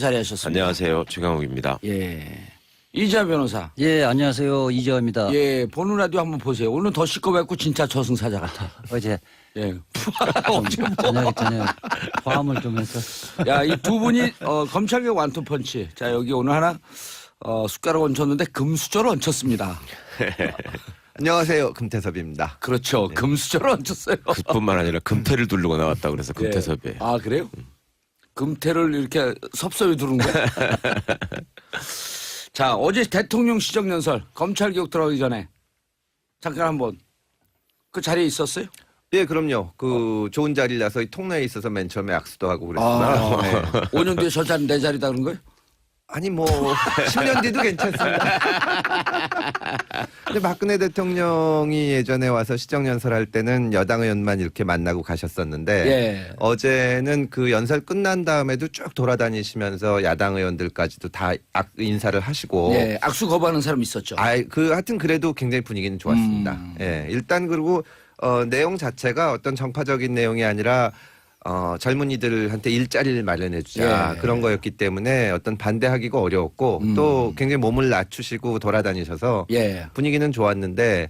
자리하셨습니다. 안녕하세요. 최강욱입니다. 예. 이재하 변호사. 예, 안녕하세요. 이재화입니다. 예, 보는 라디오 한번 보세요. 오늘 더 시끄럽고 진짜 저승사자 같아. 어제 예. 저녁에 화음을 좀 해서. 야, 이 두 분이 검찰개 완투펀치. 자, 여기 오늘 하나 숟가락 얹혔는데 금수저를 얹혔습니다. 안녕하세요. 금태섭입니다. 그렇죠. 금수저를 얹혔어요. 그뿐만 아니라 금태를 두르고 나왔다 그래서 금태섭에. 예. 아, 그래요? 금태를 이렇게 섭섭히 두른 거야? 자, 어제 대통령 시정연설 검찰개혁 들어가기 전에 잠깐 한번 그 자리에 있었어요? 예, 그럼요. 좋은 자리라서 이 통로에 있어서 맨 처음에 악수도 하고 그랬습니다. 네. 5년 뒤에 저 자리 내 자리다 그런 거예요? 아니 10년 뒤도 괜찮습니다. 근데 박근혜 대통령이 예전에 와서 시정연설할 때는 여당 의원만 이렇게 만나고 가셨었는데 예. 어제는 그 연설 끝난 다음에도 쭉 돌아다니시면서 야당 의원들까지도 다 인사를 하시고 예, 악수 거부하는 사람 있었죠. 하여튼 그래도 굉장히 분위기는 좋았습니다. 예, 일단 그리고 내용 자체가 어떤 정파적인 내용이 아니라 젊은이들한테 일자리를 마련해 주자 예. 그런 거였기 때문에 어떤 반대하기가 어려웠고 또 굉장히 몸을 낮추시고 돌아다니셔서 예. 분위기는 좋았는데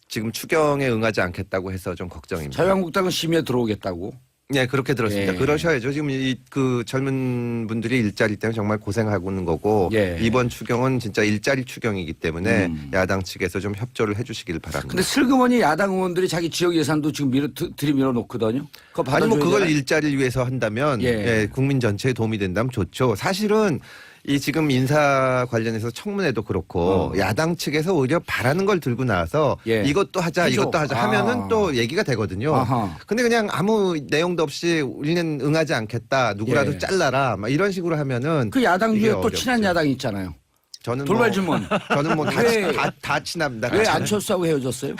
지금 추경에 응하지 않겠다고 해서 좀 걱정입니다. 자유한국당은 심의에 들어오겠다고. 네, 그렇게 들었습니다. 예. 그러셔야죠. 지금 그 젊은 분들이 일자리 때문에 정말 고생하고 있는 거고 예. 이번 추경은 진짜 일자리 추경이기 때문에 야당 측에서 좀 협조를 해주시길 바랍니다. 근데 슬그머니 야당 의원들이 자기 지역 예산도 지금 들이밀어 놓거든요. 그거 아니 받아줘야 그걸 되나? 일자리를 위해서 한다면 예. 예, 국민 전체에 도움이 된다면 좋죠. 사실은 이 지금 인사 관련해서 청문회도 그렇고 야당 측에서 오히려 바라는 걸 들고 나와서 예. 이것도 하자 해줘. 이것도 하자 하면은 또 얘기가 되거든요. 아하. 근데 그냥 아무 내용도 없이 우리는 응하지 않겠다 누구라도 예. 잘라라 막 이런 식으로 하면은 그 야당 중에 이게 또 어렵죠. 친한 야당이 있잖아요. 저는 돌발 질문. 저는 왜- 다 친합니다. 왜 다 안철수하고 헤어졌어요?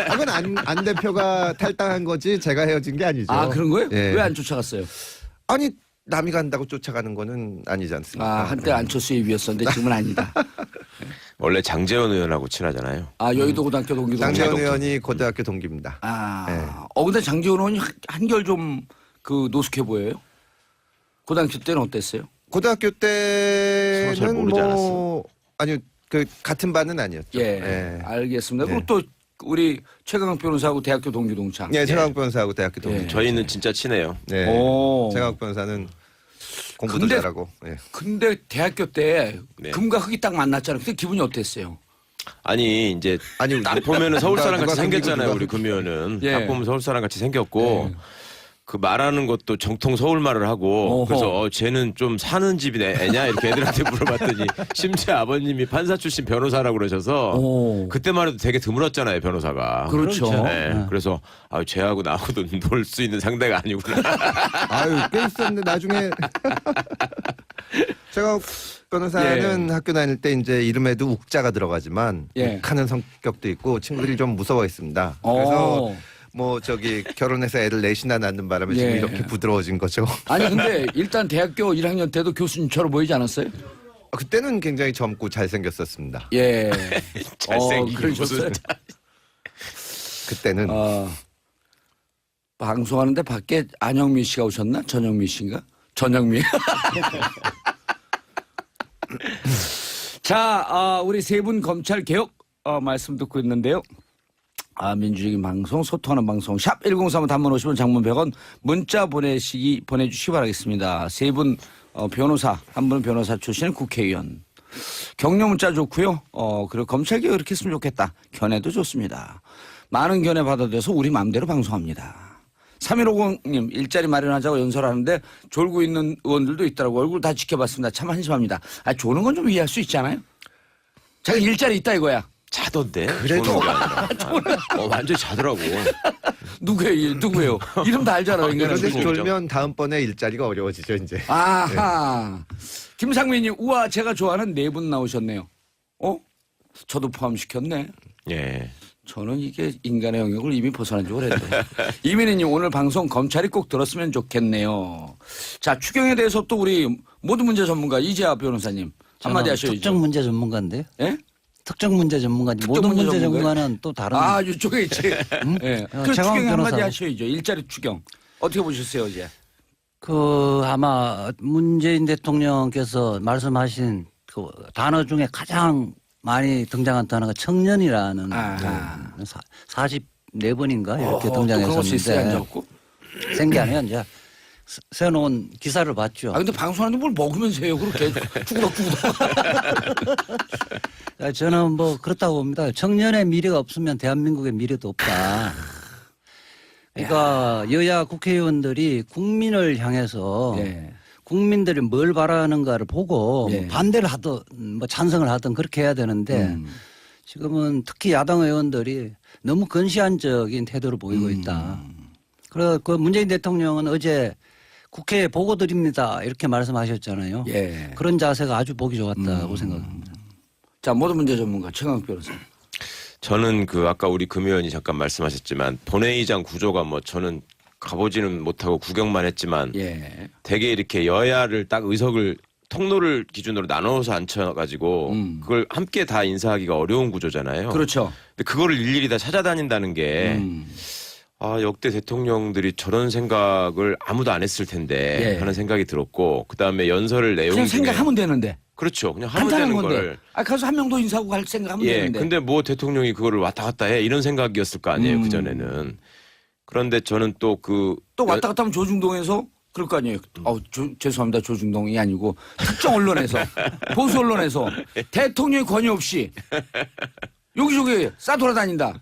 그건 안 대표가 탈당한 거지 제가 헤어진 게 아니죠. 아, 그런 거예요? 예. 왜 안 쫓아갔어요? 아니 남이 간다고 쫓아가는 거는 아니지 않습니까? 아, 한때 안철수의 위였었는데 지금은 아니다. 원래 장재원 의원하고 친하잖아요. 아, 여의도 고등학교 동기도. 장재원 의원이 고등학교 동기입니다. 아, 네. 근데 장재원 의원이 한결 좀 노숙해 보여요? 고등학교 때는 어땠어요? 고등학교 서로 잘 때는 모르지 아니요 그 같은 반은 아니었죠. 예, 알겠습니다. 네. 그리고 또 우리 최강욱 변호사하고 대학교 동기 동창. 네, 최강욱 변호사하고 대학교 동기. 예. 저희는 진짜 친해요. 네. 오. 최강욱 변호사는 공부도 근데- 잘하고. 예. 근데 대학교 때 네. 금과 흙이 딱 만났잖아요. 그때 기분이 어땠어요? 아니 이제 아니 딱 보면은 서울 사람 누가 같이 생겼잖아요. 누가 우리 금의원은 예. 딱 보면 서울 사람 같이 생겼고. 그 말하는 것도 정통 서울 말을 하고 어허. 그래서 쟤는 좀 사는 집이 애냐 이렇게 애들한테 물어봤더니 심지어 아버님이 판사 출신 변호사라고 그러셔서 오. 그때만 해도 되게 드물었잖아요 변호사가. 그렇죠. 그렇죠. 네. 그래서 쟤하고 나하고도 놀 수 있는 상대가 아니구나. 아유 꽤 있었는데 나중에 최강욱 변호사는 학교 다닐 때 이제 이름에도 욱자가 들어가지만 예. 욱하는 성격도 있고 친구들이 좀 무서워했습니다. 오. 그래서 결혼해서 애를 넷이나 낳는 바람에 지금 예. 이렇게 부드러워진 거죠. 아니 근데 일단 대학교 1학년 때도 교수님처럼 보이지 않았어요? 그때는 굉장히 젊고 잘생겼었습니다. 예. 잘생기긴 그러셨어요? 무슨. 그때는 방송하는데 밖에 안영미 씨가 오셨나? 전영미 씨인가? 전영미. 자, 우리 세 분 검찰 개혁 말씀 듣고 있는데요. 민주적인 방송, 소통하는 방송, 샵 1035 단문 50원, 장문 100원, 문자 보내주시기 바라겠습니다. 세 분 변호사, 한 분은 변호사 출신 국회의원. 격려 문자 좋고요. 그리고 검찰 개혁 이렇게 했으면 좋겠다. 견해도 좋습니다. 많은 견해 받아들여서 우리 마음대로 방송합니다. 3150님 일자리 마련하자고 연설하는데 졸고 있는 의원들도 있더라고. 얼굴 다 지켜봤습니다. 참 한심합니다. 조는 건 좀 이해할 수 있잖아요. 자기 일자리 있다 이거야. 자던데. 그래도- 조는 게 아니라. 완전히 자더라고. 누구예요? 이름 다 알잖아. 그런데 인간은. 그렇죠. 졸면 다음번에 일자리가 어려워지죠 이제. 아하. 김상민님, 우와, 제가 좋아하는 네 분 나오셨네요. 저도 포함시켰네. 예. 저는 이게 인간의 영역을 이미 벗어난 지 오래됐네. 이민희님, 오늘 방송 검찰이 꼭 들었으면 좋겠네요. 자, 추경에 대해서 또 우리 모든 문제 전문가 이재하 변호사님 한마디 저는 하셔야죠. 특정 문제 전문가인데요. 예? 특정 문제 전문가인지 특정 모든 문제 문제 전문가요? 전문가는 또 다른. 이쪽에 있지. 예. 그 최강욱 추경 한마디 변호사. 하셔야죠. 일자리 추경. 어떻게 보셨어요, 어제? 아마 문재인 대통령께서 말씀하신 그 단어 중에 가장 많이 등장한 단어가 청년이라는 아하. 44번인가 이렇게 그런 것이 있어야 등장했었는데 앉았고. 센 게 아니라 이제 세워놓은 기사를 봤죠. 아 근데 방송하는데 뭘 먹으면서 해요 그렇게 쭈구덕쭈구덕. 저는 뭐 그렇다고 봅니다. 청년의 미래가 없으면 대한민국의 미래도 없다. 그러니까 여야 국회의원들이 국민을 향해서 예. 국민들이 뭘 바라는가를 보고 예. 반대를 하든 뭐 찬성을 하든 그렇게 해야 되는데 지금은 특히 야당 의원들이 너무 건시안적인 태도를 보이고 있다. 그래서 그 문재인 대통령은 어제 국회에 보고 드립니다 이렇게 말씀하셨잖아요. 예. 그런 자세가 아주 보기 좋았다고 생각합니다. 자 모든 문제 전문가 최강욱 변호사. 저는 아까 우리 금 의원이 잠깐 말씀하셨지만 본회의장 구조가 뭐 저는 가보지는 못하고 구경만 했지만 예. 되게 이렇게 여야를 딱 의석을 통로를 기준으로 나눠서 앉혀가지고 그걸 함께 다 인사하기가 어려운 구조잖아요. 그렇죠. 근데 그거를 일일이 다 찾아다닌다는 게 역대 대통령들이 저런 생각을 아무도 안 했을 텐데 예. 하는 생각이 들었고 그다음에 연설을 내용 그냥 중에 생각하면 되는데. 그렇죠. 그냥 하면 간단한 되는 건데. 걸. 가서 한 명도 인사하고 갈 생각하면 예. 되는데. 근데 뭐 대통령이 그거를 왔다 갔다 해 이런 생각이었을 거 아니에요. 그전에는. 그런데 저는 또 또 왔다 갔다 하면 조중동에서 그럴 거 아니에요. 죄송합니다. 조중동이 아니고 특정 언론에서 보수 언론에서 대통령의 권유 없이 여기저기 싸돌아다닌다.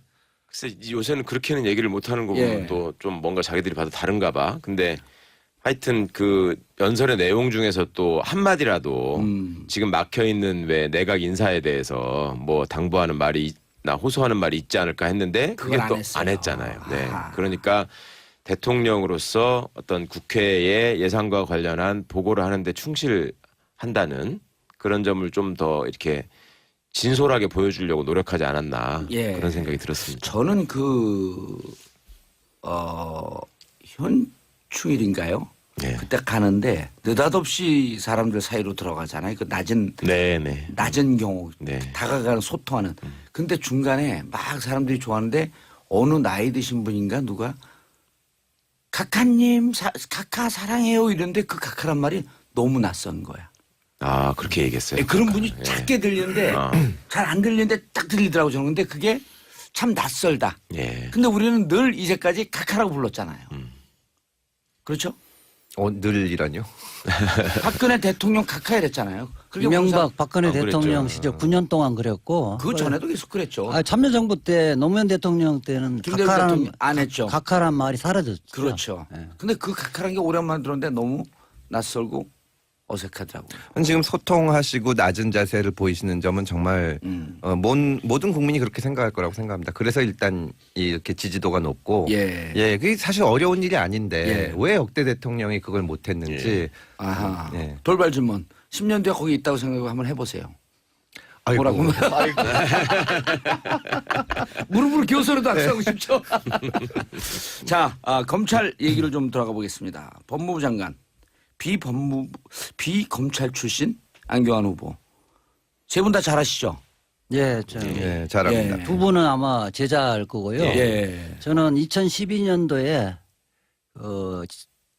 글쎄 요새는 그렇게는 얘기를 못하는 거 보면 예. 또 좀 뭔가 자기들이 봐도 다른가 봐. 근데 하여튼 연설의 내용 중에서 또 한마디라도 지금 막혀있는 왜 내각 인사에 대해서 뭐 당부하는 말이나 호소하는 말이 있지 않을까 했는데 그게 그걸 안 또 했어요. 안 했잖아요. 네. 아하. 그러니까 대통령으로서 어떤 국회의 예산과 관련한 보고를 하는데 충실한다는 그런 점을 좀 더 이렇게 진솔하게 보여주려고 노력하지 않았나 예. 그런 생각이 들었습니다. 저는 현충일인가요? 네. 그때 가는데 느닷없이 사람들 사이로 들어가잖아요. 그 네네. 낮은 경우 네. 다가가는 소통하는. 근데 중간에 막 사람들이 좋아하는데 어느 나이 드신 분인가 누가 카카님 카카 사랑해요 이런데 그 카카란 말이 너무 낯선 거야. 아 그렇게 얘기했어요. 그런 분이 예. 작게 들리는데 아. 잘 안 들리는데 딱 들리더라고 저는. 근데 그게 참 낯설다. 예. 근데 우리는 늘 이제까지 카카라고 불렀잖아요. 그렇죠? 늘 이러뇨? 박근혜 대통령 카카 이랬잖아요. 그렇게 이명박 박근혜 그랬죠. 대통령 시절 9년 동안 그랬고 그 전에도 계속 그랬죠. 참여정부 때 노무현 대통령 때는 김대중 대통령 안 했죠. 각하란 말이 사라졌죠. 그렇죠. 예. 근데 그 카카란 게 오랜만에 들었는데 너무 낯설고 어색하더라고요. 지금 소통하시고 낮은 자세를 보이시는 점은 정말 모든 국민이 그렇게 생각할 거라고 생각합니다. 그래서 일단 이렇게 지지도가 높고 예. 그게 사실 어려운 일이 아닌데 예. 왜 역대 대통령이 그걸 못했는지 아하. 예. 돌발 질문. 10년 뒤에 거기 있다고 생각하고 한번 해보세요. 아이고. 뭐라고? 무릎으로 기어서라도 악수하고 싶죠? 자, 검찰 얘기를 좀 들어가 보겠습니다. 법무부 장관, 비검찰 출신 안경환 후보. 세 분 다 잘하시죠? 예, 예, 잘합니다. 예. 두 분은 아마 제자일 거고요. 예. 저는 2012년도에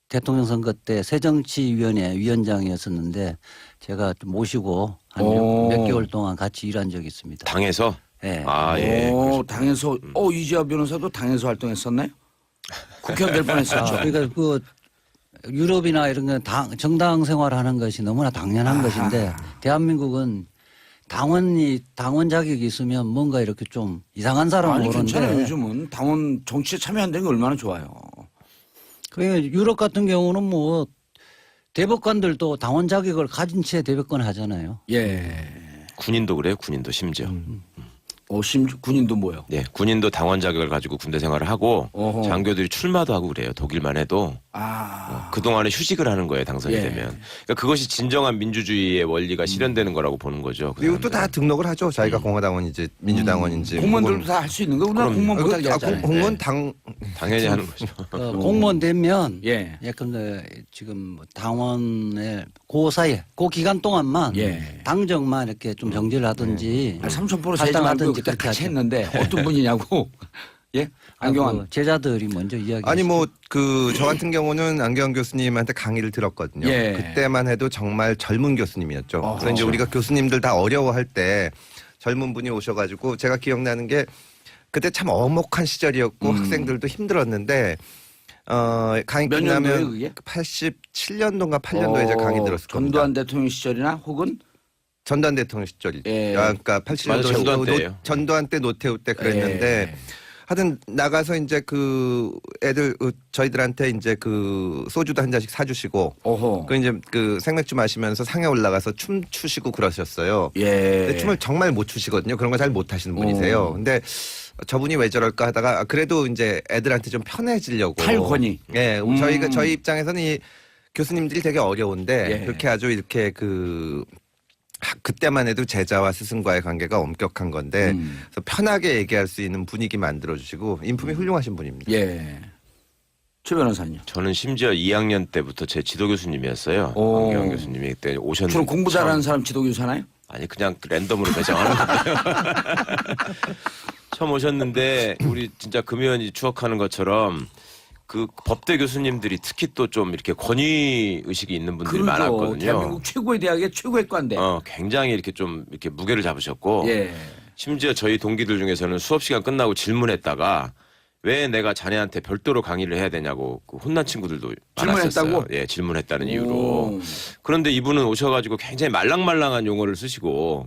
대통령 선거 때 새정치위원회 위원장이었었는데 제가 좀 모시고 한 오. 몇 개월 동안 같이 일한 적이 있습니다. 당에서 예. 예. 당에서, 이재화 변호사도 당에서 활동했었나요? 국회의원 될 뻔했었죠. 그러니까 유럽이나 이런 건 정당 생활하는 것이 너무나 당연한 것인데 대한민국은 당원 자격이 있으면 뭔가 이렇게 좀 이상한 사람을 아니, 오는데 괜찮아요. 요즘은 당원 정치에 참여한다는 게 얼마나 좋아요. 그러니까 유럽 같은 경우는 뭐 대법관들도 당원 자격을 가진 채 대법관 하잖아요. 예. 군인도 그래요. 군인도 심지어. 군인도 뭐요? 네, 군인도 당원 자격을 가지고 군대 생활을 하고 어허. 장교들이 출마도 하고 그래요. 독일만 해도 그 동안에 휴직을 하는 거예요. 당선이 예. 되면. 그러니까 그것이 진정한 민주주의의 원리가 실현되는 거라고 보는 거죠. 그 그리고 또 다 사람들은. 등록을 하죠. 자기가 공화당원인지 민주당원인지. 공무원들도 다 할 수 있는 거. 우리나라 그럼. 공무원 못하게 하잖아요. 공무원 당 당연히 하는 거죠. 공무원 되면 예. 약간 지금 당원의 그 사이에 그 기간 동안만 예. 당정만 이렇게 좀 정지를 하든지 삼천포로 세장하고 활동하든지 그때 그렇게 같이 하죠. 했는데 어떤 분이냐고. 예? 안경환. 그 제자들이 먼저 이야기. 아니 뭐 그 저 같은 경우는 안경환 교수님한테 강의를 들었거든요. 예. 그때만 해도 정말 젊은 교수님이었죠. 어, 그래서 이제 우리가 교수님들 다 어려워할 때 젊은 분이 오셔가지고 제가 기억나는 게 그때 참 엄혹한 시절이었고 학생들도 힘들었는데 강의 몇 년도예요, 끝나면 그게? 87년도인가 8년도에 제가 강의 들었을 겁니다. 전두환 대통령 시절이나 혹은 전두환 대통령 시절이. 예. 그러니까 맞아요. 전두환 87년도 때예요. 전두환 때 노태우 때 그랬는데 예. 하여튼 나가서 이제 그 애들 저희들한테 이제 그 소주도 한 잔씩 사주시고 오호. 그 이제 그 생맥주 마시면서 상에 올라가서 춤 추시고 그러셨어요. 예. 근데 춤을 정말 못 추시거든요. 그런 거 잘 못 하시는 분이세요. 근데 저분이 왜 저럴까 하다가 그래도 이제 애들한테 좀 편해지려고. 탈권이. 예. 저희 입장에서는 이 교수님들이 되게 어려운데 예. 그렇게 아주 이렇게 그때만 해도 제자와 스승과의 관계가 엄격한 건데 그래서 편하게 얘기할 수 있는 분위기 만들어 주시고 인품이 훌륭하신 분입니다. 예. 최 변호사님. 저는 심지어 2학년 때부터 제 지도 교수님이었어요. 오. 안경환 교수님이 그때 오셨는데 주로 공부 잘하는 사람 지도교수 하나요? 아니 그냥 랜덤으로 배정하는 거예요. 처음 오셨는데 우리 진짜 금요일이 추억하는 것처럼 그 법대 교수님들이 특히 또 좀 이렇게 권위 의식이 있는 분들이 많았거든요. 대한민국 최고의 대학의 최고의 과인데. 굉장히 이렇게 좀 이렇게 무게를 잡으셨고 예. 심지어 저희 동기들 중에서는 수업 시간 끝나고 질문했다가 왜 내가 자네한테 별도로 강의를 해야 되냐고 그 혼난 친구들도 많았었어요. 질문했다고? 예, 질문했다는 오. 이유로. 그런데 이분은 오셔가지고 굉장히 말랑말랑한 용어를 쓰시고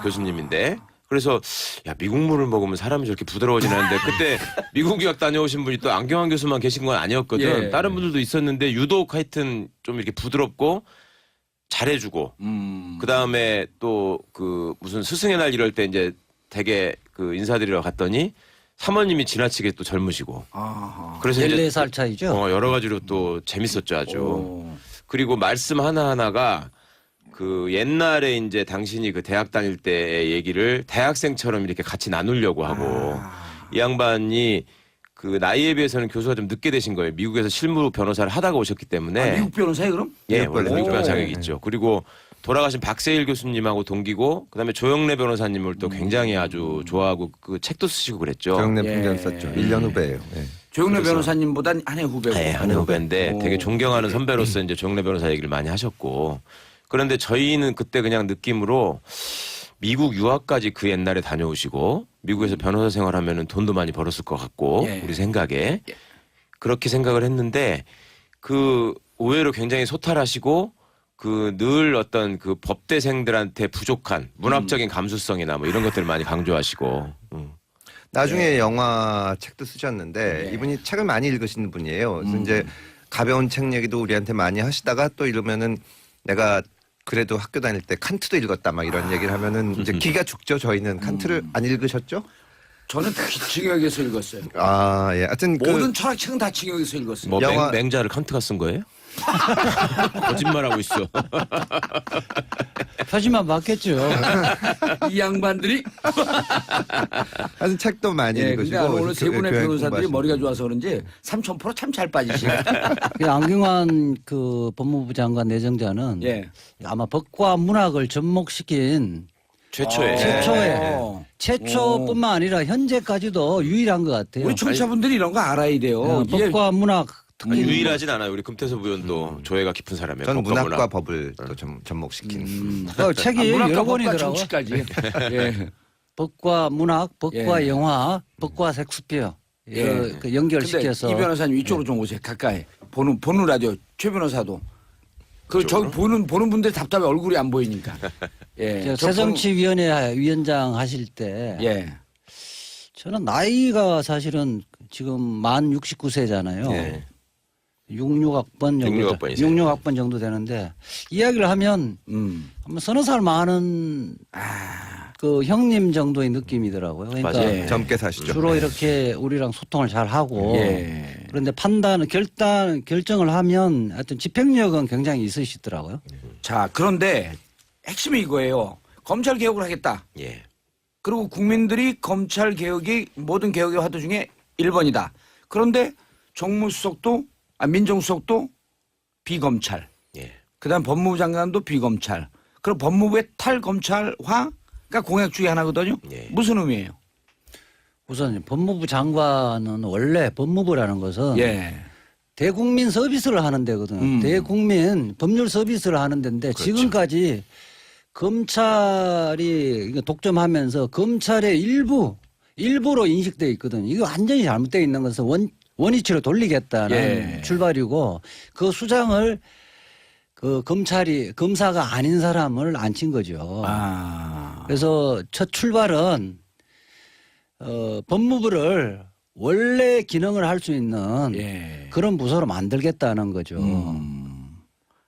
교수님인데 그래서 야 미국 물을 먹으면 사람이 저렇게 부드러워지는데 그때 미국 유학 다녀오신 분이 또 안경환 교수만 계신 건 아니었거든. 예. 다른 분들도 있었는데 유독 하여튼 좀 이렇게 부드럽고 잘해주고 그 다음에 또 그 무슨 스승의 날 이럴 때 이제 되게 그 인사드리러 갔더니 사모님이 지나치게 또 젊으시고 아하. 그래서 이제 14살 차이죠. 여러 가지로 또 재밌었죠 아주. 오. 그리고 말씀 하나하나가 그 옛날에 이제 당신이 그 대학 다닐 때의 얘기를 대학생처럼 이렇게 같이 나누려고 하고 이 양반이 그 나이에 비해서는 교수가 좀 늦게 되신 거예요. 미국에서 실무 변호사를 하다가 오셨기 때문에. 미국 변호사예요 그럼? 예, 미국 원래 변호사. 미국 변호사 오. 자격이 있죠. 그리고 돌아가신 박세일 교수님하고 동기고 그다음에 조영래 변호사님을 또 굉장히 아주 좋아하고 그 책도 쓰시고 그랬죠. 조영래 예. 풍전 썼죠. 1년 후배예요. 예. 조영래 그래서- 변호사님보단 한 해 후배고. 네, 한 후배인데 오. 되게 존경하는 선배로서 이제 조영래 변호사 얘기를 많이 하셨고 그런데 저희는 그때 그냥 느낌으로 미국 유학까지 그 옛날에 다녀오시고 미국에서 변호사 생활하면은 돈도 많이 벌었을 것 같고 예. 우리 생각에 예. 그렇게 생각을 했는데 그 의외로 굉장히 소탈하시고 그 늘 어떤 그 법대생들한테 부족한 문학적인 감수성이나 뭐 이런 것들을 많이 강조하시고 나중에 영화 책도 쓰셨는데 네. 이분이 책을 많이 읽으시는 분이에요. 그래서 이제 가벼운 책 얘기도 우리한테 많이 하시다가 또 이러면은 내가 그래도 학교 다닐 때 칸트도 읽었다 막 이런 얘기를 하면은 이제 기가 죽죠. 저희는 칸트를 안 읽으셨죠? 저는 징역에서 읽었어요. 아, 예. 하여튼 모든 철학책은 다 징역에서 읽었어요. 뭐 영화- 맹자를 칸트가 쓴 거예요? 거짓말하고 있어. 표지만 맞겠죠. 이 양반들이 하여튼 책도 많이 예, 읽으시고 그러니까 오늘 세 분의 교양 변호사들이 공부하시고. 머리가 좋아서 그런지 3,000% 참 잘 빠지시네. 그 안경환 그 법무부 장관 내정자는 예. 아마 법과 문학을 접목시킨 최초에 최초에 오. 최초뿐만 아니라 현재까지도 유일한 것 같아요. 우리 청취자분들이 이런 거 알아야 돼요. 이게 법과 문학 아니, 특히 유일하진 않아요. 우리 금태섭 의원도 조예가 깊은 사람이에요. 저는 법과 문학과 문학. 법을 또 접목시킨. 책이 문학과 여러 법과 권이더라고. 정치까지. 예. 법과 문학, 법과 예. 영화, 법과 섹스피어 예. 그 근데 연결시켜서 이 변호사님 이쪽으로 좀 오세요. 가까이. 보는 라디오 최 변호사도. 저기 보는 분들 답답해 얼굴이 안 보이니까. 예. 저 저 새정치위원회 위원장 하실 때 예. 저는 나이가 사실은 지금 만 69세잖아요. 예. 66학번 정도 66학번이세요. 66학번 정도 되는데 이야기를 하면 한번 서너 살 많은 그 형님 정도의 느낌이더라고요. 그러니까 맞아요. 예. 젊게 사시죠. 주로 이렇게 우리랑 소통을 잘 하고 예. 그런데 결정을 하면 하여튼 집행력은 굉장히 있으시더라고요. 자, 그런데 핵심이 이거예요. 검찰 개혁을 하겠다. 예. 그리고 국민들이 검찰 개혁이 모든 개혁의 화두 중에 1번이다. 그런데 정무수석도 민정수석도 비검찰. 예. 그다음 법무부 장관도 비검찰. 그리고 법무부의 탈검찰화가 공약 중에 하나거든요. 예. 무슨 의미예요? 우선 법무부 장관은 원래 법무부라는 것은 예. 대국민 서비스를 하는 데거든. 대국민 법률 서비스를 하는 데인데 그렇죠. 지금까지 검찰이 이거 독점하면서 검찰의 일부로 인식돼 있거든. 이거 완전히 잘못되어 있는 것은 원위치로 돌리겠다는 예. 출발이고 그 수장을 그 검사가 아닌 사람을 앉힌 거죠. 아. 그래서 첫 출발은 법무부를 원래 기능을 할 수 있는 예. 그런 부서로 만들겠다는 거죠.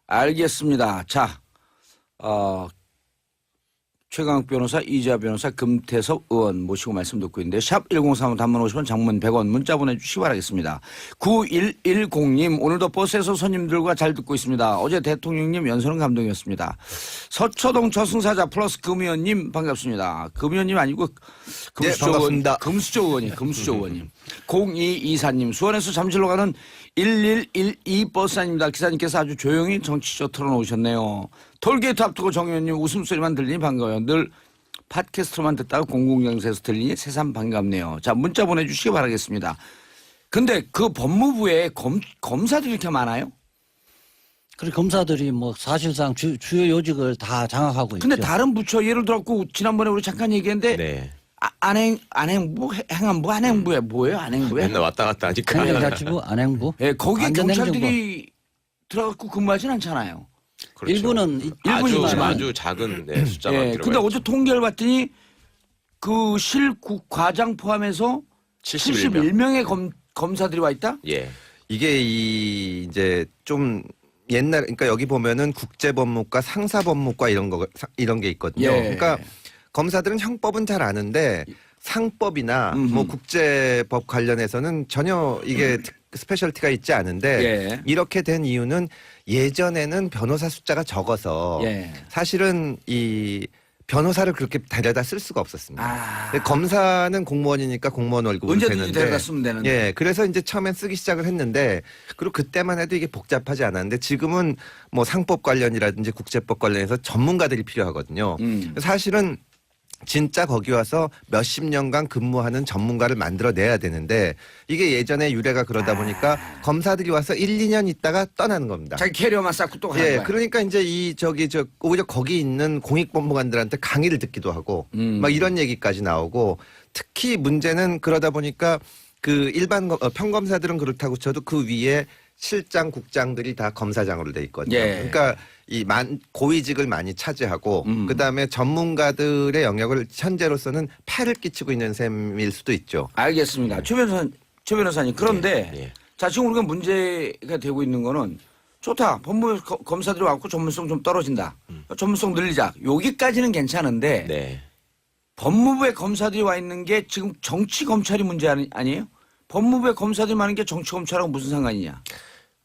알겠습니다. 자, 최강욱 변호사, 이재하 변호사, 금태섭 의원 모시고 말씀 듣고 있는데 샵 1035 단문 50원, 장문 100원 문자 보내주시기 바라겠습니다. 9110님 오늘도 버스에서 손님들과 잘 듣고 있습니다. 어제 대통령님 연설은 감동이었습니다. 서초동 저승사자 플러스 금의원님 반갑습니다. 금의원님 아니고 네, 반갑습니다. 금수저 의원님, 금수저 의원님. 0224님 수원에서 잠실로 가는 1112 버스 아닙니다. 기사님께서 아주 조용히 정치쇼 틀어놓으셨네요. 톨게이트 앞두고 정 의원님 웃음소리만 들리니 반가워요. 늘 팟캐스트로만 듣다가 공공장소에서 들리니 새삼 반갑네요. 자, 문자 보내주시기 바라겠습니다. 근데 그 법무부에 검사들이 이렇게 많아요? 그리고 검사들이 뭐 사실상 주요 요직을 다 장악하고 있죠. 근데 다른 부처 예를 들어갖고 지난번에 우리 잠깐 얘기했는데 네. 안행부, 행안부, 안행부에 뭐예요? 안행부에? 맨날 왔다 갔다 하니까. 행정자치부, 안행부. 예, 거기 안전행정부. 경찰들이 들어갖고 근무하진 않잖아요. 그렇죠. 일부는 일부지만. 아주 작은 숫자만 예, 들어가 근데 있죠. 어제 통계를 봤더니 그 실국과장 포함해서 71명의 검사들이 와 있다? 예. 이게 이제 좀 옛날 그러니까 여기 보면은 국제법무과, 상사법무과 이런 게 있거든요. 예. 그러니까 검사들은 형법은 잘 아는데 상법이나 뭐 국제법 관련해서는 전혀 이게 스페셜티가 있지 않은데 예. 이렇게 된 이유는 예전에는 변호사 숫자가 적어서 예. 사실은 이 변호사를 그렇게 데려다 쓸 수가 없었습니다. 아. 근데 검사는 공무원이니까 공무원 월급을 언제든지 되는데 데려다 쓰면 되는데. 예, 그래서 이제 처음엔 쓰기 시작을 했는데 그리고 그때만 해도 이게 복잡하지 않았는데 지금은 뭐 상법 관련이라든지 국제법 관련해서 전문가들이 필요하거든요. 사실은 진짜 거기 와서 몇십 년간 근무하는 전문가를 만들어내야 되는데 이게 예전에 유래가 그러다 보니까 검사들이 와서 1, 2년 있다가 떠나는 겁니다. 자기 캐리어만 쌓고 또 가는 예, 거야. 그러니까 이제 오히려 거기 있는 공익법무관들한테 강의를 듣기도 하고 막 이런 얘기까지 나오고 특히 문제는 그러다 보니까 그 일반 평검사들은 그렇다고 쳐도 그 위에 실장, 국장들이 다 검사장으로 돼 있거든요. 예. 그러니까 이 고위직을 많이 차지하고 그다음에 전문가들의 영역을 현재로서는 폐를 끼치고 있는 셈일 수도 있죠. 알겠습니다. 최 변호사님. 그런데 예. 자, 지금 우리가 문제가 되고 있는 거는 좋다. 법무 검사들이 와갖고 전문성 좀 떨어진다. 전문성 늘리자. 여기까지는 괜찮은데 네. 법무부에 검사들이 와 있는 게 지금 정치 검찰이 문제 아니에요? 법무부에 검사들이 많은 게 정치 검찰하고 무슨 상관이냐?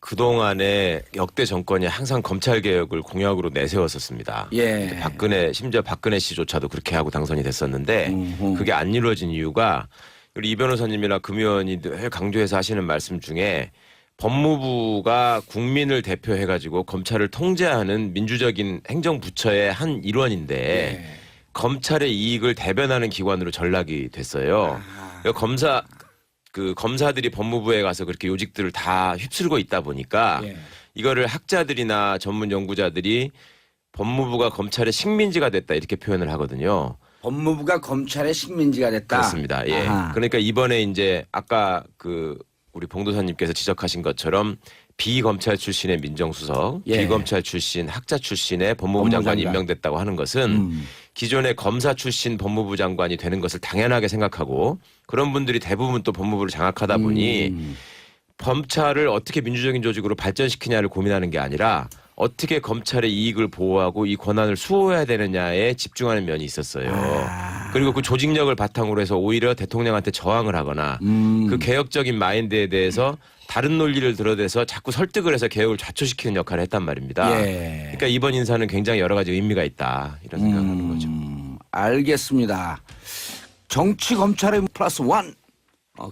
그동안에 역대 정권이 항상 검찰 개혁을 공약으로 내세웠었습니다. 예. 심지어 박근혜 씨조차도 그렇게 하고 당선이 됐었는데 그게 안 이루어진 이유가 우리 이 변호사님이나 금 의원이 늘 강조해서 하시는 말씀 중에 법무부가 국민을 대표해가지고 검찰을 통제하는 민주적인 행정부처의 한 일원인데 예. 검찰의 이익을 대변하는 기관으로 전락이 됐어요. 그러니까 검사들이 법무부에 가서 그렇게 요직들을 다 휩쓸고 있다 보니까 예. 이거를 학자들이나 전문 연구자들이 법무부가 검찰의 식민지가 됐다 이렇게 표현을 하거든요. 법무부가 검찰의 식민지가 됐다. 그렇습니다. 예. 아하. 그러니까 이번에 이제 아까 우리 봉도사님께서 지적하신 것처럼 비검찰 출신의 민정수석, 예. 비검찰 출신 학자 출신의 법무부 장관이 임명됐다고 하는 것은 기존의 검사 출신 법무부 장관이 되는 것을 당연하게 생각하고 그런 분들이 대부분 또 법무부를 장악하다 보니 검찰을 어떻게 민주적인 조직으로 발전시키냐를 고민하는 게 아니라 어떻게 검찰의 이익을 보호하고 이 권한을 수호해야 되느냐에 집중하는 면이 있었어요. 그리고 그 조직력을 바탕으로 해서 오히려 대통령한테 저항을 하거나 그 개혁적인 마인드에 대해서 다른 논리를 들어대서 자꾸 설득을 해서 개혁을 좌초시키는 역할을 했단 말입니다. 예. 그러니까 이번 인사는 굉장히 여러 가지 의미가 있다 이런 생각을 하는 거죠. 알겠습니다. 정치 검찰의 플러스 원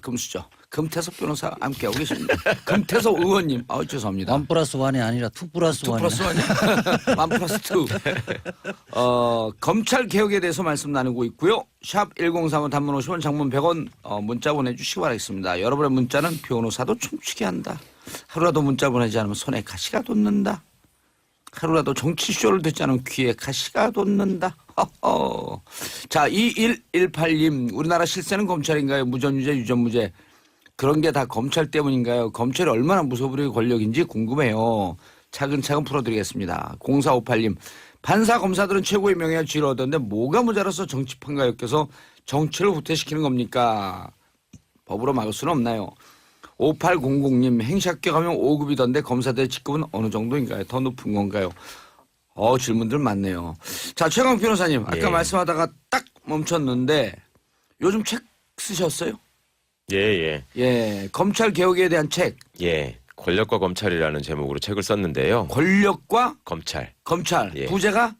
금수저 금태섭 변호사 함께하고 계십니다. 금태섭 의원님, 죄송합니다. 1+1이 아니라 2+1. 2+1이요? 1+2. 검찰 개혁에 대해서 말씀 나누고 있고요. 샵 1035 단문 50원 장문 100원 문자 보내주시기 바라겠습니다. 여러분의 문자는 변호사도 춤추게 한다. 하루라도 문자 보내지 않으면 손에 가시가 돋는다. 하루라도 정치쇼를 듣지 않으면 귀에 가시가 돋는다. 자, 2118님, 우리나라 실세는 검찰인가요? 무전유죄, 유전무죄. 그런 게 다 검찰 때문인가요? 검찰이 얼마나 무소불위의 권력인지 궁금해요. 차근차근 풀어드리겠습니다. 0458님, 판사 검사들은 최고의 명예와 지위를 얻었는데 뭐가 모자라서 정치판가 엮여서 정치를 후퇴시키는 겁니까? 법으로 막을 수는 없나요? 5800님, 행시 합격하면 5급이던데 검사들의 직급은 어느 정도인가요? 더 높은 건가요? 질문들 많네요. 자, 최강 변호사님, 아까 예. 말씀하다가 딱 멈췄는데 요즘 책 쓰셨어요? 예. 예, 검찰 개혁에 대한 책. 예. 권력과 검찰이라는 제목으로 책을 썼는데요. 권력과 검찰. 검찰. 부제가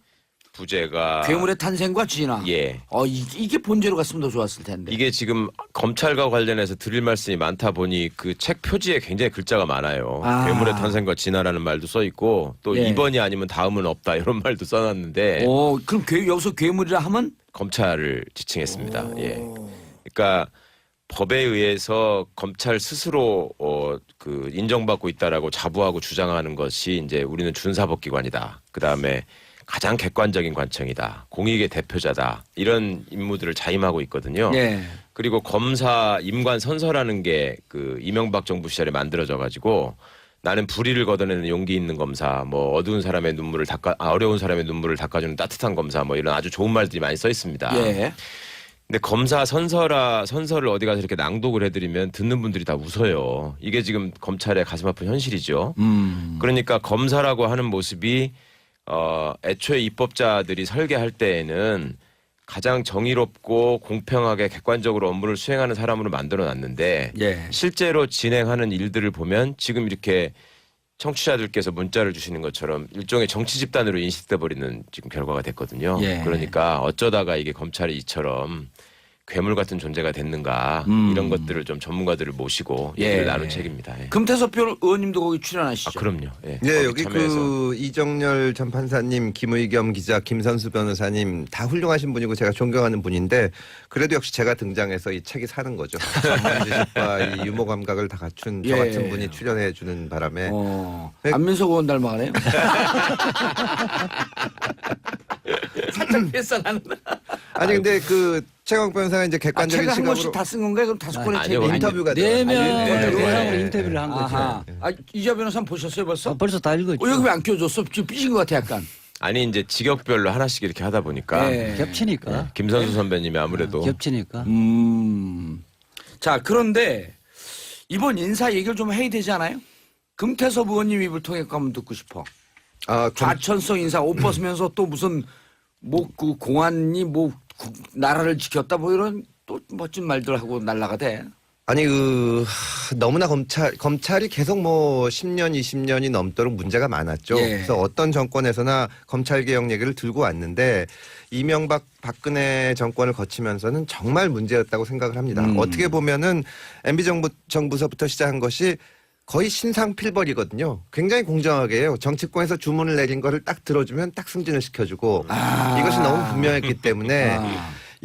부제가 괴물의 탄생과 진화. 예. 이게 본제로 갔으면 더 좋았을 텐데. 이게 지금 검찰과 관련해서 드릴 말씀이 많다 보니 그 책 표지에 굉장히 글자가 많아요. 괴물의 탄생과 진화라는 말도 써 있고 또 예. 이번이 아니면 다음은 없다 이런 말도 써놨는데 그럼 여기서 괴물이라 하면 검찰을 지칭했습니다. 예. 그러니까 법에 의해서 검찰 스스로 그 인정받고 있다라고 자부하고 주장하는 것이 이제 우리는 준사법기관이다. 그 다음에 가장 객관적인 관청이다. 공익의 대표자다. 이런 임무들을 자임하고 있거든요. 예. 그리고 검사 임관 선서라는 게 그 이명박 정부 시절에 만들어져 가지고 나는 불의를 걷어내는 용기 있는 검사, 뭐 어두운 사람의 눈물을 어려운 사람의 눈물을 닦아주는 따뜻한 검사, 뭐 이런 아주 좋은 말들이 많이 써 있습니다. 예. 근데 검사 선서를 어디 가서 이렇게 낭독을 해드리면 듣는 분들이 다 웃어요. 이게 지금 검찰의 가슴 아픈 현실이죠. 그러니까 검사라고 하는 모습이 애초에 입법자들이 설계할 때에는 가장 정의롭고 공평하게 객관적으로 업무를 수행하는 사람으로 만들어 놨는데 예. 실제로 진행하는 일들을 보면 지금 이렇게 청취자들께서 문자를 주시는 것처럼 일종의 정치 집단으로 인식돼 버리는 지금 결과가 됐거든요. 예. 그러니까 어쩌다가 이게 검찰이 이처럼 괴물 같은 존재가 됐는가 이런 것들을 좀 전문가들을 모시고 얘기를 나눈 책입니다. 예. 금태섭 의원님도 거기 출연하시죠? 그럼요. 예. 네, 거기 여기 참여해서. 그 이정열 전 판사님, 김의겸 기자, 김선수 변호사님 다 훌륭하신 분이고 제가 존경하는 분인데 그래도 역시 제가 등장해서 이 책이 사는 거죠. 전문지식과 이 유머 감각을 다 갖춘 저 같은 분이 출연해 주는 바람에 네. 안민석 의원 닮아가네요. 살짝 뱃살하는. 아니 근데 그 최강 변호사가 이제 객관적인 책을 한 시각으로 권씩 다 쓴 건가요? 그럼 5권의 아니요. 책이 인터뷰가 네 명 네. 대상으로 인터뷰를 한 거죠. 아하. 이자 변호사 보셨어요 벌써? 벌써 다 읽었죠. 여기 왜 안 껴줬어? 지금 삐진 것 같아 약간. 아니 이제 직역별로 하나씩 이렇게 하다 보니까 예. 겹치니까. 김선수 선배님이 아무래도 겹치니까. 자 그런데 이번 인사 얘기를 좀 해야 되지 않아요? 금태섭 의원님 입을 통해 한번 듣고 싶어. 좌천성 인사 옷 벗으면서 또 무슨 뭐 그 공안이 뭐 나라를 지켰다 뭐 이런 또 멋진 말들 하고 날라가대. 아니 너무나 검찰이 계속 뭐 10년 20년이 넘도록 문제가 많았죠. 예. 그래서 어떤 정권에서나 검찰 개혁 얘기를 들고 왔는데 이명박 박근혜 정권을 거치면서는 정말 문제였다고 생각을 합니다. 어떻게 보면은 MB 정부서부터 시작한 것이 거의 신상필벌이거든요. 굉장히 공정하게 해요. 정치권에서 주문을 내린 거를 딱 들어주면 딱 승진을 시켜주고 이것이 너무 분명했기 때문에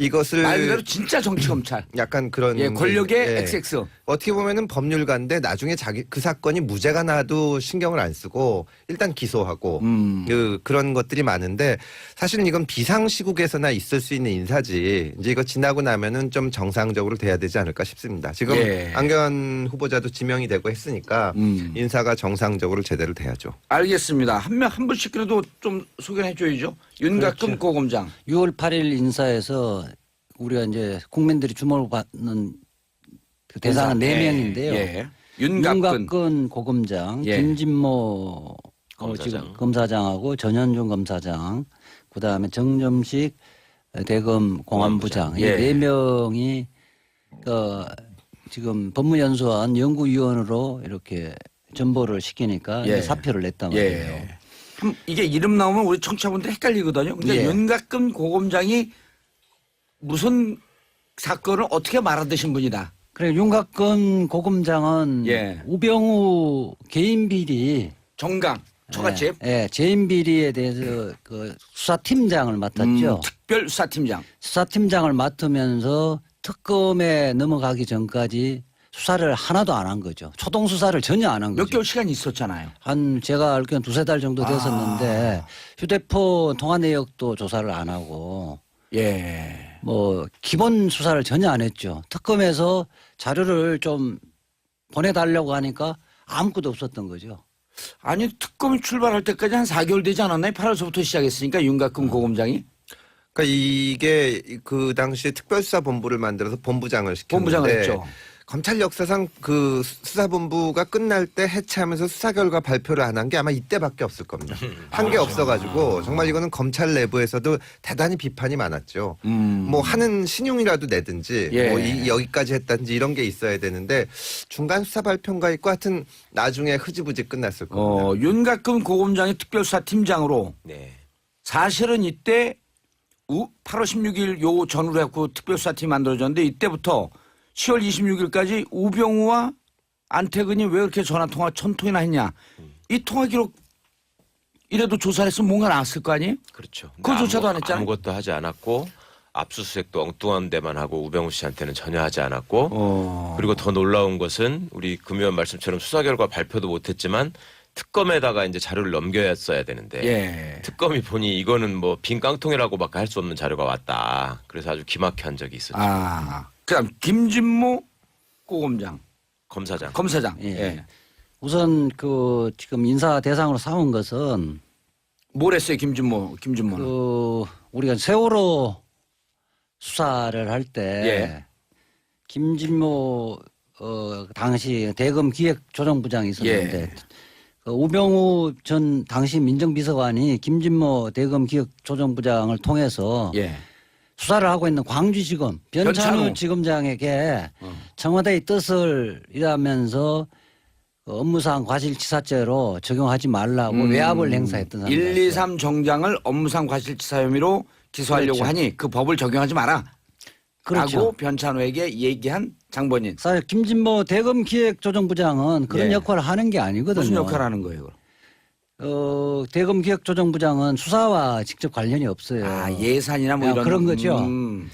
이것을 말 그대로 진짜 정치 검찰. 약간 그런 권력의 예. XX. 어떻게 보면은 법률가인데 나중에 그 사건이 무죄가 나도 신경을 안 쓰고 일단 기소하고 그런 것들이 많은데 사실은 이건 비상시국에서나 있을 수 있는 인사지 이제 이거 지나고 나면은 좀 정상적으로 돼야 되지 않을까 싶습니다. 지금 예. 안경환 후보자도 지명이 되고 했으니까 인사가 정상적으로 제대로 돼야죠. 알겠습니다. 한 분씩 그래도 좀 소개해 줘야죠. 윤곽금 고검장. 6월 8일 인사에서 우리가 이제 국민들이 주목을 받는 그 대상은 인사. 4명인데요. 예. 윤곽근 고검장, 예. 김진모 검사장. 지금 검사장하고 전현중 검사장, 그다음에 정점식 대검 공안부장 이 예. 4명이 지금 법무연수원 연구위원으로 이렇게 전보를 시키니까 예. 이제 사표를 냈단 말이에요. 예. 이게 이름 나오면 우리 청취자분들 헷갈리거든요. 근데 예. 윤곽금 고검장이 무슨 사건을 어떻게 말아드신 분이다. 그래 윤곽근 고검장은 예. 우병우 개인 비리 정강 처갓집 재임 비리에 대해서 그 수사팀장을 맡았죠. 특별 수사팀장. 수사팀장을 맡으면서 특검에 넘어가기 전까지 수사를 하나도 안 한 거죠. 초동 수사를 전혀 안 한 몇 거죠. 개월 시간이 있었잖아요. 한 제가 알기로는 2-3달 정도 됐었는데 휴대폰 통화 내역도 조사를 안 하고 예. 뭐 기본 수사를 전혀 안 했죠. 특검에서 자료를 좀 보내달라고 하니까 아무것도 없었던 거죠. 아니 특검이 출발할 때까지 한 4개월 되지 않았나요? 8월서부터 시작했으니까 윤곽근 고검장이. 그러니까 이게 그 당시에 특별수사본부를 만들어서 본부장을 시켰는데 본부장을 했죠. 검찰 역사상 그 수사본부가 끝날 때 해체하면서 수사 결과 발표를 안 한 게 아마 이때밖에 없을 겁니다. 한 게 없어가지고 정말 이거는 검찰 내부에서도 대단히 비판이 많았죠. 뭐 하는 신용이라도 내든지 예. 뭐 여기까지 했다든지 이런 게 있어야 되는데 중간 수사 발표가 있고 하여튼 나중에 흐지부지 끝났을 겁니다. 윤곽근 고검장이 특별수사팀장으로 네. 사실은 이때 8월 16일 요 전후로 해갖고 특별수사팀이 만들어졌는데 이때부터 10월 26일까지 우병우와 안태근이 왜 그렇게 전화통화 1000통이나 했냐. 이 통화 기록 이래도 조사를 했으면 뭔가 나왔을 거 아니에요? 그렇죠. 그거조차도 안 했잖아요. 아무것도 하지 않았고 압수수색도 엉뚱한 데만 하고 우병우 씨한테는 전혀 하지 않았고 그리고 더 놀라운 것은 우리 금 의원 말씀처럼 수사 결과 발표도 못했지만 특검에다가 이제 자료를 넘겨야 되는데 예. 특검이 보니 이거는 뭐 빈 깡통이라고밖에 할 수 없는 자료가 왔다. 그래서 아주 기막혀 한 적이 있었죠. 그다음 김진모 고검장, 검사장. 예. 우선 그 지금 인사 대상으로 삼은 것은 뭘 했어요, 김진모는? 그 우리가 세월호 수사를 할 때 예. 김진모 당시 대검 기획조정부장이 있었는데 예. 그 우병우 전 당시 민정비서관이 김진모 대검 기획조정부장을 통해서 예. 수사를 하고 있는 광주지검 변찬우 지검장에게 청와대의 뜻을 일하면서 그 업무상 과실치사죄로 적용하지 말라고 외압을 행사했던 사람이 1, 2, 3 정장을 업무상 과실치사 혐의로 기소하려고 그렇죠. 하니 그 법을 적용하지 마라. 그렇죠. 라고 변찬호에게 얘기한 장본인. 사실 김진모 대검 기획조정부장은 그런 예. 역할을 하는 게 아니거든요. 무슨 역할을 하는 거예요? 그럼? 대검 기획조정부장은 수사와 직접 관련이 없어요. 예산이나 뭐 이런 그런 거죠.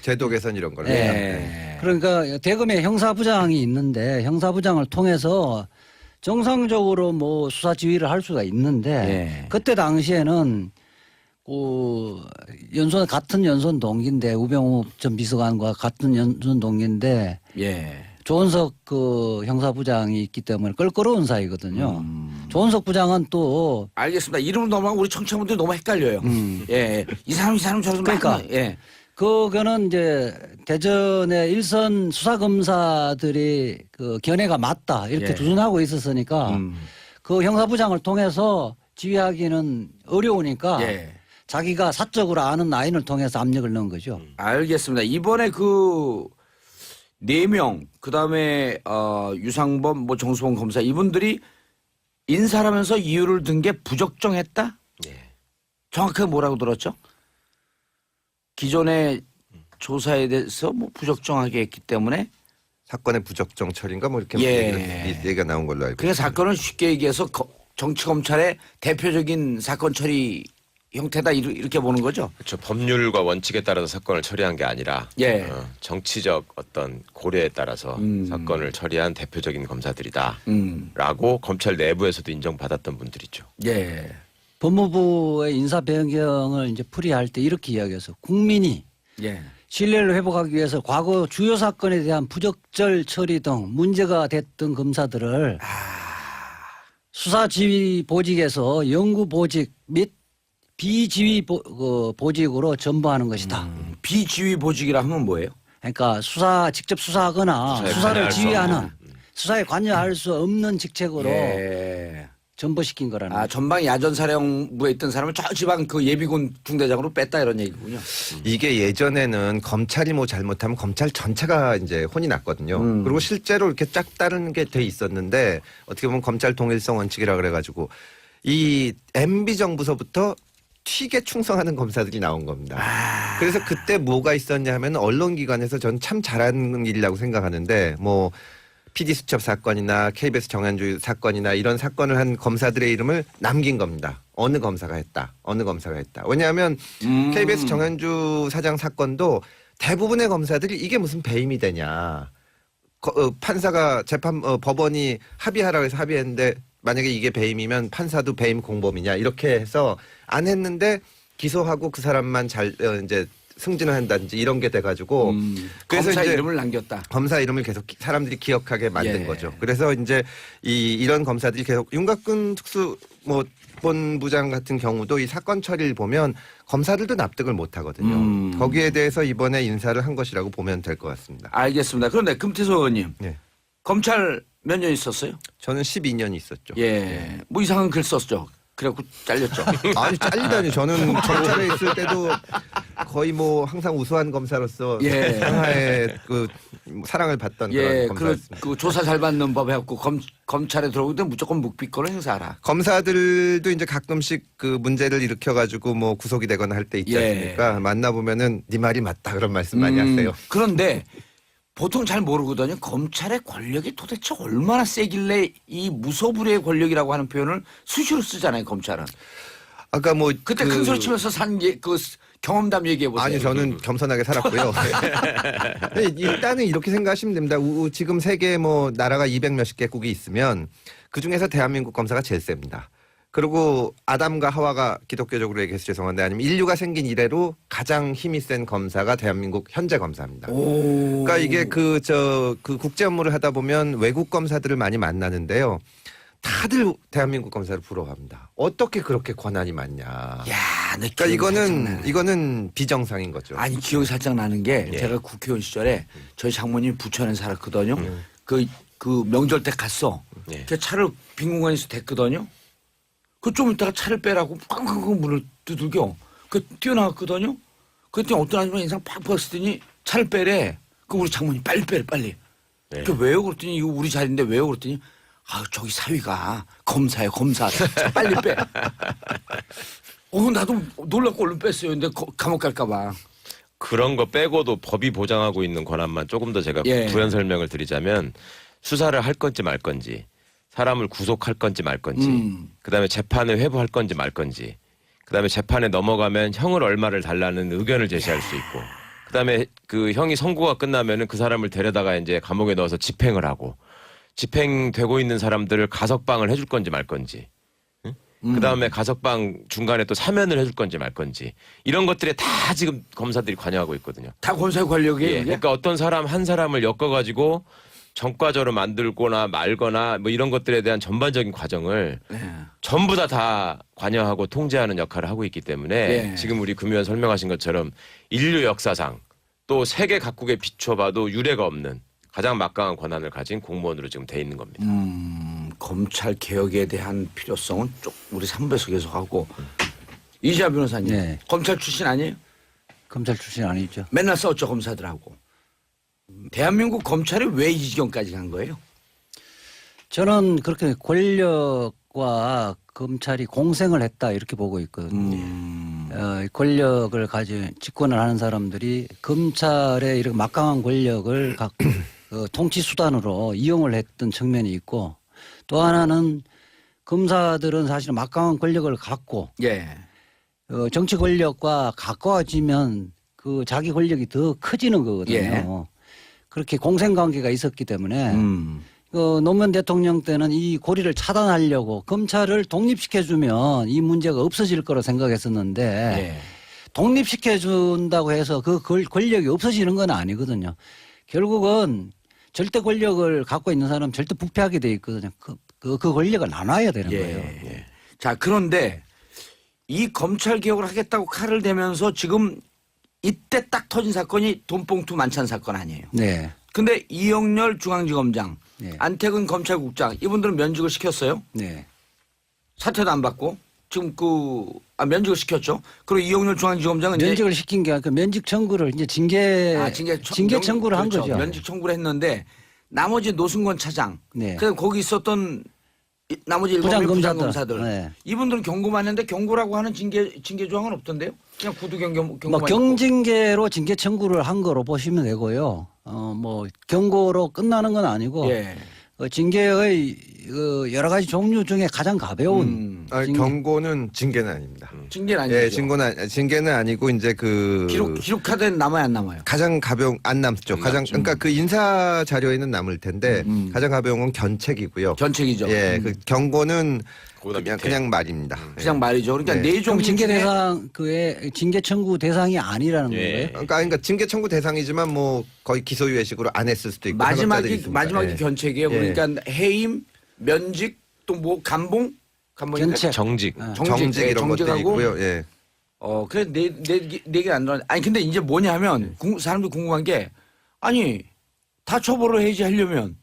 제도 개선 이런 걸로. 예. 그러니까 대검에 형사부장이 있는데 형사부장을 통해서 정상적으로 뭐 수사 지휘를 할 수가 있는데 예. 그때 당시에는 그 같은 연손 동기인데 우병우 전 비서관과 같은 연손 동기인데 예. 조은석 그 형사부장이 있기 때문에 껄끄러운 사이거든요. 조은석 부장은 또 알겠습니다. 이름을 넘어가고 우리 청취자분들이 너무 헷갈려요. 예. 이 사람 저 사람 그러니까. 예. 그거는 이제 대전의 일선 수사검사들이 그 견해가 맞다 이렇게 예. 두둔하고 있었으니까 그 형사부장을 통해서 지휘하기는 어려우니까 예. 자기가 사적으로 아는 라인을 통해서 압력을 넣은 거죠. 알겠습니다. 이번에 그 4명 그다음에 유상범 뭐 정수봉 검사 이분들이 인사를 하면서 이유를 든 게 부적정했다? 예. 정확하게 뭐라고 들었죠? 기존의 조사에 대해서 뭐 부적정하게 했기 때문에 사건의 부적정 처리인가 뭐 이렇게 예. 얘기가 나온 걸로 알고 그게 사건은 쉽게 얘기해서 정치 검찰의 대표적인 사건 처리 형태다 이렇게 보는 거죠. 그렇죠. 법률과 원칙에 따라서 사건을 처리한 게 아니라 예. 정치적 어떤 고려에 따라서 사건을 처리한 대표적인 검사들이다. 라고 검찰 내부에서도 인정받았던 분들이죠. 예. 법무부의 인사 변경을 이제 풀이할 때 이렇게 이야기해서 국민이 예. 신뢰를 회복하기 위해서 과거 주요 사건에 대한 부적절 처리 등 문제가 됐던 검사들을 수사지휘 보직에서 연구 보직 및 비지휘 보직으로 전부하는 것이다. 비지휘 보직이라 하면 뭐예요? 그러니까 직접 수사하거나 수사에 수사를 관여할 수 지휘하는 없는. 수사에 관여할 수 없는 직책으로 예. 전보시킨 거라는 거죠. 전방 야전사령부에 있던 사람을 저 지방 그 예비군 중대장으로 뺐다 이런 얘기군요. 이게 예전에는 검찰이 뭐 잘못하면 검찰 전체가 이제 혼이 났거든요. 그리고 실제로 이렇게 쫙 따르는 게 돼 있었는데 어떻게 보면 검찰 동일성 원칙이라 그래가지고 이 MB 정부서부터 튀게 충성하는 검사들이 나온 겁니다. 그래서 그때 뭐가 있었냐 하면 언론기관에서 전 참 잘하는 일이라고 생각하는데 뭐 PD수첩 사건이나 KBS 정현주 사건이나 이런 사건을 한 검사들의 이름을 남긴 겁니다. 어느 검사가 했다. 어느 검사가 했다. 왜냐하면 KBS 정현주 사장 사건도 대부분의 검사들이 이게 무슨 배임이 되냐. 판사가 법원이 합의하라고 해서 합의했는데 만약에 이게 배임이면 판사도 배임 공범이냐 이렇게 해서 안 했는데 기소하고 그 사람만 이제 승진을 한다든지 이런 게 돼가지고 그래서 검사 이제 이름을 남겼다. 검사 이름을 계속 사람들이 기억하게 만든 예. 거죠. 그래서 이제 이런 검사들이 계속 윤곽근 특수 본부장 같은 경우도 이 사건 처리를 보면 검사들도 납득을 못 하거든요. 거기에 대해서 이번에 인사를 한 것이라고 보면 될 것 같습니다. 알겠습니다. 그런데 금태섭 의원님, 네. 검찰 몇 년 있었어요? 저는 12년 있었죠. 예, 뭐 이상한 글 썼죠. 그래갖고 잘렸죠. 아니 잘리다니 저는 경찰에 있을 때도 거의 뭐 항상 우수한 검사로서 예. 상하의 그 사랑을 받던 예, 그런 검사였습니다. 그 조사 잘 받는 법 해갖고 검찰에 들어오기 때문에 무조건 묵비권을 행사하라. 검사들도 이제 가끔씩 그 문제를 일으켜가지고 뭐 구속이 되거나 할 때 있지 예. 않습니까? 만나보면은 네 말이 맞다 그런 말씀 많이 하세요. 그런데 보통 잘 모르거든요. 검찰의 권력이 도대체 얼마나 세길래 이 무소불위의 권력이라고 하는 표현을 수시로 쓰잖아요. 검찰은. 아까 뭐 그때 큰 소리 치면서 산 그 경험담 얘기해 보세요. 아니 저는 겸손하게 살았고요. 일단은 이렇게 생각하시면 됩니다. 지금 세계 뭐 나라가 200 몇십 개국이 있으면 그 중에서 대한민국 검사가 제일 셉니다. 그리고 아담과 하와가 기독교적으로 얘기해서 죄송한데 아니면 인류가 생긴 이래로 가장 힘이 센 검사가 대한민국 현재 검사입니다. 그러니까 이게 그 국제 업무를 하다 보면 외국 검사들을 많이 만나는데요. 다들 대한민국 검사를 부러워합니다. 어떻게 그렇게 권한이 많냐. 야, 내 그러니까 기억이 살짝 나네. 이거는 비정상인 거죠. 아니 기억이 살짝 나는 게 예. 제가 국회의원 시절에 저희 장모님이 부천에 살았거든요. 그 명절 때 갔어. 예. 그 차를 빈 공간에서 댔거든요. 그 좀 있다가 차를 빼라고 꽝꽝꽝 문을 두들겨. 그 뛰어나갔거든요. 그랬더니 어떤 아줌마 인상 팍팍 쓰더니 차를 빼래. 그 우리 장모님 빨리 빼래 빨리. 네. 그 왜요? 그랬더니 이거 우리 자리인데 왜요? 그랬더니 아 저기 사위가 검사예요 검사. 자, 빨리 빼. 나도 놀랍고 얼른 뺐어요. 근데 감옥 갈까 봐. 그런 거 빼고도 법이 보장하고 있는 권한만 조금 더 제가 예. 부연 설명을 드리자면 수사를 할 건지 말 건지 사람을 구속할 건지 말 건지 그다음에 재판에 회부할 건지 말 건지 그다음에 재판에 넘어가면 형을 얼마를 달라는 의견을 제시할 수 있고 그다음에 그 형이 선고가 끝나면은 그 사람을 데려다가 이제 감옥에 넣어서 집행을 하고 집행되고 있는 사람들을 가석방을 해줄 건지 말 건지 그다음에 가석방 중간에 또 사면을 해줄 건지 말 건지 이런 것들에 다 지금 검사들이 관여하고 있거든요. 다 권사의 권력이에요. 예, 이게? 그러니까 어떤 사람 한 사람을 엮어가지고 전과자로 만들거나 말거나 뭐 이런 것들에 대한 전반적인 과정을 전부 다 관여하고 통제하는 역할을 하고 있기 때문에 예. 지금 우리 금위원 설명하신 것처럼 인류 역사상 또 세계 각국에 비춰봐도 유례가 없는 가장 막강한 권한을 가진 공무원으로 지금 돼 있는 겁니다. 검찰 개혁에 대한 필요성은 쭉 우리 3부에서 계속하고 이지아 변호사님 네. 검찰 출신 아니에요? 검찰 출신 아니죠. 맨날 싸웠죠 검사들하고. 대한민국 검찰이 왜 이 지경까지 간 거예요? 저는 그렇게 권력과 검찰이 공생을 했다 이렇게 보고 있거든요. 권력을 가진 집권을 하는 사람들이 검찰의 이렇게 막강한 권력을 갖고 통치 수단으로 이용을 했던 측면이 있고 또 하나는 검사들은 사실 막강한 권력을 갖고 예. 정치 권력과 가까워지면 그 자기 권력이 더 커지는 거거든요. 예. 그렇게 공생관계가 있었기 때문에 노무현 대통령 때는 이 고리를 차단하려고 검찰을 독립시켜주면 이 문제가 없어질 거라 생각했었는데 예. 독립시켜준다고 해서 그 권력이 없어지는 건 아니거든요. 결국은 절대 권력을 갖고 있는 사람은 절대 부패하게 돼 있거든요. 그 권력을 나눠야 되는 거예요. 예. 자 그런데 이 검찰 개혁을 하겠다고 칼을 대면서 지금 이때 딱 터진 사건이 돈봉투 만찬 사건 아니에요. 네. 근데 이영렬 중앙지검장, 네. 안태근 검찰국장 이분들은 면직을 시켰어요. 네. 사퇴도 안 받고 지금 면직을 시켰죠. 그리고 이영렬 중앙지검장은 면직을 시킨 게 아니라 면직 청구를 이제 징계 청구를 한 그렇죠. 거죠. 면직 청구를 했는데 나머지 노승권 차장, 네. 그다음 거기 있었던 나머지 7명의 부장검사들. 부장검사들. 네. 이분들은 경고만 했는데 경고라고 하는 징계 조항은 없던데요? 그냥 구두 경고만 뭐 있고. 경징계로 징계 청구를 한 거로 보시면 되고요. 뭐 경고로 끝나는 건 아니고 예. 징계의 여러 가지 종류 중에 가장 가벼운 아니, 징계. 경고는 징계는 아닙니다. 징계는 아니죠. 예, 징계는 아니고 이제 그 기록카드는 남아요, 안 남아요? 가장 가벼운 안 남죠. 그러니까 그 인사 자료에는 남을 텐데 가장 가벼운 건 견책이고요. 견책이죠. 예, 그 경고는 그거보다 밑에. 그냥 말입니다. 그냥 말이죠. 그러니까 네. 네 그럼 종류 징계 중에 대상 그의 징계 청구 대상이 아니라는 예. 거예요. 그러니까 징계 청구 대상이지만 뭐 거의 기소유예식으로 안 했을 수도 있고 마지막이 있으니까. 마지막이 예. 견책이에요. 예. 그러니까 해임, 면직 또 뭐 감봉, 견책. 정직. 정직 이런 것들이 정직하고 있고요. 예. 그래 네개안 들어. 아니 근데 이제 뭐냐면 사람들 궁금한 게 아니 다 처벌을 해지하려면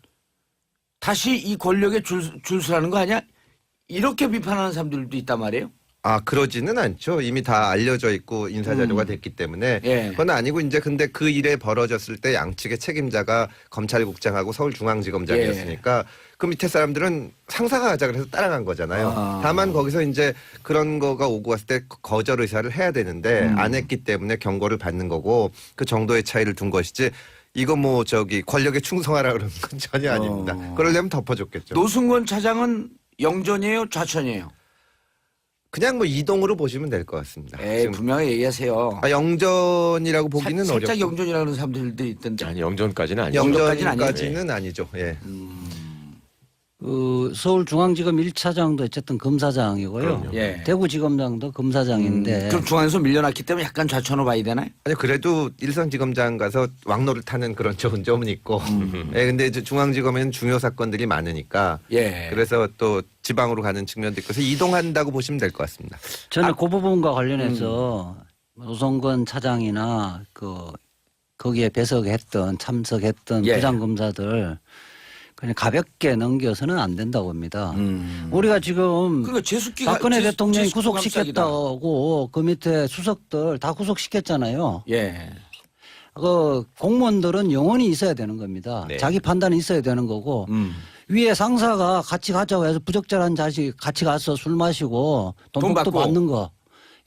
다시 이 권력에 줄서라는 거 아니야? 이렇게 비판하는 사람들도 있단 말이에요. 아, 그러지는 않죠. 이미 다 알려져 있고 인사자료가 됐기 때문에. 예. 그건 아니고 이제 근데 그 일에 벌어졌을 때 양측의 책임자가 검찰국장하고 서울중앙지검장이었으니까 그 밑에 사람들은 상사가 하자 그래서 따라간 거잖아요. 아. 다만 거기서 이제 그런 거가 오고 갔을 때 거절 의사를 해야 되는데 안 했기 때문에 경고를 받는 거고 그 정도의 차이를 둔 것이지 이거 뭐 권력에 충성하라 그러는 건 전혀 아닙니다. 그러려면 덮어줬겠죠. 노승권 차장은 영전이에요, 좌천이에요? 그냥 뭐 이동으로 보시면 될 것 같습니다. 에이, 지금 분명히 얘기하세요. 영전이라고 보기는 살짝 어렵고 영전이라는 사람들도 있던데. 아니 영전까지는 아니죠. 영전까지는 아니죠. 예. 서울중앙지검 1차장도 어쨌든 검사장이고요. 그럼요. 예. 대구지검장도 검사장인데 그럼 중앙에서 밀려났기 때문에 약간 좌천으로 봐야 되나요? 아니 그래도 일선지검장 가서 왕노를 타는 그런 좋은 점은 있고. 예, 근데 이제 중앙지검에는 중요 사건들이 많으니까. 예. 그래서 또 지방으로 가는 측면도 있고 그래서 이동한다고 보시면 될 것 같습니다. 저는 그 부분과 관련해서 노성건 차장이나 거기에 참석했던 예. 부장검사들 그냥 가볍게 넘겨서는 안 된다고 봅니다. 우리가 지금 그러니까 제수기 박근혜 대통령이 제수기 구속시켰다고 그 밑에 수석들 다 구속시켰잖아요. 예. 그 공무원들은 영원히 있어야 되는 겁니다. 네. 자기 판단이 있어야 되는 거고 위에 상사가 같이 가자고 해서 부적절한 자식 같이 가서 술 마시고 돈 돈도 받고. 받는 거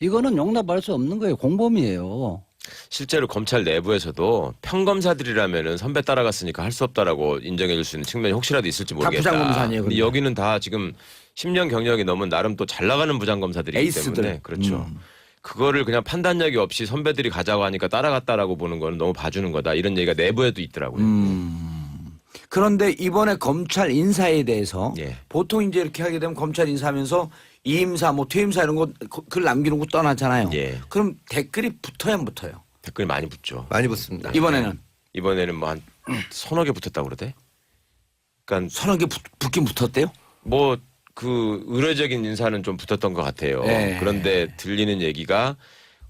이거는 용납할 수 없는 거예요. 공범이에요. 실제로 검찰 내부에서도 평검사들이라면은 선배 따라갔으니까 할 수 없다라고 인정해 줄 수 있는 측면이 혹시라도 있을지 모르겠다. 부장검사 아니에요, 근데 근데. 여기는 다 지금 10년 경력이 넘은 나름 또 잘 나가는 부장검사들이기 에이스들. 때문에 그렇죠. 그거를 그냥 판단력이 없이 선배들이 가자고 하니까 따라갔다라고 보는 거는 너무 봐주는 거다. 이런 얘기가 내부에도 있더라고요. 그런데 이번에 검찰 인사에 대해서 예. 보통 이제 이렇게 하게 되면 검찰 인사하면서 이임사 뭐 퇴임사 이런 거 글 남기는 거 떠나잖아요. 예. 그럼 댓글이 붙어야 안 붙어요? 댓글이 많이 붙죠. 많이 붙습니다. 이번에는 이번에는 뭐 한 서너 개 붙었다고 그러대. 그러니까 서너 개 붙긴 붙었대요? 뭐 그 의례적인 인사는 좀 붙었던 것 같아요. 네. 그런데 들리는 얘기가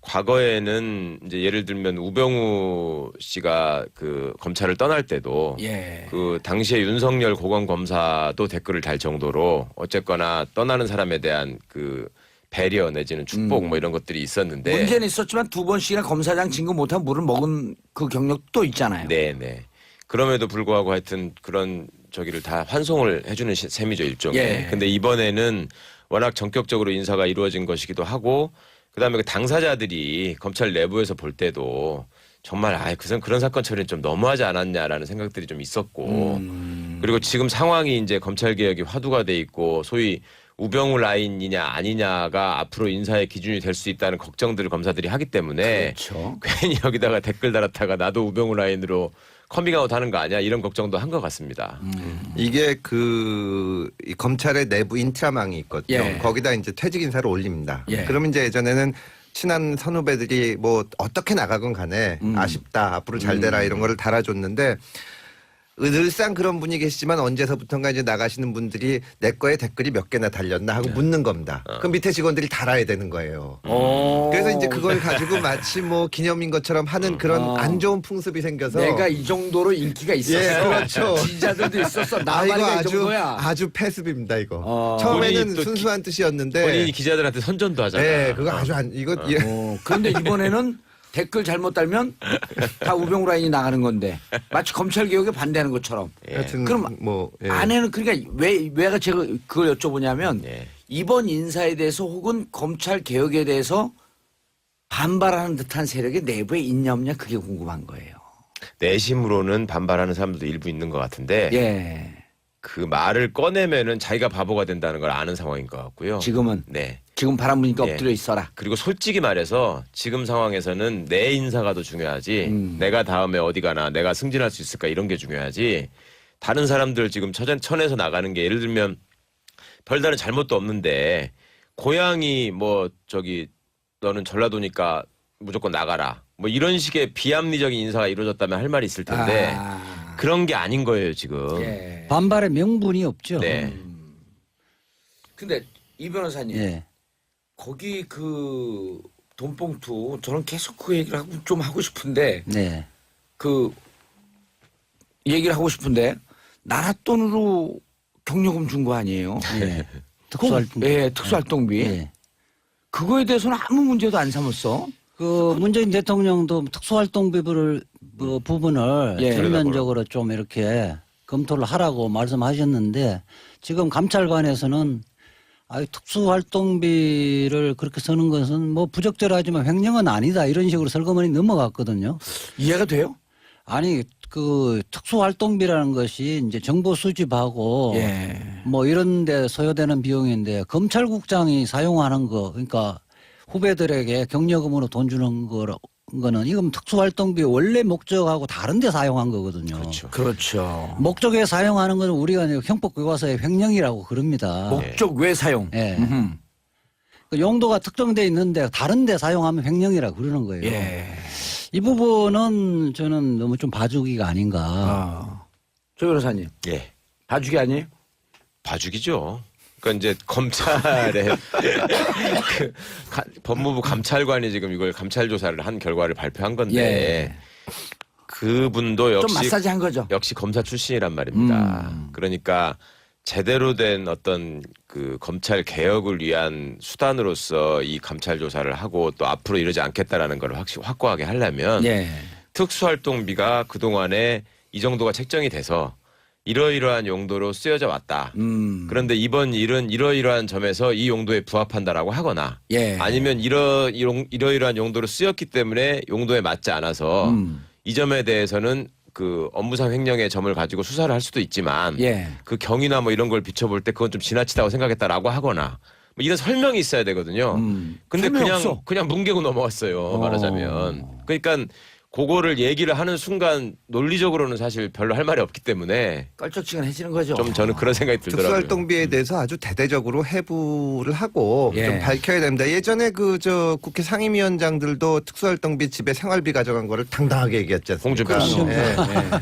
과거에는 이제 예를 들면 우병우 씨가 그 검찰을 떠날 때도 예. 그 당시에 윤석열 고검검사도 댓글을 달 정도로 어쨌거나 떠나는 사람에 대한 그 배려 내지는 축복 뭐 이런 것들이 있었는데 문제는 있었지만 두 번씩이나 검사장 진급 못한 물을 먹은 그 경력도 있잖아요. 네네. 그럼에도 불구하고 하여튼 그런 저기를 다 환송을 해주는 셈이죠 일종의. 예. 근데 이번에는 워낙 전격적으로 인사가 이루어진 것이기도 하고 그다음에 그 당사자들이 검찰 내부에서 볼 때도 정말 그런 사건 처리는 좀 너무하지 않았냐라는 생각들이 좀 있었고 그리고 지금 상황이 이제 검찰 개혁이 화두가 돼 있고 소위 우병우 라인이냐 아니냐가 앞으로 인사의 기준이 될 수 있다는 걱정들을 검사들이 하기 때문에 그렇죠. 괜히 여기다가 댓글 달았다가 나도 우병우 라인으로 커밍아웃 하는 거 아니야 이런 걱정도 한 것 같습니다. 이게 이 검찰의 내부 인트라망이 있거든요. 예. 거기다 이제 퇴직 인사를 올립니다. 예. 그러면 이제 예전에는 친한 선후배들이 뭐 어떻게 나가건 간에 아쉽다 앞으로 잘 되라 이런 거를 달아줬는데 늘상 그런 분이 계시지만 언제서부턴가 이제 나가시는 분들이 내 거에 댓글이 몇 개나 달렸나 하고 묻는 겁니다. 그럼 밑에 직원들이 달아야 되는 거예요. 그래서 이제 그걸 가지고 마치 뭐 기념인 것처럼 하는 그런 안 좋은 풍습이 생겨서 내가 이 정도로 인기가 있었어. 예, 그렇죠. 지지자들도 있었어. 이거 나발이가 이 정도야. 아주 패습입니다 이거. 어. 처음에는 본인이 또 순수한 뜻이었는데 본인이 기자들한테 선전도 하잖아요. 네, 그거 아주 이거 예. 그런데 이번에는 댓글 잘못 달면 다 우병우 라인이 나가는 건데 마치 검찰 개혁에 반대하는 것처럼. 하여튼 그럼 뭐 예. 안에는 그러니까 왜가 제가 그걸 여쭤보냐면 예. 이번 인사에 대해서 혹은 검찰 개혁에 대해서 반발하는 듯한 세력이 내부에 있냐 없냐 그게 궁금한 거예요. 내심으로는 반발하는 사람들도 일부 있는 것 같은데 예. 그 말을 꺼내면은 자기가 바보가 된다는 걸 아는 상황인 것 같고요. 지금은 네. 지금 바람 부니까 예. 엎드려 있어라. 그리고 솔직히 말해서 지금 상황에서는 내 인사가 더 중요하지 내가 다음에 어디 가나 내가 승진할 수 있을까 이런 게 중요하지 다른 사람들 지금 천에서 나가는 게 예를 들면 별다른 잘못도 없는데 고향이 뭐 저기 너는 전라도니까 무조건 나가라 뭐 이런 식의 비합리적인 인사가 이루어졌다면 할 말이 있을 텐데 그런 게 아닌 거예요 지금. 예. 반발의 명분이 없죠. 네. 근데 이 변호사님 예. 거기 그 돈봉투 저는 계속 그 얘기를 좀 하고 싶은데 네. 그 얘기를 하고 싶은데 나라 돈으로 경력금 준 거 아니에요? 예. 특수활동. 예, 특수활동비. 예. 그거에 대해서는 아무 문제도 안 삼았어. 그 문재인 대통령도 특수활동비를 부분을 예. 전면적으로 좀 이렇게 검토를 하라고 말씀하셨는데 지금 감찰관에서는 특수활동비를 그렇게 쓰는 것은 뭐 부적절하지만 횡령은 아니다 이런 식으로 설거머니 넘어갔거든요. 이해가 돼요? 아니 그 특수활동비라는 것이 이제 정보 수집하고 예. 뭐 이런 데 소요되는 비용인데 검찰국장이 사용하는 거 그러니까 후배들에게 경력금으로 돈 주는 거는 이건 특수활동비 원래 목적하고 다른 데 사용한 거거든요. 그렇죠. 그렇죠. 목적에 사용하는 건 우리가 형법교과서에 횡령이라고 그럽니다. 목적 외 사용. 예. 음흠. 그 용도가 특정돼 있는데 다른 데 사용하면 횡령이라고 그러는 거예요. 예. 이 부분은 저는 너무 좀 봐주기가 아닌가. 조 변호사님 예. 봐주기 아니에요? 봐주기죠. 그러니까 이제 검찰의 법무부 감찰관이 지금 이걸 감찰 조사를 한 결과를 발표한 건데 예. 그분도 좀 역시 마사지 한 거죠. 역시 검사 출신이란 말입니다. 그러니까 제대로 된 어떤 그 검찰 개혁을 위한 수단으로서 이 감찰 조사를 하고 또 앞으로 이러지 않겠다라는 걸 확고하게 하려면 예. 특수활동비가 그동안에 이 정도가 책정이 돼서 이러이러한 용도로 쓰여져 왔다. 그런데 이번 일은 이러이러한 점에서 이 용도에 부합한다라고 하거나 예. 아니면 이러이러한 용도로 쓰였기 때문에 용도에 맞지 않아서 이 점에 대해서는 그 업무상 횡령의 점을 가지고 수사를 할 수도 있지만 예. 그 경위나 뭐 이런 걸 비춰볼 때 그건 좀 지나치다고 생각했다라고 하거나 뭐 이런 설명이 있어야 되거든요. 근데 설명 없어. 그냥 뭉개고 넘어갔어요. 말하자면. 그러니까 그거를 얘기를 하는 순간 논리적으로는 사실 별로 할 말이 없기 때문에 껄쩍지근해지는 거죠. 좀 저는 그런 생각이 들더라고요. 특수활동비에 대해서 아주 대대적으로 해부를 하고 예. 좀 밝혀야 됩니다. 예전에 국회 상임위원장들도 특수활동비 집에 생활비 가져간 거를 당당하게 얘기했지 않습니까? 홍준표 씨. 예.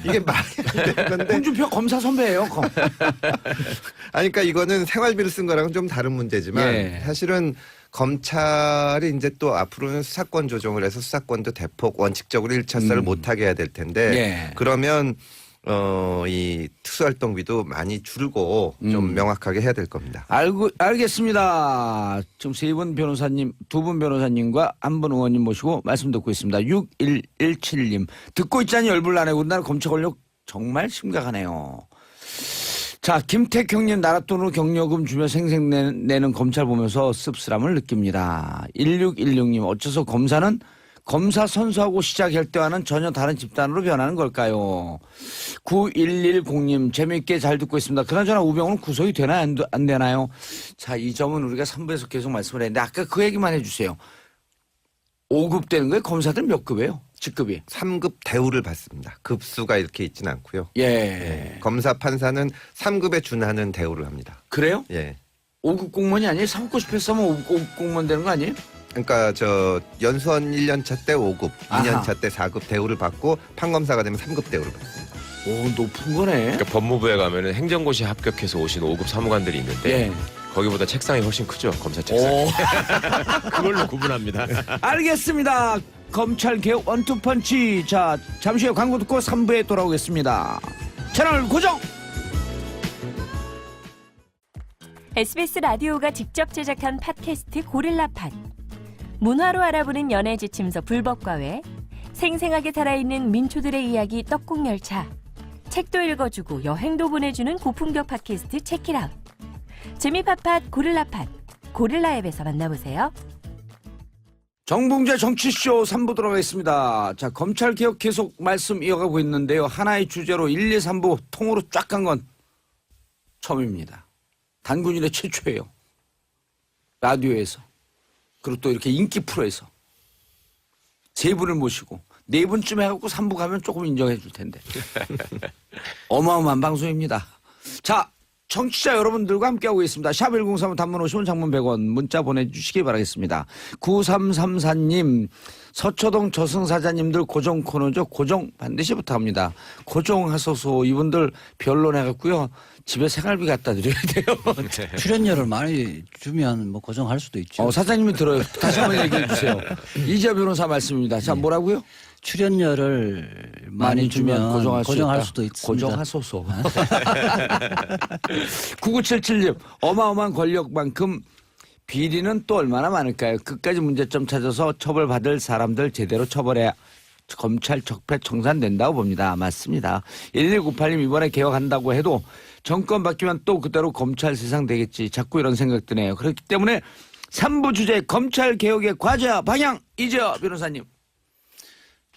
이게 말이 안 되는 건데. 홍준표 검사 선배예요. 아니, 그러니까 이거는 생활비를 쓴 거랑은 좀 다른 문제지만 예. 사실은 검찰이 이제 또 앞으로는 수사권 조정을 해서 수사권도 대폭 원칙적으로 일차서를 못하게 해야 될 텐데 예. 그러면 이 특수활동비도 많이 줄고 좀 명확하게 해야 될 겁니다. 알겠습니다. 지금 세 분 변호사님, 두 분 변호사님과 한 분 의원님 모시고 말씀 듣고 있습니다. 6117님. 듣고 있자니 열불 나네. 우리나라 검찰 권력 정말 심각하네요. 자, 김택형님 나라 돈으로 경력금 주며 생색내는 검찰 보면서 씁쓸함을 느낍니다. 1616님 어째서 검사는 검사 선수하고 시작할 때와는 전혀 다른 집단으로 변하는 걸까요? 9110님 재미있게 잘 듣고 있습니다. 그나저나 우병우는 구속이 되나요? 안 되나요? 자, 이 점은 우리가 3부에서 계속 말씀을 했는데 아까 그 얘기만 해주세요. 5급 되는 거예요? 검사들 몇 급이에요? 직급이? 3급 대우를 받습니다. 급수가 이렇게 있지는 않고요. 예. 검사 판사는 3급에 준하는 대우를 합니다. 그래요? 예. 5급 공무원이 아니에요? 3급 싶었으면 5급 공무원 되는 거 아니에요? 그러니까 연수원 1년차 때 5급, 아하. 2년차 때 4급 대우를 받고 판검사가 되면 3급 대우를 받습니다. 오, 높은 거네. 그러니까 법무부에 가면은 행정고시 합격해서 오신 5급 사무관들이 있는데 예. 거기보다 책상이 훨씬 크죠. 검사 책상. 오. 그걸로 구분합니다. 알겠습니다. 검찰 개혁 원투펀치. 자, 잠시 후에 광고 듣고 3부에 돌아오겠습니다. 채널 고정. SBS 라디오가 직접 제작한 팟캐스트 고릴라팟. 문화로 알아보는 연애 지침서 불법과외, 생생하게 살아있는 민초들의 이야기 떡국열차, 책도 읽어주고 여행도 보내주는 고품격 팟캐스트 체키라웃. 재미팟팟 고릴라팟, 고릴라 앱에서 만나보세요. 정봉재 정치쇼 3부 들어가겠습니다. 자, 검찰개혁 계속 말씀 이어가고 있는데요. 하나의 주제로 1, 2, 3부 통으로 쫙 간 건 처음입니다. 단군 이래 최초예요. 라디오에서. 그리고 또 이렇게 인기 프로에서. 세 분을 모시고 네 분쯤 해갖고 3부 가면 조금 인정해 줄 텐데. 어마어마한 방송입니다. 자, 청취자 여러분들과 함께하고 있습니다. 샵1035 단문 50원 장문 100원 문자 보내주시기 바라겠습니다. 9334님 서초동 저승사자님들 고정 코너죠. 고정 반드시 부탁합니다. 고정하소서. 이분들 변론해갖고요. 집에 생활비 갖다 드려야 돼요. 출연료를 많이 주면 뭐 고정할 수도 있죠. 사장님이 들어요. 다시 한번 얘기해 주세요. 이재 변호사 말씀입니다. 자, 뭐라고요? 출연료를 많이 주면 고정할 수도 있습니다. 고정하소서. 9977님 어마어마한 권력만큼 비리는 또 얼마나 많을까요? 끝까지 문제점 찾아서 처벌받을 사람들 제대로 처벌해야 검찰 적폐 청산된다고 봅니다. 맞습니다. 1198님 이번에 개혁한다고 해도 정권 바뀌면 또 그대로 검찰 세상 되겠지. 자꾸 이런 생각 드네요. 그렇기 때문에 3부 주제 검찰 개혁의 과제와 방향 이재화 변호사님.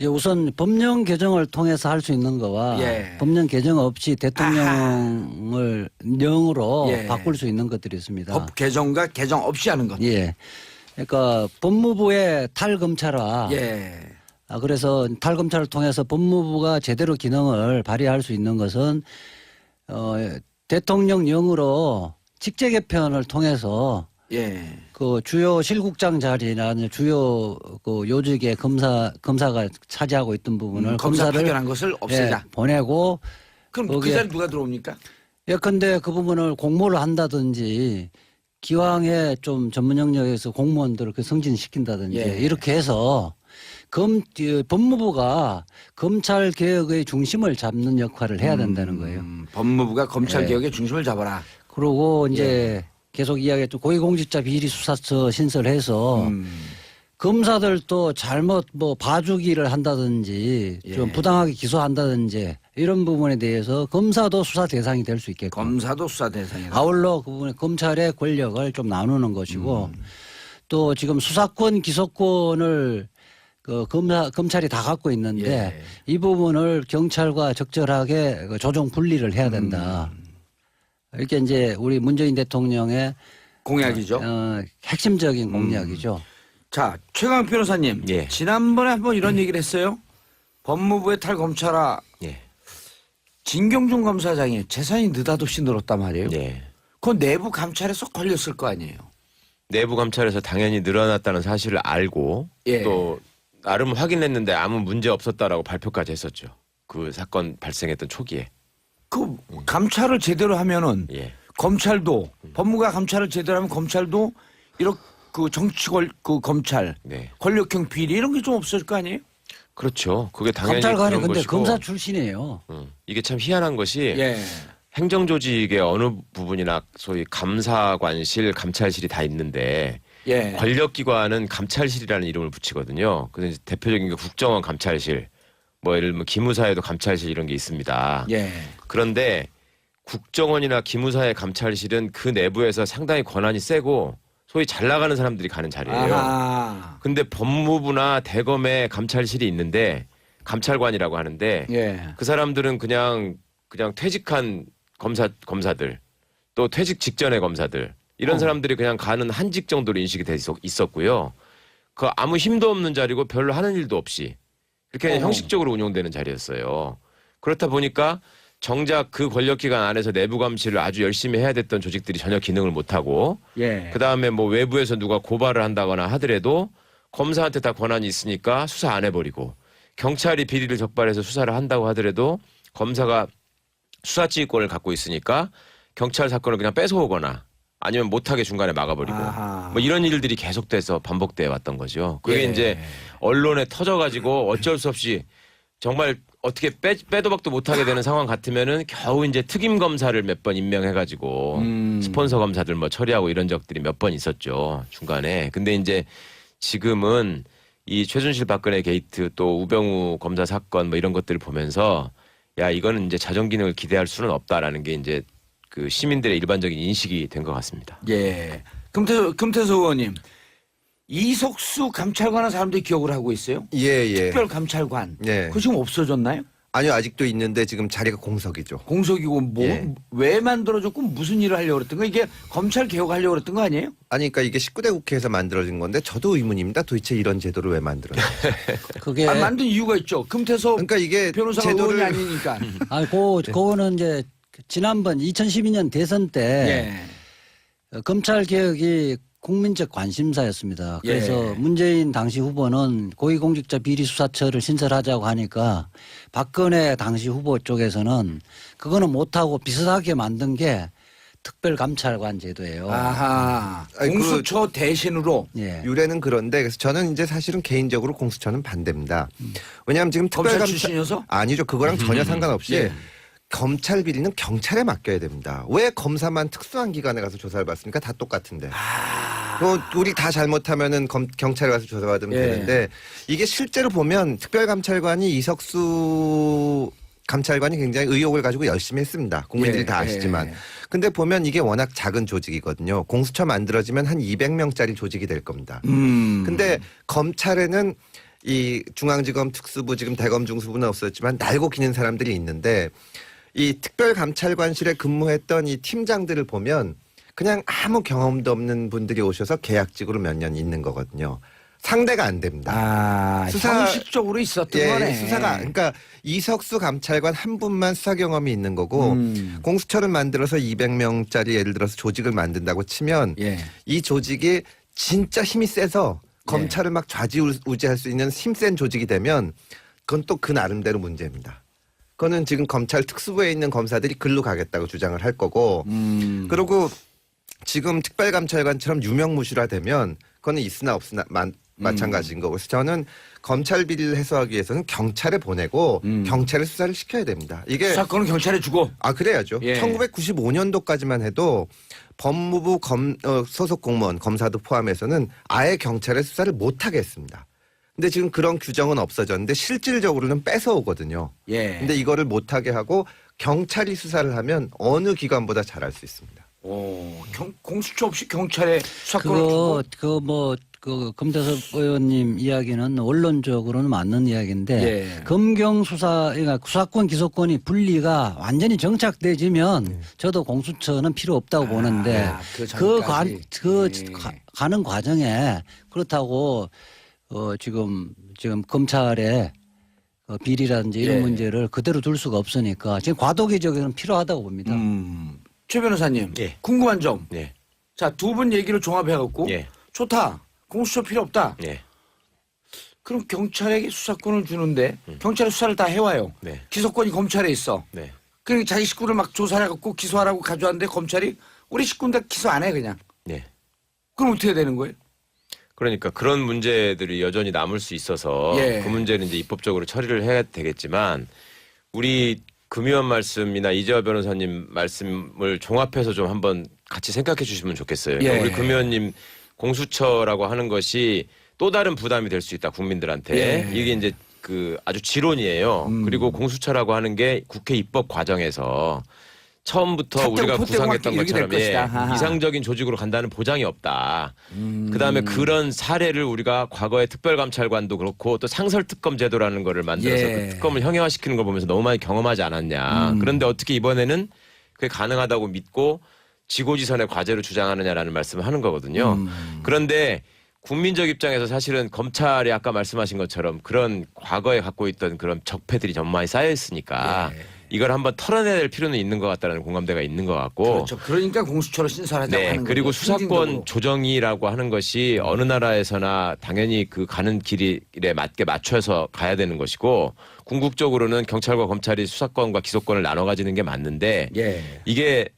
우선 법령 개정을 통해서 할 수 있는 거와 예. 법령 개정 없이 대통령을 명으로 예. 바꿀 수 있는 것들이 있습니다. 법 개정과 개정 없이 하는 것. 예. 그러니까 법무부의 탈검찰화. 예. 그래서 탈검찰을 통해서 법무부가 제대로 기능을 발휘할 수 있는 것은 대통령령으로 직제 개편을 통해서 예. 그 주요 실국장 자리나 주요 그 요직의 검사가 차지하고 있던 부분을 검사 검사를 파견한 것을 없애자. 보내고 그럼 그 거기에 자리 누가 들어옵니까? 예컨대 그 부분을 공모를 한다든지 기왕에 좀 전문 영역에서 공무원들을 그 승진시킨다든지 예. 이렇게 해서 법무부가 검찰 개혁의 중심을 잡는 역할을 해야 된다는 거예요. 법무부가 검찰 예. 개혁의 중심을 잡아라. 그러고 이제 계속 이야기했던 고위공직자 비리 수사처 신설해서 검사들도 잘못 뭐 봐주기를 한다든지 좀 예. 부당하게 기소한다든지 이런 부분에 대해서 검사도 수사 대상이 될 수 있게끔 검사도 수사 대상이다. 아울러 그 부분에 검찰의 권력을 좀 나누는 것이고 또 지금 수사권 기소권을 그 검찰이 다 갖고 있는데 예. 이 부분을 경찰과 적절하게 그 조정 분리를 해야 된다. 이렇게 이제 우리 문재인 대통령의 공약이죠. 핵심적인 공약이죠. 자, 최강 변호사님. 예. 지난번에 한번 이런 얘기를 했어요. 법무부의 탈검찰화 예. 진경준 검사장이 재산이 느닷없이 늘었단 말이에요. 예. 그건 내부 감찰에서 걸렸을 거 아니에요. 내부 감찰에서 당연히 늘어났다는 사실을 알고 예. 또 나름 확인했는데 아무 문제 없었다라고 발표까지 했었죠. 그 사건 발생했던 초기에. 그 감찰을 제대로 하면은 예. 검찰도 법무가 감찰을 제대로 하면 검찰도 이렇게 그 정치 그 검찰 네. 권력형 비리 이런 게 좀 없을 거 아니에요? 그렇죠. 그게 당연히 감찰관이 그런 근데 것이고. 검사 출신이에요. 이게 참 희한한 것이 예. 행정조직의 어느 부분이나 소위 감사관실, 감찰실이 다 있는데 예. 권력기관은 감찰실이라는 이름을 붙이거든요. 그래서 이제 대표적인 게 국정원 감찰실, 뭐 예를 들면 기무사에도 감찰실 이런 게 있습니다. 예. 그런데 국정원이나 기무사의 감찰실은 그 내부에서 상당히 권한이 세고 소위 잘 나가는 사람들이 가는 자리예요. 아하. 근데 법무부나 대검에 감찰실이 있는데 감찰관이라고 하는데 예. 그 사람들은 그냥 퇴직한 검사들 또 퇴직 직전의 검사들 이런 사람들이 그냥 가는 한직 정도로 인식이 돼 있었고요. 그 아무 힘도 없는 자리고 별로 하는 일도 없이 그렇게 그냥 형식적으로 운영되는 자리였어요. 그렇다 보니까 정작 그 권력기관 안에서 내부 감시를 아주 열심히 해야 됐던 조직들이 전혀 기능을 못하고 예. 그다음에 뭐 외부에서 누가 고발을 한다거나 하더라도 검사한테 다 권한이 있으니까 수사 안 해버리고 경찰이 비리를 적발해서 수사를 한다고 하더라도 검사가 수사지휘권을 갖고 있으니까 경찰 사건을 그냥 뺏어오거나 아니면 못하게 중간에 막아버리고 아하. 뭐 이런 일들이 계속돼서 반복돼 왔던 거죠. 그게 예. 이제 언론에 터져가지고 어쩔 수 없이 정말 어떻게 빼도 박도 못하게 되는 상황 같으면은 겨우 이제 특임 검사를 몇 번 임명해가지고 스폰서 검사들 뭐 처리하고 이런 적들이 몇 번 있었죠 중간에. 근데 이제 지금은 이 최순실 박근혜 게이트 또 우병우 검사 사건 뭐 이런 것들을 보면서 야 이거는 이제 자정 기능을 기대할 수는 없다라는 게 이제 그 시민들의 일반적인 인식이 된 것 같습니다. 예. 금태섭 의원님. 이석수 감찰관은 사람들이 기억을 하고 있어요. 예, 예. 특별감찰관. 예. 그거 지금 없어졌나요? 아니요, 아직도 있는데 지금 자리가 공석이죠. 공석이고 뭐 예. 왜 만들어졌고 무슨 일을 하려고 그랬던 거 이게 검찰 개혁하려고 그랬던 거 아니에요? 아니, 그러니까 이게 19대 국회에서 만들어진 건데 저도 의문입니다. 도대체 이런 제도를 왜 만들었나? 그게 만든 이유가 있죠. 금태섭 그러니까 이게 변호사가 의원이 아니니까. 그거는 이제 지난번 2012년 대선 때 예. 검찰 개혁이 국민적 관심사였습니다. 그래서 예. 문재인 당시 후보는 고위공직자 비리수사처를 신설하자고 하니까 박근혜 당시 후보 쪽에서는 그거는 못하고 비슷하게 만든 게 특별감찰관 제도예요. 아하. 아니, 공수처 대신으로 예. 유래는 그런데 그래서 저는 이제 사실은 개인적으로 공수처는 반대입니다. 왜냐하면 지금 검찰 특별감찰 출신이어서? 아니죠. 그거랑 전혀 상관없이 예. 검찰 비리는 경찰에 맡겨야 됩니다. 왜 검사만 특수한 기관에 가서 조사를 받습니까? 다 똑같은데. 우리 다 잘못하면은 경찰에 가서 조사받으면 예. 되는데 이게 실제로 보면 특별감찰관이 이석수 감찰관이 굉장히 의욕을 가지고 열심히 했습니다. 국민들이 예. 다 아시지만. 예. 근데 보면 이게 워낙 작은 조직이거든요. 공수처 만들어지면 한 200명짜리 조직이 될 겁니다. 근데 검찰에는 이 중앙지검 특수부 지금 대검 중수부는 없었지만 날고 기는 사람들이 있는데 이 특별감찰관실에 근무했던 이 팀장들을 보면 그냥 아무 경험도 없는 분들이 오셔서 계약직으로 몇 년 있는 거거든요. 상대가 안 됩니다. 아, 형식적으로 있었던 예, 거네. 수사가 그러니까 이석수 감찰관 한 분만 수사 경험이 있는 거고 공수처를 만들어서 200명짜리 예를 들어서 조직을 만든다고 치면 예. 이 조직이 진짜 힘이 세서 검찰을 막 좌지우지할 수 있는 힘센 조직이 되면 그건 또 그 나름대로 문제입니다. 그거는 지금 검찰 특수부에 있는 검사들이 글로 가겠다고 주장을 할 거고 그리고 지금 특별감찰관처럼 유명무실화되면 그거는 있으나 없으나 마찬가지인 거고 그래서 저는 검찰 비리를 해소하기 위해서는 경찰에 보내고 경찰에 수사를 시켜야 됩니다. 이게 수사권은 경찰에 주고. 그래야죠. 예. 1995년도까지만 해도 법무부 소속 공무원 검사도 포함해서는 아예 경찰의 수사를 못하게 했습니다. 근데 지금 그런 규정은 없어졌는데 실질적으로는 뺏어오거든요. 예. 근데 이거를 못하게 하고 경찰이 수사를 하면 어느 기관보다 잘할 수 있습니다. 오, 공수처 없이 경찰에 수사권을 주고. 그 금태섭 의원님 이야기는 원론적으로는 맞는 이야기인데 예. 검경 수사 그러니까 수사권 기소권이 분리가 완전히 정착되지면 저도 공수처는 필요 없다고 보는데 그 전까지. 가는 과정에 그렇다고 지금 검찰의 비리라든지 이런 예. 문제를 그대로 둘 수가 없으니까 지금 과도기적으로는 필요하다고 봅니다. 최 변호사님, 예. 궁금한 점. 예. 자, 두 분 얘기를 종합해갖고 예. 좋다. 공수처 필요 없다. 예. 그럼 경찰에게 수사권을 주는데 경찰이 수사를 다 해와요. 네. 기소권이 검찰에 있어. 네. 그러니까 자기 식구를 막 조사해갖고 기소하라고 가져왔는데 검찰이 우리 식구인데 기소 안 해 그냥. 네. 그럼 어떻게 되는 거예요? 그러니까 그런 문제들이 여전히 남을 수 있어서 예. 그 문제는 이제 입법적으로 처리를 해야 되겠지만 우리 금의원 말씀이나 이재화 변호사님 말씀을 종합해서 좀 한번 같이 생각해 주시면 좋겠어요. 그러니까 예. 우리 금의원님 공수처라고 하는 것이 또 다른 부담이 될 수 있다 국민들한테. 예. 이게 이제 그 아주 지론이에요. 그리고 공수처라고 하는 게 국회 입법 과정에서 처음부터 잣대고 우리가 폿대고 구상했던 이렇게 될 것처럼 예, 것이다. 하하. 이상적인 조직으로 간다는 보장이 없다. 그다음에 그런 사례를 우리가 과거에 특별감찰관도 그렇고 또 상설특검 제도라는 거를 만들어서 예. 그 특검을 형해화시키는 걸 보면서 너무 많이 경험하지 않았냐. 그런데 어떻게 이번에는 그게 가능하다고 믿고 지고지선의 과제로 주장하느냐라는 말씀을 하는 거거든요. 그런데 국민적 입장에서 사실은 검찰이 아까 말씀하신 것처럼 그런 과거에 갖고 있던 그런 적폐들이 너무 많이 쌓여 있으니까 이걸 한번 털어내야 될 필요는 있는 것 같다는 공감대가 있는 것 같고. 그렇죠. 그러니까 공수처를 신설하자고 네. 하는 거죠. 그리고 수사권 상징적으로. 조정이라고 하는 것이 어느 나라에서나 당연히 그 가는 길에 맞게 맞춰서 가야 되는 것이고 궁극적으로는 경찰과 검찰이 수사권과 기소권을 나눠 가지는 게 맞는데 예. 이게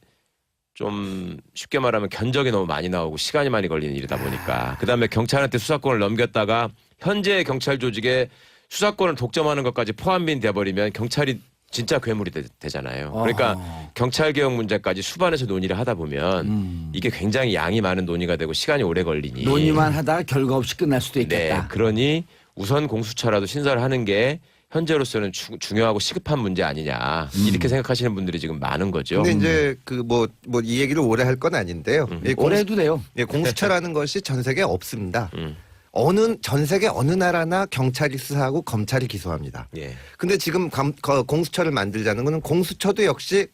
좀 쉽게 말하면 견적이 너무 많이 나오고 시간이 많이 걸리는 일이다 보니까 그다음에 경찰한테 수사권을 넘겼다가 현재 경찰 조직에 수사권을 독점하는 것까지 포함이 돼버리면 경찰이 진짜 괴물이 되잖아요. 그러니까 경찰 개혁 문제까지 수반에서 논의를 하다 보면 이게 굉장히 양이 많은 논의가 되고 시간이 오래 걸리니 논의만 하다가 결과 없이 끝날 수도 네, 있겠다. 그러니 우선 공수처라도 신설하는 게 현재로서는 중요하고 시급한 문제 아니냐 이렇게 생각하시는 분들이 지금 많은 거죠. 근데 이제 그 뭐 이 얘기를 오래 할 건 아닌데요. 이 오래 해도 돼요. 예, 공수처라는 것이 전 세계에 없습니다. 음. 전 세계 어느 나라나 경찰이 수사하고 검찰이 기소합니다. 예. 근데 지금 공수처를 만들자는 거는 공수처도 역시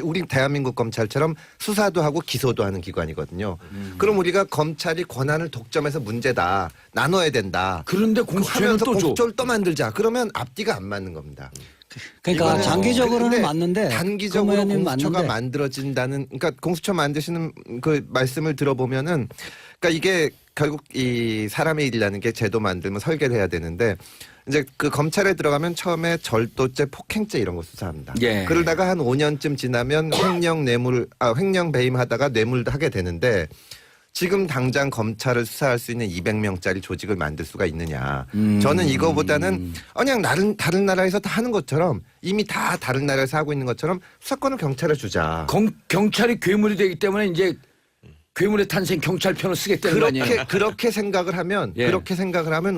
우리 대한민국 검찰처럼 수사도 하고 기소도 하는 기관이거든요. 그럼 우리가 검찰이 권한을 독점해서 문제다. 나눠야 된다. 그런데 공수처는 하면서 또 줘. 공수처를 또 만들자. 그러면 앞뒤가 안 맞는 겁니다. 그러니까 이거는- 장기적으로는 근데 맞는데 단기적으로 그 공수처가 맞는데 만들어진다는 그러니까 공수처 만드시는 그 말씀을 들어보면은 그러니까 이게 결국 이 사람의 일이라는 게 제도 만들면 설계를 해야 되는데 이제 그 검찰에 들어가면 처음에 절도죄, 폭행죄 이런 거 수사합니다. 예. 그러다가 한 5년쯤 지나면 횡령 배임하다가 뇌물도 하게 되는데 지금 당장 검찰을 수사할 수 있는 200명짜리 조직을 만들 수가 있느냐. 저는 이거보다는 그냥 다른 나라에서 다 하는 것처럼 이미 다 다른 나라에서 하고 있는 것처럼 수사권을 경찰에 주자. 경찰이 괴물이 되기 때문에 이제 괴물의 탄생 경찰 편을 쓰겠다는 거 아니에요? 그렇게 생각을 하면 예.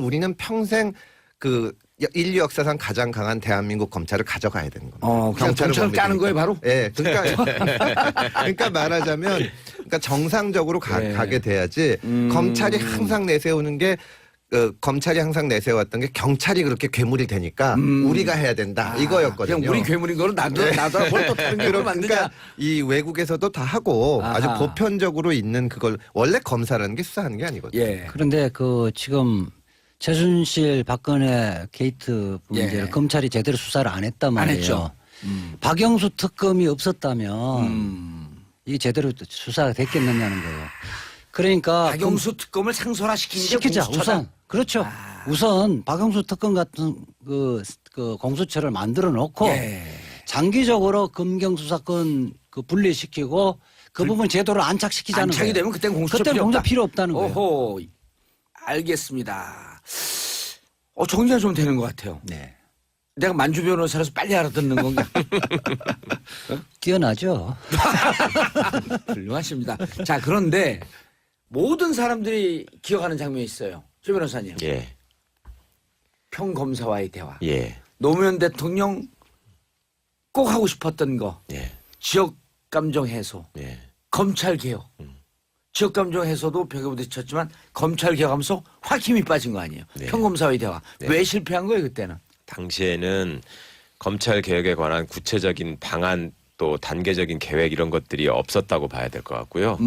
우리는 평생 그 인류 역사상 가장 강한 대한민국 검찰을 가져가야 되는 겁니다. 그냥 경찰을 까는 거예요, 바로? 예, 그러니까 말하자면, 그러니까 정상적으로 예. 가게 돼야지. 검찰이 항상 내세우는 게 검찰이 항상 내세웠던 게 경찰이 그렇게 괴물이 되니까 우리가 해야 된다 이거였거든요. 그냥 우리 괴물인 거를 나도 뭘또 다른 괴물 만드냐? 그러니까 이 외국에서도 다 하고 아하. 아주 보편적으로 있는 그걸 원래 검사라는 게 수사하는 게 아니거든요. 예. 그런데 그 지금 최순실 박근혜 게이트 문제를 예. 검찰이 제대로 수사를 안 했단 안 말이에요. 했죠. 박영수 특검이 없었다면 이게 제대로 수사가 됐겠느냐는 거예요. 그러니까 박영수 특검을 상설화시킨 게 시키자 공수처다. 우선 그렇죠. 우선 박영수 특검 같은 그 공수처를 만들어 놓고 예. 장기적으로 검경 수사권 그 분리시키고 그 부분 제도를 안착시키자는 안착이 거예요. 되면 그때는 공수처 그때 필요 공수처 없다. 필요 없다는 거예요. 오호, 알겠습니다. 정리가 좀 되는 것 같아요. 네. 내가 만주 변호사라서 빨리 알아듣는 건가? 뛰어나죠. 훌륭하십니다. 자, 그런데 모든 사람들이 기억하는 장면이 있어요. 최 변호사님. 예. 평검사와의 대화. 예. 노무현 대통령 꼭 하고 싶었던 거. 예. 지역 감정 해소. 예. 검찰 개혁. 지역 감정 해소도 벽에 부딪혔지만 검찰 개혁하면서 확 힘이 빠진 거 아니에요. 네. 평검사와의 대화. 네. 왜 실패한 거예요, 그때는? 당시에는 검찰 개혁에 관한 구체적인 방안 또 단계적인 계획 이런 것들이 없었다고 봐야 될 것 같고요.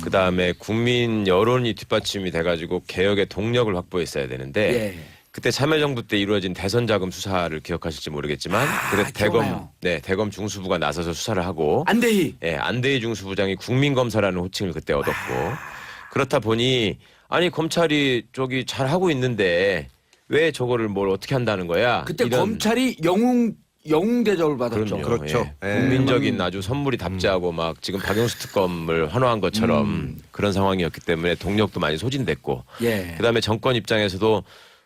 그 다음에 국민 여론이 뒷받침이 돼가지고 개혁의 동력을 확보했어야 되는데 예. 그때 참여정부 때 이루어진 대선 자금 수사를 기억하실지 모르겠지만 그때 기억나요. 대검 중수부가 나서서 수사를 하고 안대희. 예, 안대희 중수부장이 국민검사라는 호칭을 그때 얻었고 그렇다 보니 아니 검찰이 저기 잘 하고 있는데 왜 저거를 뭘 어떻게 한다는 거야? 그때 이런 검찰이 영웅 대접을 받았죠. 그럼요. 그렇죠. 예. 예. 국민적인 아주 선물이 답지하고 막 지금 박영수 특검을 환호한 것처럼 그런 상황이었기 때문에 동력도 많이 소진됐고 예. 그다음에 정권 입장에서도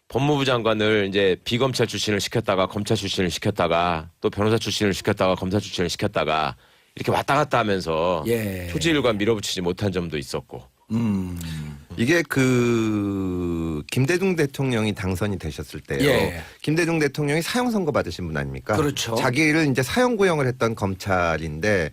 법무부 장관을 이제 비검찰 출신을 시켰다가 검찰 출신을 시켰다가 또 변호사 출신을 시켰다가 검사 출신을 시켰다가 이렇게 왔다 갔다 하면서 예. 소질과 밀어붙이지 못한 점도 있었고 이게 그 김대중 대통령이 당선이 되셨을 때요. 예. 김대중 대통령이 사형 선고 받으신 분 아닙니까? 그렇죠. 자기를 이제 사형 구형을 했던 검찰인데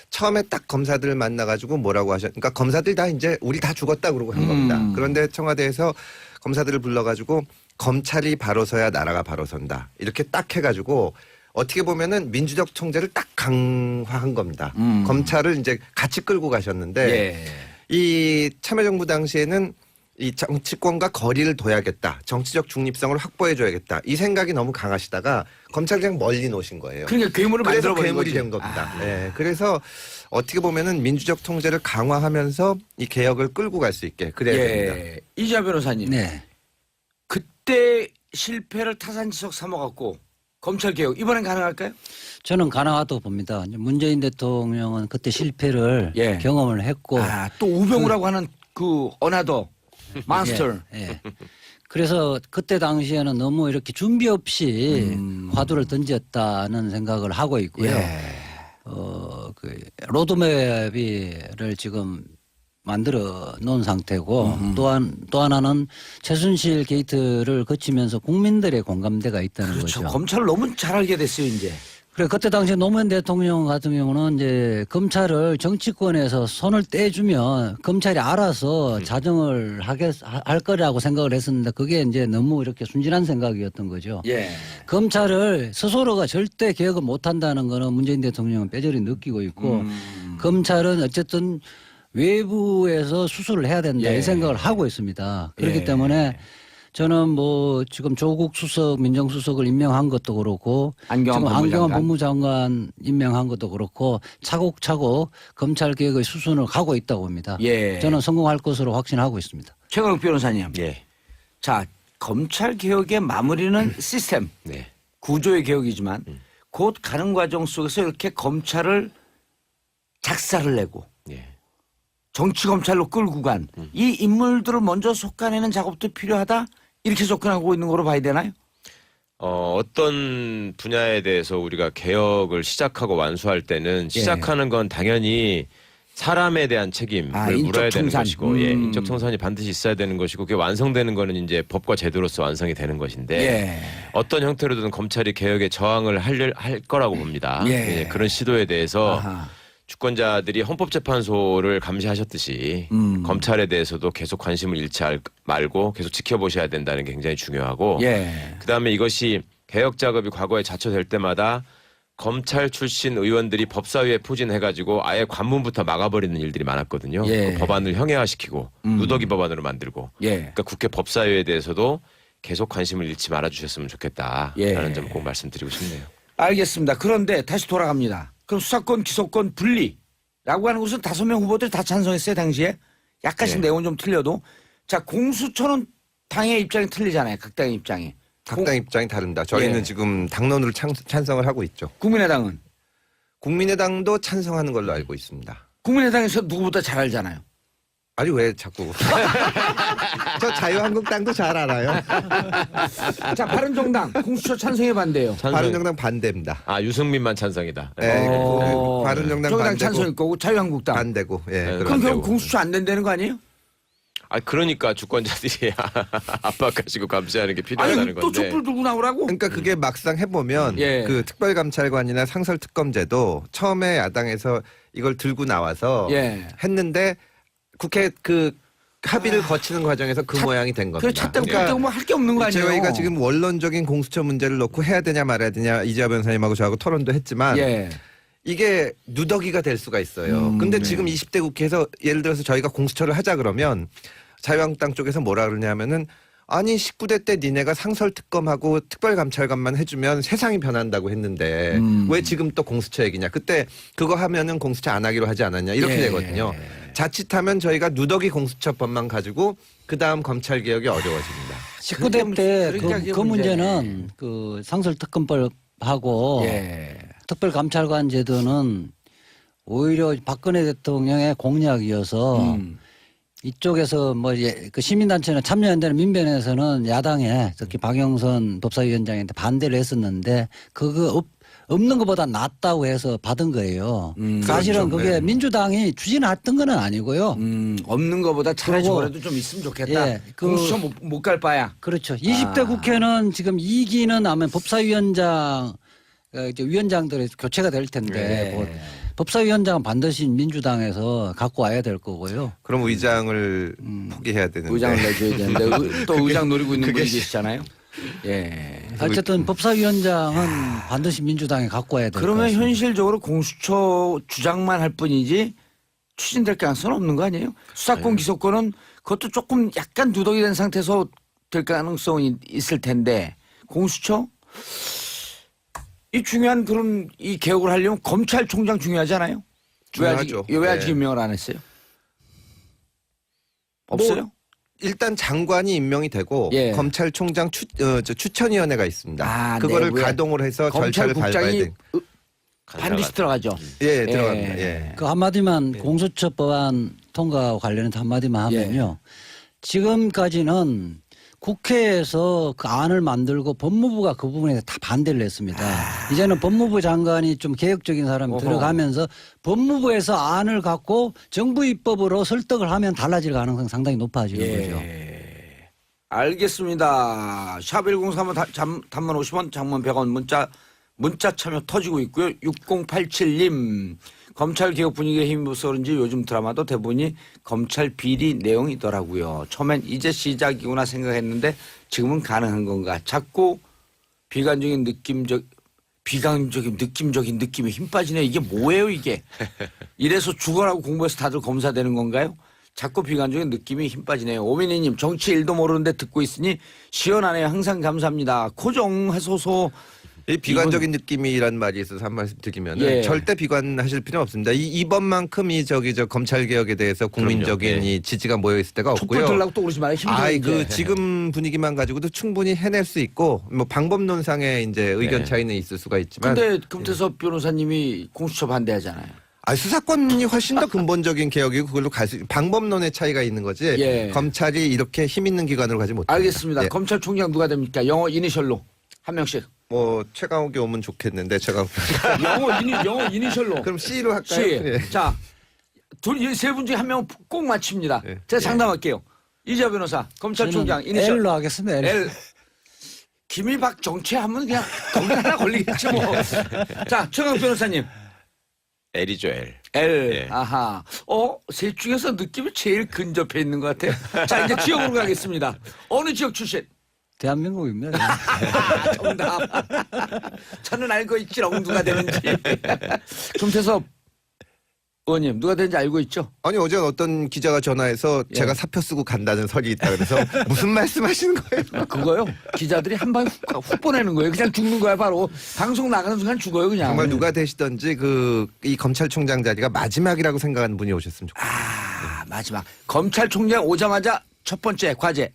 처음에 딱 검사들을 만나가지고 뭐라고 그러니까 검사들 다 이제 우리 다 죽었다 그러고 한 겁니다. 그런데 청와대에서 검사들을 불러가지고 검찰이 바로 서야 나라가 바로 선다. 이렇게 딱 해가지고 어떻게 보면은 민주적 통제를 딱 강화한 겁니다. 검찰을 이제 같이 끌고 가셨는데 예. 이 참여정부 당시에는 이 정치권과 거리를 둬야겠다. 정치적 중립성을 확보해줘야겠다. 이 생각이 너무 강하시다가 검찰을 그냥 멀리 놓으신 거예요. 그러니까 괴물을 그래서 만들어버린 괴물이 거지. 된 겁니다. 예. 그래서 어떻게 보면은 민주적 통제를 강화하면서 이 개혁을 끌고 갈 수 있게 그래야 됩니다. 예. 이자 변호사님. 네. 그때 실패를 타산지석 삼아갖고 검찰 개혁 이번엔 가능할까요? 저는 가능하다고 봅니다. 이제 문재인 대통령은 그때 실패를 예. 경험을 했고 또 우병우라고 하는 그 어나더 마스터. 예, 예. 그래서 그때 당시에는 너무 이렇게 준비 없이 화두를 던졌다는 생각을 하고 있고요. 예. 그 로드맵을 지금 만들어 놓은 상태고 또 하나는 최순실 게이트를 거치면서 국민들의 공감대가 있다는 그렇죠. 거죠. 검찰을 너무 잘 알게 됐어요, 이제. 그래 그때 당시에 노무현 대통령 같은 경우는 이제 검찰을 정치권에서 손을 떼주면 검찰이 알아서 자정을 할 거라고 생각을 했었는데 그게 이제 너무 이렇게 순진한 생각이었던 거죠. 예. 검찰을 스스로가 절대 개혁을 못 한다는 거는 문재인 대통령은 뼈저리 느끼고 있고 검찰은 어쨌든 외부에서 수술을 해야 된다 예. 이 생각을 하고 있습니다. 그렇기 예. 때문에 저는 뭐 지금 조국 수석 민정수석을 임명한 것도 그렇고 안경환 지금 법무장관. 안경환 법무장관 임명한 것도 그렇고 차곡차곡 검찰 개혁의 수순을 가고 있다고 봅니다. 예. 저는 성공할 것으로 확신하고 있습니다. 최강욱 변호사님. 예. 자, 검찰 개혁의 마무리는 시스템, 네. 구조의 개혁이지만 곧 가는 과정 속에서 이렇게 검찰을 작사를 내고 예. 정치 검찰로 끌고 간 이 인물들을 먼저 솎아내는 작업도 필요하다. 이렇게 접근하고 있는 거로 봐야 되나요? 어떤 분야에 대해서 우리가 개혁을 시작하고 완수할 때는 시작하는 건 당연히 사람에 대한 책임을 인적 물어야 되는 청산. 것이고, 예, 인적 청산이 반드시 있어야 되는 것이고, 그게 완성되는 거는 이제 법과 제도로서 완성이 되는 것인데, 예. 어떤 형태로든 검찰이 개혁에 저항을 할 거라고 봅니다. 예. 예, 그런 시도에 대해서 아하. 주권자들이 헌법재판소를 감시하셨듯이 검찰에 대해서도 계속 관심을 잃지 말고 계속 지켜보셔야 된다는 게 굉장히 중요하고, 예. 그다음에 이것이 개혁 작업이 과거에 자초될 때마다 검찰 출신 의원들이 법사위에 포진해가지고 아예 관문부터 막아버리는 일들이 많았거든요. 예. 그 법안을 형해화시키고 누더기 법안으로 만들고. 예. 그러니까 국회 법사위에 대해서도 계속 관심을 잃지 말아주셨으면 좋겠다라는 예. 점 꼭 말씀드리고 싶네요. 알겠습니다. 그런데 다시 돌아갑니다. 그럼 수사권, 기소권 분리라고 하는 것은 5명 후보들이 다 찬성했어요, 당시에. 약간씩 네. 내용은 좀 틀려도. 자, 공수처는 당의 입장이 틀리잖아요, 각 당의 입장이. 각 당 입장이 다릅니다. 저희는 예. 지금 당론으로 찬성을 하고 있죠. 국민의당은? 국민의당도 찬성하는 걸로 알고 있습니다. 국민의당에서 누구보다 잘 알잖아요. 아니 왜 자꾸 저 자유한국당도 잘 알아요. 자, 바른정당 공수처 찬성에 반대요. 바른정당 반대입니다. 아, 유승민만 찬성이다. 네, 어, 바른정당 정당 반대고 찬성일 거고 자유한국당. 반대고. 예. 네, 그럼 반대고. 결국 공수처 안 된다는 거 아니에요? 아, 그러니까 주권자들이 압박하시고 감시하는 게 필요하다는 아니, 또 건데. 촛불 들고 나오라고? 그러니까 그게 막상 해보면 예. 그 특별감찰관이나 상설특검제도 처음에 야당에서 이걸 들고 나와서 예. 했는데 국회 그 합의를 거치는 과정에서 그 모양이 된 겁니다. 그래, 찼다고 뺐다고 뭐 할 게 없는 거 아니에요? 저희가 지금 원론적인 공수처 문제를 놓고 해야 되냐 말아야 되냐 이재화 변호사님하고 저하고 토론도 했지만 예. 이게 누더기가 될 수가 있어요. 근데 지금 20대 국회에서 예를 들어서 저희가 공수처를 하자 그러면 자유한국당 쪽에서 뭐라 그러냐면은 아니 19대 때 니네가 상설특검하고 특별감찰관만 해주면 세상이 변한다고 했는데 왜 지금 또 공수처 얘기냐. 그때 그거 하면은 공수처 안 하기로 하지 않았냐 이렇게 예. 되거든요. 자칫하면 저희가 누더기 공수처법만 가지고 그다음 검찰개혁이 어려워집니다. 19대 때 그러니까 그게 그 문제는 그 상설특검법하고 예. 특별감찰관 제도는 오히려 박근혜 대통령의 공약이어서 이쪽에서 뭐 그 시민단체나 참여연대나 민변에서는 야당에 특히 박영선 법사위원장한테 반대를 했었는데 그거 없는 것보다 낫다고 해서 받은 거예요. 사실은 그렇죠. 그게 네. 민주당이 추진했던 건 아니고요. 없는 거보다 차라리 그리고- 저거라도 좀 있으면 좋겠다. 예, 그- 공수처 못 갈 바야. 그렇죠. 20대 국회는 지금 2기는 아마 법사위원장 이제 위원장들이 교체가 될 텐데 예. 뭐 법사위원장은 반드시 민주당에서 갖고 와야 될 거고요. 그럼 의장을 포기해야 되는데. 의장을 내줘야 되는데 또 의장 노리고 있는 그게 분이 계시잖아요. 예. 어쨌든 법사위원장은 반드시 민주당에 갖고 와야 될 것 그러면 같습니다. 현실적으로 공수처 주장만 할 뿐이지 추진될 가능성은 없는 거 아니에요? 수사권 기소권은 그것도 조금 약간 누더기 된 상태에서 될 가능성이 있을 텐데 공수처 이 중요한 그런 이 개혁을 하려면 검찰총장 중요하잖아요. 중요하죠. 왜 아직 네. 임명을 안 했어요? 없어요? 일단 장관이 임명이 되고 예. 검찰총장 추천위원회가 있습니다. 아, 그거를 내부에 가동을 해서 절차를 밟아야 검찰국장이 돼. 반드시 들어가죠. 예, 들어갑니다. 예. 그 한마디만 공수처법안 통과와 관련해서 한마디만 하면요. 지금까지는 국회에서 그 안을 만들고 법무부가 그 부분에 다 반대를 했습니다. 이제는 법무부 장관이 좀 개혁적인 사람이 어허. 들어가면서 법무부에서 안을 갖고 정부 입법으로 설득을 하면 달라질 가능성이 상당히 높아지는 거죠. 알겠습니다. 샵 1035 단문 50원 장문 100원 문자 참여 터지고 있고요. 6087님 검찰 개혁 분위기에 힘입어서 그런지 요즘 드라마도 대부분이 검찰 비리 내용이더라고요. 처음엔 이제 시작이구나 생각했는데 지금은 가능한 건가. 자꾸 비관적인 느낌적인 느낌에 힘 빠지네. 이게 뭐예요 이게. 이래서 죽어라고 공부해서 다들 검사 되는 건가요? 자꾸 비관적인 느낌이 힘 빠지네요. 오민희님 정치 일도 모르는데 듣고 있으니 시원하네요. 항상 감사합니다. 고정하소서. 이 비관적인 느낌이란 말이 있어서 한 말씀 드리면은 예. 절대 비관하실 필요 없습니다. 이번만큼 저 검찰 개혁에 대해서 국민적인 그럼요. 이 지지가 모여 있을 때가 촛불 없고요. 들라고 또 그러지 마요. 힘들어. 그 지금 분위기만 가지고도 충분히 해낼 수 있고 뭐 방법론상의 이제 의견 네. 차이는 있을 수가 있지만 근데 금태섭 변호사님이 공수처 반대하잖아요. 수사권이 훨씬 더 근본적인 개혁이고 그걸로 갈 수 방법론의 차이가 있는 거지. 예. 검찰이 이렇게 힘 있는 기관으로 가지 못합니다. 알겠습니다. 예. 검찰총장 누가 됩니까? 영어 이니셜로 한 명씩. 뭐 최강욱이 오면 좋겠는데 최강욱. 영어 이니셜로. 그럼 C로 할까요? C. 예. 자, 세 분 중에 한 명 꼭 맞춥니다. 예. 제가 장담할게요. 이재 변호사, 검찰총장 저는 이니셜 L로 하겠습니다. L. L. 김희박 정치하면 그냥 거기 하나 걸리겠지 뭐. 자, 최강 변호사님. L이죠 L. L. 예. 아하. 셋 중에서 느낌이 제일 근접해 있는 것 같아요. 자, 이제 지역으로 가겠습니다. 어느 지역 출신? 대한민국입니다. 정답. 저는 알고 있지롱 누가 되는지. 금태섭 의원님 누가 되는지 알고 있죠? 아니 어제 어떤 기자가 전화해서 예. 제가 사표 쓰고 간다는 설이 있다 그래서 무슨 말씀하시는 거예요? 그거요. 기자들이 한 방에 훅 보내는 거예요. 그냥 죽는 거야 바로. 방송 나가는 순간 죽어요 그냥. 정말 누가 되시던지 이 검찰총장 자리가 마지막이라고 생각하는 분이 오셨으면 좋겠어요. 마지막. 검찰총장 오자마자 첫 번째 과제.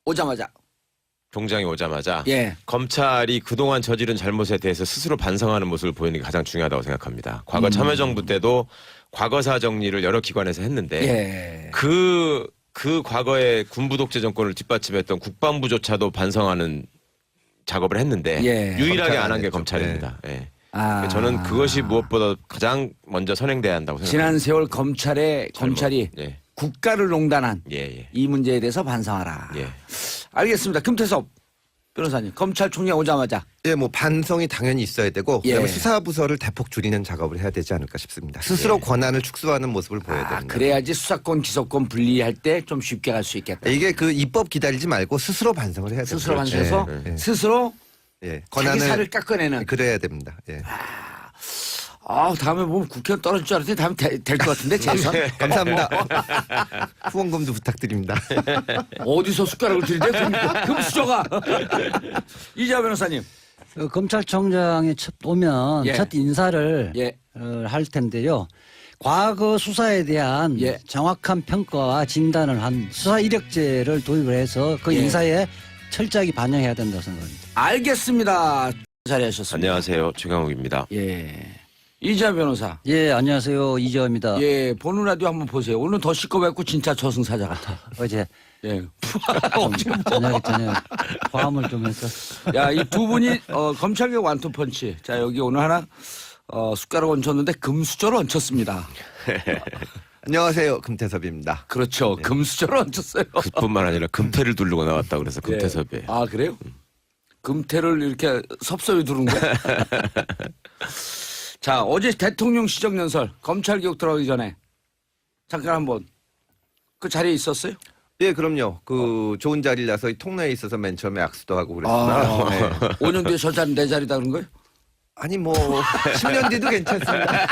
오자마자. 총장이 오자마자 예. 검찰이 그동안 저지른 잘못에 대해서 스스로 반성하는 모습을 보이는 게 가장 중요하다고 생각합니다. 과거 참여정부 때도 과거사 정리를 여러 기관에서 했는데 예. 그 과거의 군부 독재 정권을 뒷받침했던 국방부조차도 반성하는 작업을 했는데 예. 유일하게 검찰은 안 한 게 했죠. 검찰입니다. 예. 아. 저는 그것이 무엇보다 가장 먼저 선행돼야 한다고 생각합니다. 지난 세월 검찰이 예. 국가를 농단한 예. 이 문제에 대해서 반성하라. 예. 알겠습니다. 금태섭 변호사님. 검찰총장 오자마자. 예, 뭐 반성이 당연히 있어야 되고 예. 그다음에 수사부서를 대폭 줄이는 작업을 해야 되지 않을까 싶습니다. 스스로 권한을 축소하는 모습을 보여야 됩니다. 그래야지 수사권 기소권 분리할 때 좀 쉽게 갈 수 있겠다. 이게 그 입법 기다리지 말고 스스로 반성을 해야 됩니다. 스스로 반성해서 예. 스스로 예. 자기 살을 깎아내는. 그래야 됩니다. 예. 다음에 보면 국회의원 떨어질 줄 알았더니 다음에 될 것 같은데 재선. 감사합니다. 후원금도 부탁드립니다. 어디서 숟가락을 들이대? 금수저가. 이재화 변호사님. 검찰총장이 오면 예. 첫 인사를 예. 할 텐데요. 과거 수사에 대한 예. 정확한 평가와 진단을 한 수사 이력제를 도입을 해서 그 예. 인사에 철저하게 반영해야 된다고 생각합니다. 알겠습니다. 자리하셨습니다. 안녕하세요. 최강욱입니다. 예. 이재화 변호사. 예, 안녕하세요. 이재화입니다. 예, 보는 라디오 한번 보세요. 오늘 더 시끄럽고 진짜 저승사자 같아. 어제 예. 어제 뭐. 저녁에 화음을 좀 해서 야, 이 두 분이 검찰개혁 완투펀치. 자, 여기 오늘 하나 숟가락 얹혔는데 금수저를 얹혔습니다. 안녕하세요. 금태섭입니다. 그렇죠. 금수저를 얹혔어요. 그뿐만 아니라 금태를 두르고 나왔다 그래서 금태섭이에요. 아, 그래요? 금태를 이렇게 섭섭이 두른 거야? 자, 어제 대통령 시정연설 검찰개혁 들어가기 전에 잠깐 한번 그 자리에 있었어요? 예, 그럼요. 좋은 자리를 나서 이 통로에 있어서 맨 처음에 악수도 하고 그랬으나 네. 5년 뒤에 저 자리 내 자리다 그런 거예요? 아니 뭐 10년 뒤도 괜찮습니다.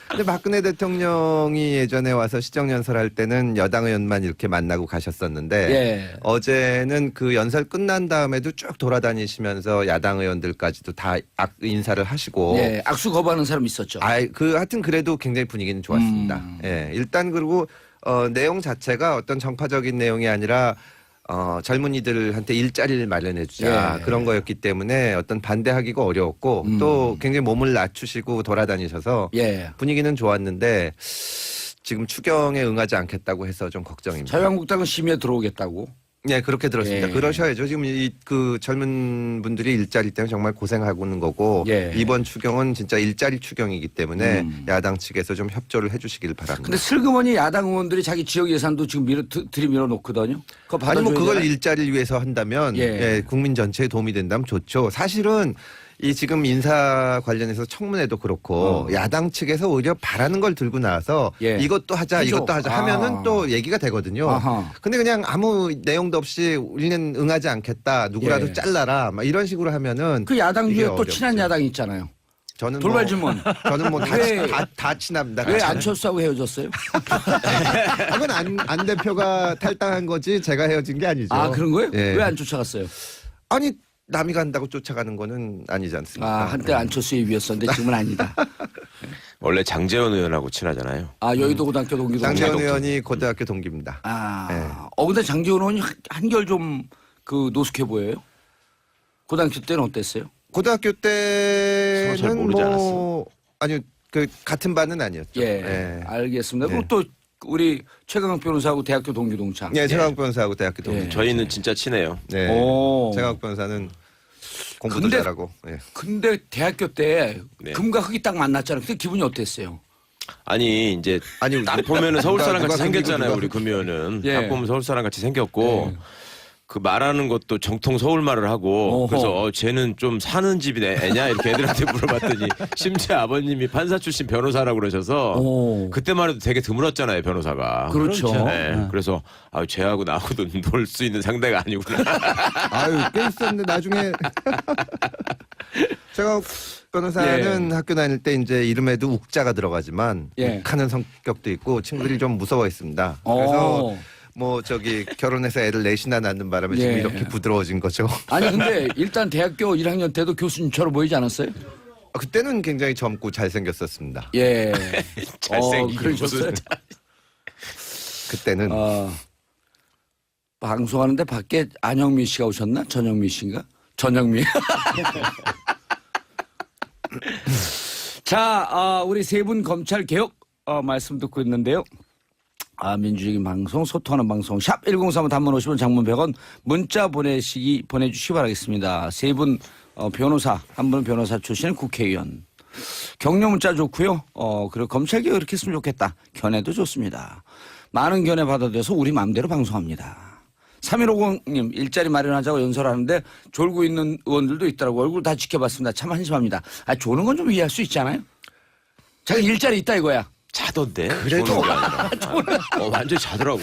근데 박근혜 대통령이 예전에 와서 시정연설할 때는 여당 의원만 이렇게 만나고 가셨었는데 예. 어제는 그 연설 끝난 다음에도 쭉 돌아다니시면서 야당 의원들까지도 다 인사를 하시고 예, 악수 거부하는 사람 있었죠. 하여튼 그래도 굉장히 분위기는 좋았습니다. 예, 일단 그리고 내용 자체가 어떤 정파적인 내용이 아니라 젊은이들한테 일자리를 마련해 주자 예. 그런 거였기 때문에 어떤 반대하기가 어려웠고 또 굉장히 몸을 낮추시고 돌아다니셔서 예. 분위기는 좋았는데 지금 추경에 응하지 않겠다고 해서 좀 걱정입니다. 자유한국당은 심의에 들어오겠다고. 네, 그렇게 들었습니다. 예. 그러셔야죠. 지금 그 젊은 분들이 일자리 때문에 정말 고생하고 있는 거고 예. 이번 추경은 진짜 일자리 추경이기 때문에 야당 측에서 좀 협조를 해주시길 바랍니다. 근데 슬그머니 야당 의원들이 자기 지역 예산도 지금 들이밀어 놓거든요. 그거 아니 뭐 받아줘야 그걸 되나? 일자리를 위해서 한다면 예. 예, 국민 전체에 도움이 된다면 좋죠. 사실은 이 지금 인사 관련해서 청문회도 그렇고 야당 측에서 오히려 바라는 걸 들고 나와서 예. 이것도 하자 해줘. 이것도 하자 하면은 또 얘기가 되거든요. 아하. 근데 그냥 아무 내용도 없이 우리는 응하지 않겠다 누구라도 예. 잘라라 막 이런 식으로 하면은 그 야당 중에 이게 또 어렵죠. 친한 야당이 있잖아요. 저는 돌발 뭐, 질문. 저는 뭐 왜- 다 친합니다. 왜 안철수하고 헤어졌어요? 그건 안 대표가 탈당한 거지 제가 헤어진 게 아니죠. 아 그런 거예요? 예. 왜 안 쫓아갔어요? 아니 남이 간다고 쫓아가는 거는 아니지 않습니까? 아 한때 안철수의 위였었는데 지금은 아니다. 원래 장재원 의원하고 친하잖아요. 아 여의도 고등학교 동기도. 장재원 의원이 고등학교 동기입니다. 아, 네. 근데 장재원 의원이 한결 좀 그 노숙해 보여요. 고등학교 때는 어땠어요? 고등학교 잘 때는 모르지 뭐 아니요 그 같은 반은 아니었죠. 예, 알겠습니다. 네. 그리고 또 우리 최강욱 변호사하고 대학교 동기 동창. 예, 최강욱 변호사하고 대학교 동기. 예. 저희는 진짜 친해요. 네. 오. 최강욱 변호사는 공부도 근데- 잘하고. 예. 근데 대학교 때 네. 금과 흙이 딱 만났잖아요. 그때 기분이 어땠어요? 아니 이제 아니 딱 보면은 서울 사람 누가 같이 생겼잖아요. 누가 우리 금요는 예. 딱 보면 서울 사람 같이 생겼고 그 말하는 것도 정통 서울 말을 하고 어허. 그래서 쟤는 좀 사는 집이 애냐 이렇게 애들한테 물어봤더니 심지어 아버님이 판사 출신 변호사라고 그러셔서 오. 그때만 해도 되게 드물었잖아요 변호사가. 그렇죠. 그렇죠. 네. 그래서 쟤하고 나하고도 놀 수 있는 상대가 아니구나. 아유 꽤 있었는데 나중에 최강욱 변호사는 학교 다닐 때 이제 이름에도 욱자가 들어가지만 예. 욱하는 성격도 있고 친구들이 좀 무서워했습니다. 오. 그래서 뭐 저기 결혼해서 애를 넷이나 낳는 바람에 지금 예. 이렇게 부드러워진 거죠. 아니 근데 일단 대학교 1학년 때도 교수님처럼 보이지 않았어요? 그때는 굉장히 젊고 잘생겼었습니다. 예. 잘생기긴 그러셨어요? 무슨 그때는 방송하는데 밖에 안영미 씨가 오셨나? 전영미 씨인가? 전영미. 자, 우리 세 분 검찰 개혁 말씀 듣고 있는데요. 민주적인 방송, 소통하는 방송, 샵 1035 단문 50원, 장문 100원, 문자 보내주시기 바라겠습니다. 세 분 변호사, 한 분은 변호사 출신 국회의원. 격려 문자 좋고요. 그리고 검찰 개혁 이렇게 했으면 좋겠다. 견해도 좋습니다. 많은 견해 받아들여서 우리 마음대로 방송합니다. 3150님 일자리 마련하자고 연설하는데 졸고 있는 의원들도 있더라고. 얼굴 다 지켜봤습니다. 참 한심합니다. 조는 건 좀 이해할 수 있잖아요. 자기 일자리 있다 이거야. 자던데. 그래도 완전 히 자더라고.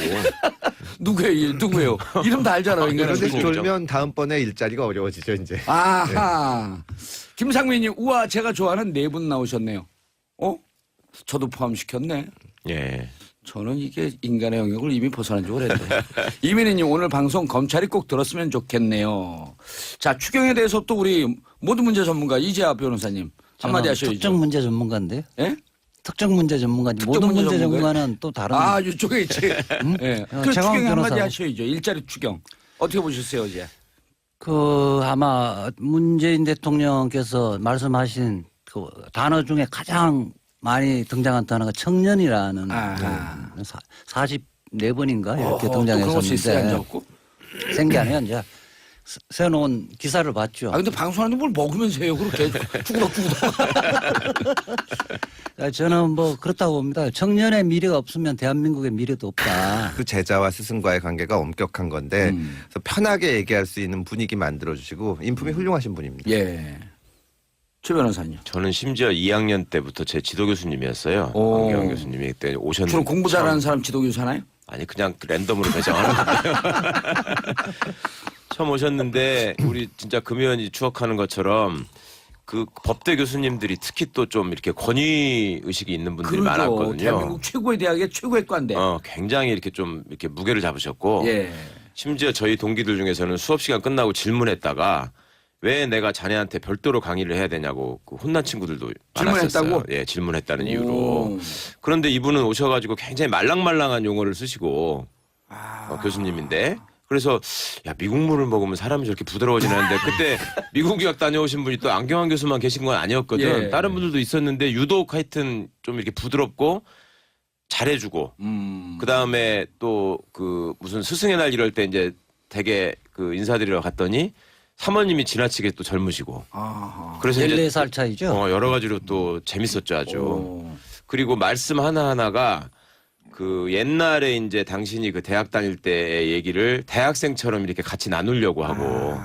누구예요? 이름 다 알잖아요. 그런데 인간은. 졸면 다음번에 일자리가 어려워지죠 이제. 아하. 김상민님, 우와, 제가 좋아하는 네 분 나오셨네요. 저도 포함시켰네. 예. 저는 이게 인간의 영역을 이미 벗어난 지 오래됐네. 이민희님, 오늘 방송 검찰이 꼭 들었으면 좋겠네요. 자, 추경에 대해서 또 우리 모든 문제 전문가 이재하 변호사님 한마디 저는 하셔야죠. 특정 문제 전문가인데요. 예? 특정 문제 전문가인지 특정 모든 문제 문제 전문가예요? 전문가는 또 다른. 이쪽에 있지. 예. 그 최강욱 추경에 한마디 변호사. 하셔야죠. 일자리 추경. 어떻게 보셨어요, 어제? 아마 문재인 대통령께서 말씀하신 그 단어 중에 가장 많이 등장한 단어가 청년이라는 아하. 44번인가 이렇게 그런 거 실수에 등장했었는데 앉았고. 생게 아니라 이제 세워놓은 기사를 봤죠. 근데 방송하는데 뭘 먹으면서 해요, 그렇게. 쭈구덕쭈구덕. 저는 뭐 그렇다고 봅니다. 청년의 미래가 없으면 대한민국의 미래도 없다. 그 제자와 스승과의 관계가 엄격한 건데 그래서 편하게 얘기할 수 있는 분위기 만들어 주시고 인품이 훌륭하신 분입니다. 예. 최 변호사님. 저는 심지어 2학년 때부터 제 지도 교수님이었어요. 오. 황교안 교수님이 그때 오셨는데 주로 공부 잘하는 사람 지도교수 하나요? 아니 그냥 랜덤으로 배정하는 거예요. 처음 오셨는데 우리 진짜 금요연이 추억하는 것처럼 그 법대 교수님들이 특히 또 좀 이렇게 권위 의식이 있는 분들이 많았거든요. 대한민국 최고의 대학의 최고의 과인데. 굉장히 이렇게 좀 이렇게 무게를 잡으셨고 예. 심지어 저희 동기들 중에서는 수업 시간 끝나고 질문했다가 왜 내가 자네한테 별도로 강의를 해야 되냐고 그 혼난 친구들도 많았었어요. 질문했다고? 예, 질문했다는 오. 이유로. 그런데 이분은 오셔가지고 굉장히 말랑말랑한 용어를 쓰시고 교수님인데 그래서 야 미국 물을 먹으면 사람이 저렇게 부드러워지는데 그때 미국 유학 다녀오신 분이 또 안경환 교수만 계신 건 아니었거든. 예. 다른 분들도 있었는데 유독 하여튼 좀 이렇게 부드럽고 잘해주고 그 다음에 또 그 무슨 스승의 날 이럴 때 이제 되게 그 인사드리러 갔더니 사모님이 지나치게 또 젊으시고 아하. 그래서 이제 14살 차이죠. 여러 가지로 또 재밌었죠 아주. 오. 그리고 말씀 하나하나가 그 옛날에 이제 당신이 그 대학 다닐 때의 얘기를 대학생처럼 이렇게 같이 나누려고 하고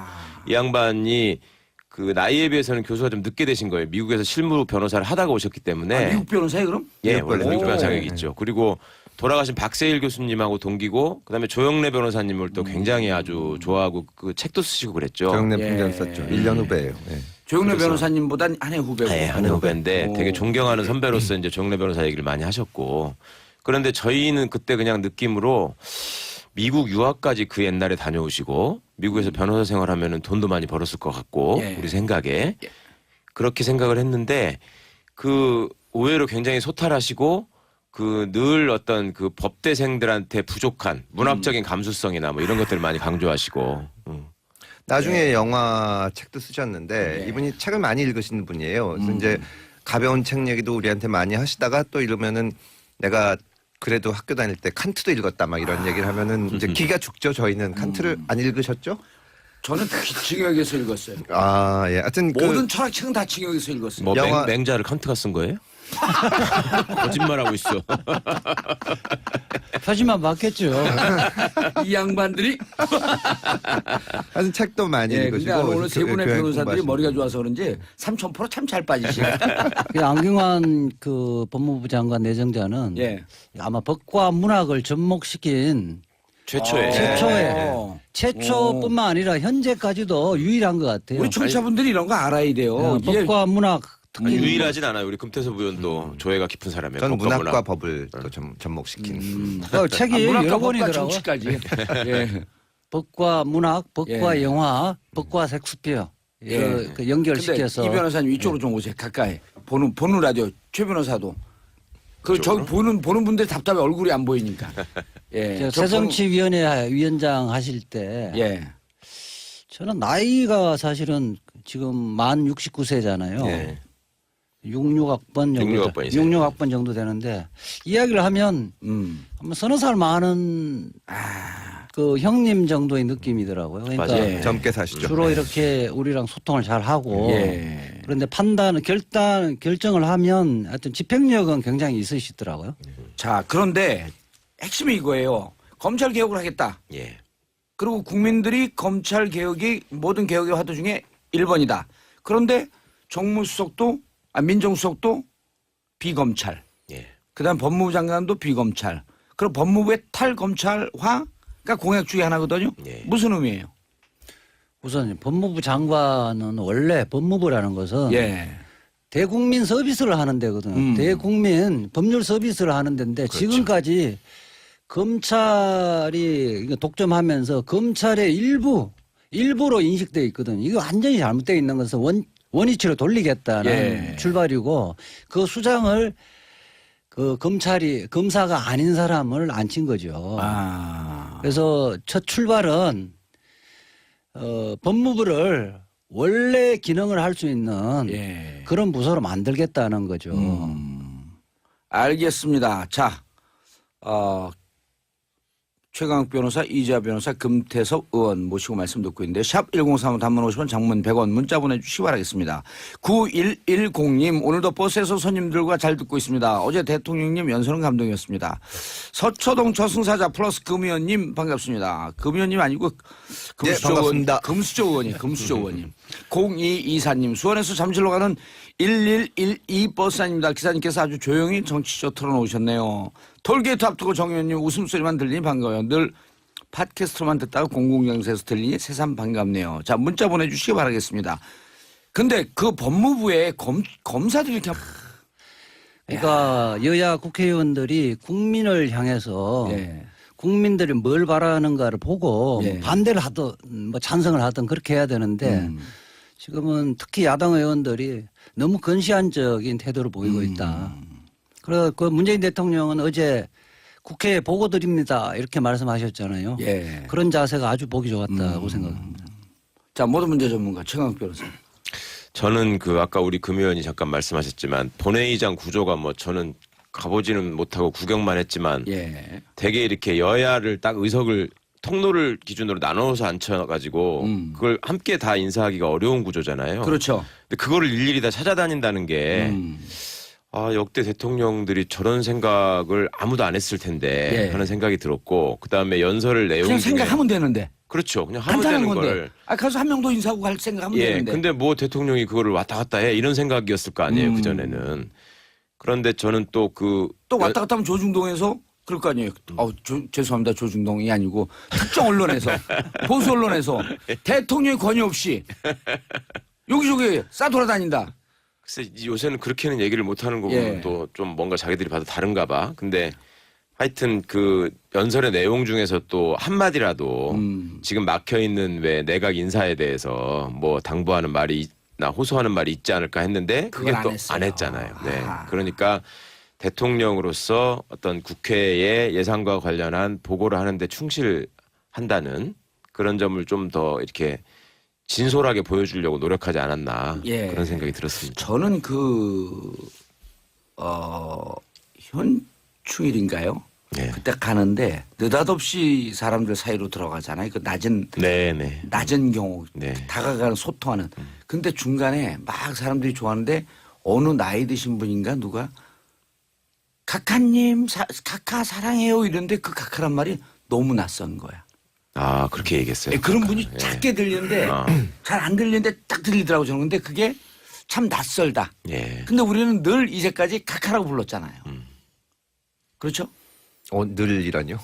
이 양반이 그 나이에 비해서는 교수가 좀 늦게 되신 거예요. 미국에서 실무 변호사를 하다가 오셨기 때문에. 미국 변호사에 그럼? 예, 미국 원래 변호사. 미국 변호사 오. 자격이 있죠. 그리고 돌아가신 박세일 교수님하고 동기고 그다음에 조영래 변호사님을 또 굉장히 아주 좋아하고 그 책도 쓰시고 그랬죠. 조영래 예. 풍경 썼죠. 1년 후배예요. 예. 조영래 그래서- 변호사님보단 한 해 후배고. 네, 한 후배인데 오. 되게 존경하는 선배로서 이제 조영래 변호사 얘기를 많이 하셨고 그런데 저희는 그때 그냥 느낌으로 미국 유학까지 그 옛날에 다녀오시고 미국에서 변호사 생활하면은 돈도 많이 벌었을 것 같고 예. 우리 생각에 예. 그렇게 생각을 했는데 그 의외로 굉장히 소탈하시고 그 늘 어떤 그 법대생들한테 부족한 문학적인 감수성이나 뭐 이런 것들을 많이 강조하시고 나중에 영화 책도 쓰셨는데 이분이 책을 많이 읽으시는 분이에요. 그래서 이제 가벼운 책 얘기도 우리한테 많이 하시다가 또 이러면은 내가 그래도 학교 다닐 때 칸트도 읽었다 막 이런 얘기를 하면은 이제 기가 죽죠. 저희는 칸트를 안 읽으셨죠? 저는 징역에서 읽었어요. 아, 예. 하여튼 모든 철학책은 다 징역에서 읽었어요. 뭐 영화- 맹자를 칸트가 쓴 거예요? 거짓말하고 있어. 표지만 맞겠죠. 이 양반들이 하여튼 책도 많이 예, 읽으시고 그러니까 오늘 세 분의 교양 변호사들이 공부하시는 머리가 좋아서 그런지 3,000% 참 잘 빠지시네. 그 안경환 그 법무부 장관 내정자는 예. 아마 법과 문학을 접목시킨 최초에. 최초에 어. 최초뿐만 아니라 현재까지도 유일한 것 같아요. 우리 청취자분들이 이런 거 알아야 돼요. 이게 법과 문학 특히 유일하진 않아요. 우리 금태섭 의원도 조예가 깊은 사람이에요. 전 법과 문학과 문학. 법을 또 접목시킨. 책이 문학과 여러 법과 권이더라고. 정치까지. 예. 법과 문학, 법과 예. 영화, 법과 섹스피어 예. 그 근데 연결시켜서 이 변호사님 이쪽으로 좀 오세요. 가까이. 보는 라디오 최 변호사도. 그 저기 보는 분들 답답해 얼굴이 안 보이니까. 예. 저 저 새정치위원회 위원장 하실 때 예. 저는 나이가 사실은 지금 만 69세잖아요. 예. 66학번 정도 66학번이세요. 66학번 정도 되는데 이야기를 하면 한번 서너 살 많은 그 형님 정도의 느낌이더라고요. 그러니까 맞아요. 예. 젊게 사시죠. 주로 이렇게 우리랑 소통을 잘 하고 예. 그런데 결정을 하면 하여튼 집행력은 굉장히 있으시더라고요. 자, 그런데 핵심이 이거예요. 검찰 개혁을 하겠다. 예. 그리고 국민들이 검찰 개혁이 모든 개혁의 화두 중에 1번이다. 그런데 정무수석도 민정수석도 비검찰. 예. 그다음 법무부 장관도 비검찰. 그리고 법무부의 탈검찰화가 공약 중에 하나거든요. 예. 무슨 의미예요? 우선 법무부 장관은 원래 법무부라는 것은 예. 대국민 서비스를 하는 데거든. 대국민 법률 서비스를 하는 데인데 지금까지 검찰이 이거 독점하면서 검찰의 일부로 인식돼 있거든. 이거 완전히 잘못되어 있는 것은 원위치로 돌리겠다는 예. 출발이고 그 수장을 그 검사가 아닌 사람을 앉힌 거죠. 아. 그래서 첫 출발은 법무부를 원래 기능을 할 수 있는 예. 그런 부서로 만들겠다는 거죠. 알겠습니다. 자, 최강욱 변호사, 이재하 변호사, 금태섭 의원 모시고 말씀 듣고 있는데 샵 1035 단문 50원 장문 100원 문자 보내주시기 바라겠습니다. 9110님 오늘도 버스에서 손님들과 잘 듣고 있습니다. 어제 대통령님 연설은 감동이었습니다. 서초동 저승사자 플러스 금의원님 반갑습니다. 금의원님 아니고 네, 반갑습니다. 금수저 의원님. 0224님 수원에서 잠실로 가는 1112 버스 아닙니다. 기사님께서 아주 조용히 정치쇼 틀어놓으셨네요. 톨게이트 앞두고 정 의원님 웃음소리만 들리니 반가워요. 늘 팟캐스트로만 듣다가 공공장소에서 들리니 새삼 반갑네요. 자, 문자 보내주시기 바라겠습니다. 근데 그 법무부에 검사들이 이렇게 그러니까 여야 국회의원들이 국민을 향해서 예. 국민들이 뭘 바라는가를 보고 예. 반대를 하든 뭐 찬성을 하든 그렇게 해야 되는데 지금은 특히 야당 의원들이 너무 건시안적인 태도를 보이고 있다. 그래서 그 문재인 대통령은 어제 국회에 보고 드립니다 이렇게 말씀하셨잖아요. 예. 그런 자세가 아주 보기 좋았다고 생각합니다. 자, 모든 문제 전문가 최강욱 변호사. 저는 그 아까 우리 금 의원이 잠깐 말씀하셨지만 본회의장 구조가 뭐 저는 가보지는 못하고 구경만 했지만 예. 되게 이렇게 여야를 딱 의석을 통로를 기준으로 나눠서 앉혀가지고 그걸 함께 다 인사하기가 어려운 구조잖아요. 그렇죠. 근데 그거를 일일이 다 찾아다닌다는 게 역대 대통령들이 저런 생각을 아무도 안 했을 텐데 예. 하는 생각이 들었고 그다음에 연설을 내용 그냥 중에 생각하면 되는데. 그렇죠. 그냥 하면 간단한 되는 건데. 거를 가서 한 명도 인사하고 갈 생각하면 예. 되는데. 근데 뭐 대통령이 그거를 왔다 갔다 해 이런 생각이었을 거 아니에요. 그전에는. 그런데 저는 또 또 왔다 갔다 하면 조중동에서 그럴 거 아니에요. 죄송합니다. 조중동이 아니고 특정 언론에서 보수 언론에서 대통령의 권유 없이 여기저기 싸돌아다닌다. 글쎄 요새는 그렇게는 얘기를 못 하는 거 보면 예. 또 좀 뭔가 자기들이 봐도 다른가 봐. 근데 하여튼 그 연설의 내용 중에서 또 한마디라도 지금 막혀 있는 왜 내각 인사에 대해서 뭐 당부하는 말이 나 호소하는 말이 있지 않을까 했는데 그게 그건 또 안 했어요. 안 했잖아요. 네. 아하. 그러니까 대통령으로서 어떤 국회의 예산과 관련한 보고를 하는데 충실한다는 그런 점을 좀 더 이렇게 진솔하게 보여주려고 노력하지 않았나 예. 그런 생각이 들었습니다. 저는 현충일인가요? 예. 그때 가는데 느닷없이 사람들 사이로 들어가잖아요. 그 네네. 낮은 경우 네. 다가가는 소통하는. 근데 중간에 막 사람들이 좋아하는데 어느 나이 드신 분인가 누가 카카님 카카 사랑해요 이런데 그 카카란 말이 너무 낯선 거야. 아 그렇게 얘기했어요. 예, 그런 분이 예. 작게 들리는데 아. 잘 안 들리는데 딱 들리더라고 저는. 근데 그게 참 낯설다. 예. 근데 우리는 늘 이제까지 카카라고 불렀잖아요. 그렇죠? 늘이라뇨?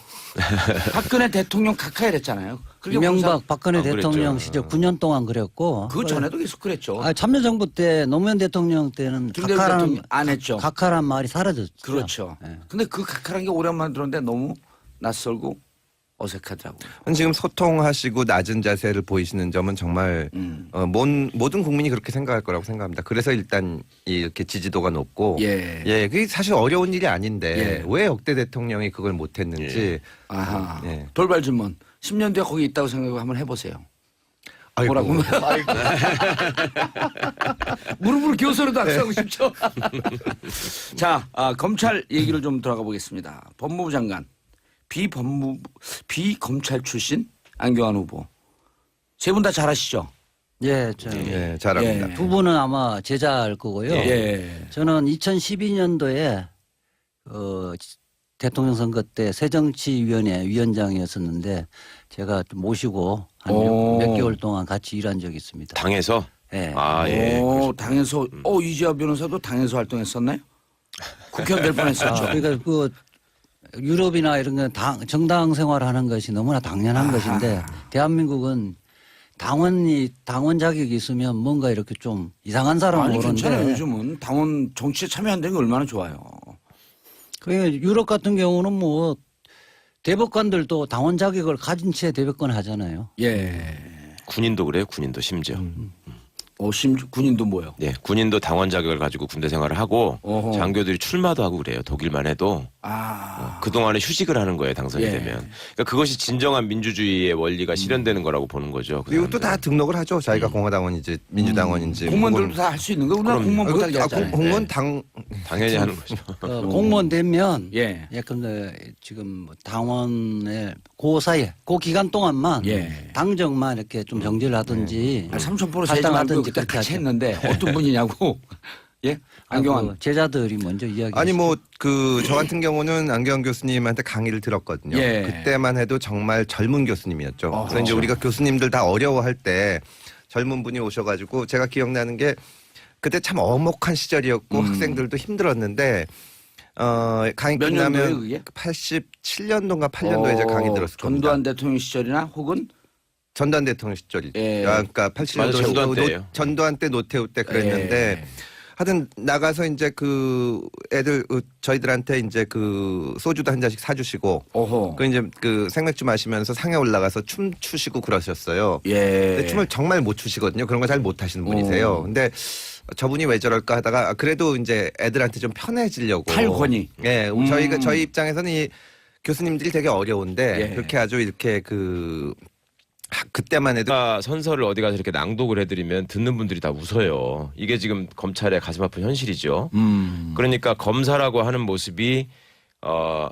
박근혜 대통령 카카 이랬잖아요. 그게 이명박 항상 박근혜 그랬죠. 대통령 시절 9년 동안 그랬고 그 전에도 계속 그랬죠. 참여정부 때 노무현 대통령 때는 김대중 각하라는 대통령 안 했죠. 각하란 말이 사라졌죠. 그렇죠. 예. 근데 그 카카란 게 오랜만에 들었는데 너무 낯설고 어색하더라고요. 지금 소통하시고 낮은 자세를 보이시는 점은 정말 모든 국민이 그렇게 생각할 거라고 생각합니다. 그래서 일단 이렇게 지지도가 높고 예. 그게 사실 어려운 일이 아닌데 예. 왜 역대 대통령이 그걸 못했는지 아하. 예. 돌발 질문. 10년 뒤에 거기 있다고 생각하고 한번 해보세요. 아이고. 뭐라고? 무릎으로 기어서라도 악수하고 싶죠. 자, 검찰 얘기를 좀 들어가 보겠습니다. 법무부 장관, 비검찰 출신 안경환 후보. 세 분 다 잘하시죠? 예, 예, 잘합니다. 예. 두 분은 아마 제자일 거고요. 예. 저는 2012년도에 대통령 선거 때 새정치위원회 위원장이었었는데 제가 좀 모시고 한 오. 몇 개월 동안 같이 일한 적이 있습니다. 당에서 예. 예. 당에서 이재화 변호사도 당에서 활동했었나요? 국회의원 될 뻔했었죠. 그러니까 그 유럽이나 이런 건 정당 생활하는 것이 너무나 당연한 것인데 대한민국은 당원 자격이 있으면 뭔가 이렇게 좀 이상한 사람은 아니 오는데 괜찮아요. 요즘은 당원 정치에 참여한다는 게 얼마나 좋아요. 그 유럽 같은 경우는 뭐 대법관들도 당원 자격을 가진 채 대법관 하잖아요. 예. 군인도 그래요. 군인도 심지어. 군인도 뭐요? 예, 군인도 당원 자격을 가지고 군대 생활을 하고 어허. 장교들이 출마도 하고 그래요. 독일만 해도 그 동안에 휴직을 하는 거예요. 당선이 예. 되면. 그러니까 그것이 진정한 민주주의의 원리가 실현되는 거라고 보는 거죠. 그 그리고 또 다 사람들은. 등록을 하죠. 자기가 공화당원인지 민주당원인지. 공무원들도 다 할 수 있는 거. 우리나라 공무원 못하게 하잖아요. 공무원 당 당연히 하는 거죠. 공무원 되면 예. 근데 지금 뭐 당원의 그 사이에 그 기간 동안만 예. 당정만 이렇게 좀 정지를 하든지 3,000% 세정하고 할당하든지 그때 그렇게 같이 하죠. 했는데 어떤 분이냐고. 예? 안경환. 그 제자들이 먼저 이야기. 아니 뭐 저 같은 경우는 안경환 교수님한테 강의를 들었거든요. 예. 그때만 해도 정말 젊은 교수님이었죠. 어허. 그래서 이제 우리가 교수님들 다 어려워할 때 젊은 분이 오셔가지고 제가 기억나는 게 그때 참 엄혹한 시절이었고 학생들도 힘들었는데 강의 몇 년도예요, 끝나면 그게? 87년도인가 8년도에 이제 강의 들었을 겁니다. 전두환 대통령 시절이나 혹은 전두환 대통령 시절이. 예. 그러니까 87년도 전두환 때예요. 전두환 때 노태우 때 그랬는데 예. 하여튼 나가서 이제 그 애들 저희들한테 이제 그 소주도 한 잔씩 사주시고 어허. 그 이제 그 생맥주 마시면서 상에 올라가서 춤 추시고 그러셨어요. 예. 근데 춤을 정말 못 추시거든요. 그런 거 잘 못 하시는 분이세요. 근데 저분이 왜 저럴까 하다가 그래도 이제 애들한테 좀 편해지려고. 탈권이. 예. 저희 입장에서는 이 교수님들이 되게 어려운데 예. 그렇게 아주 이렇게 그 그때만 해도 선서를 어디 가서 이렇게 낭독을 해드리면 듣는 분들이 다 웃어요. 이게 지금 검찰의 가슴 아픈 현실이죠. 그러니까 검사라고 하는 모습이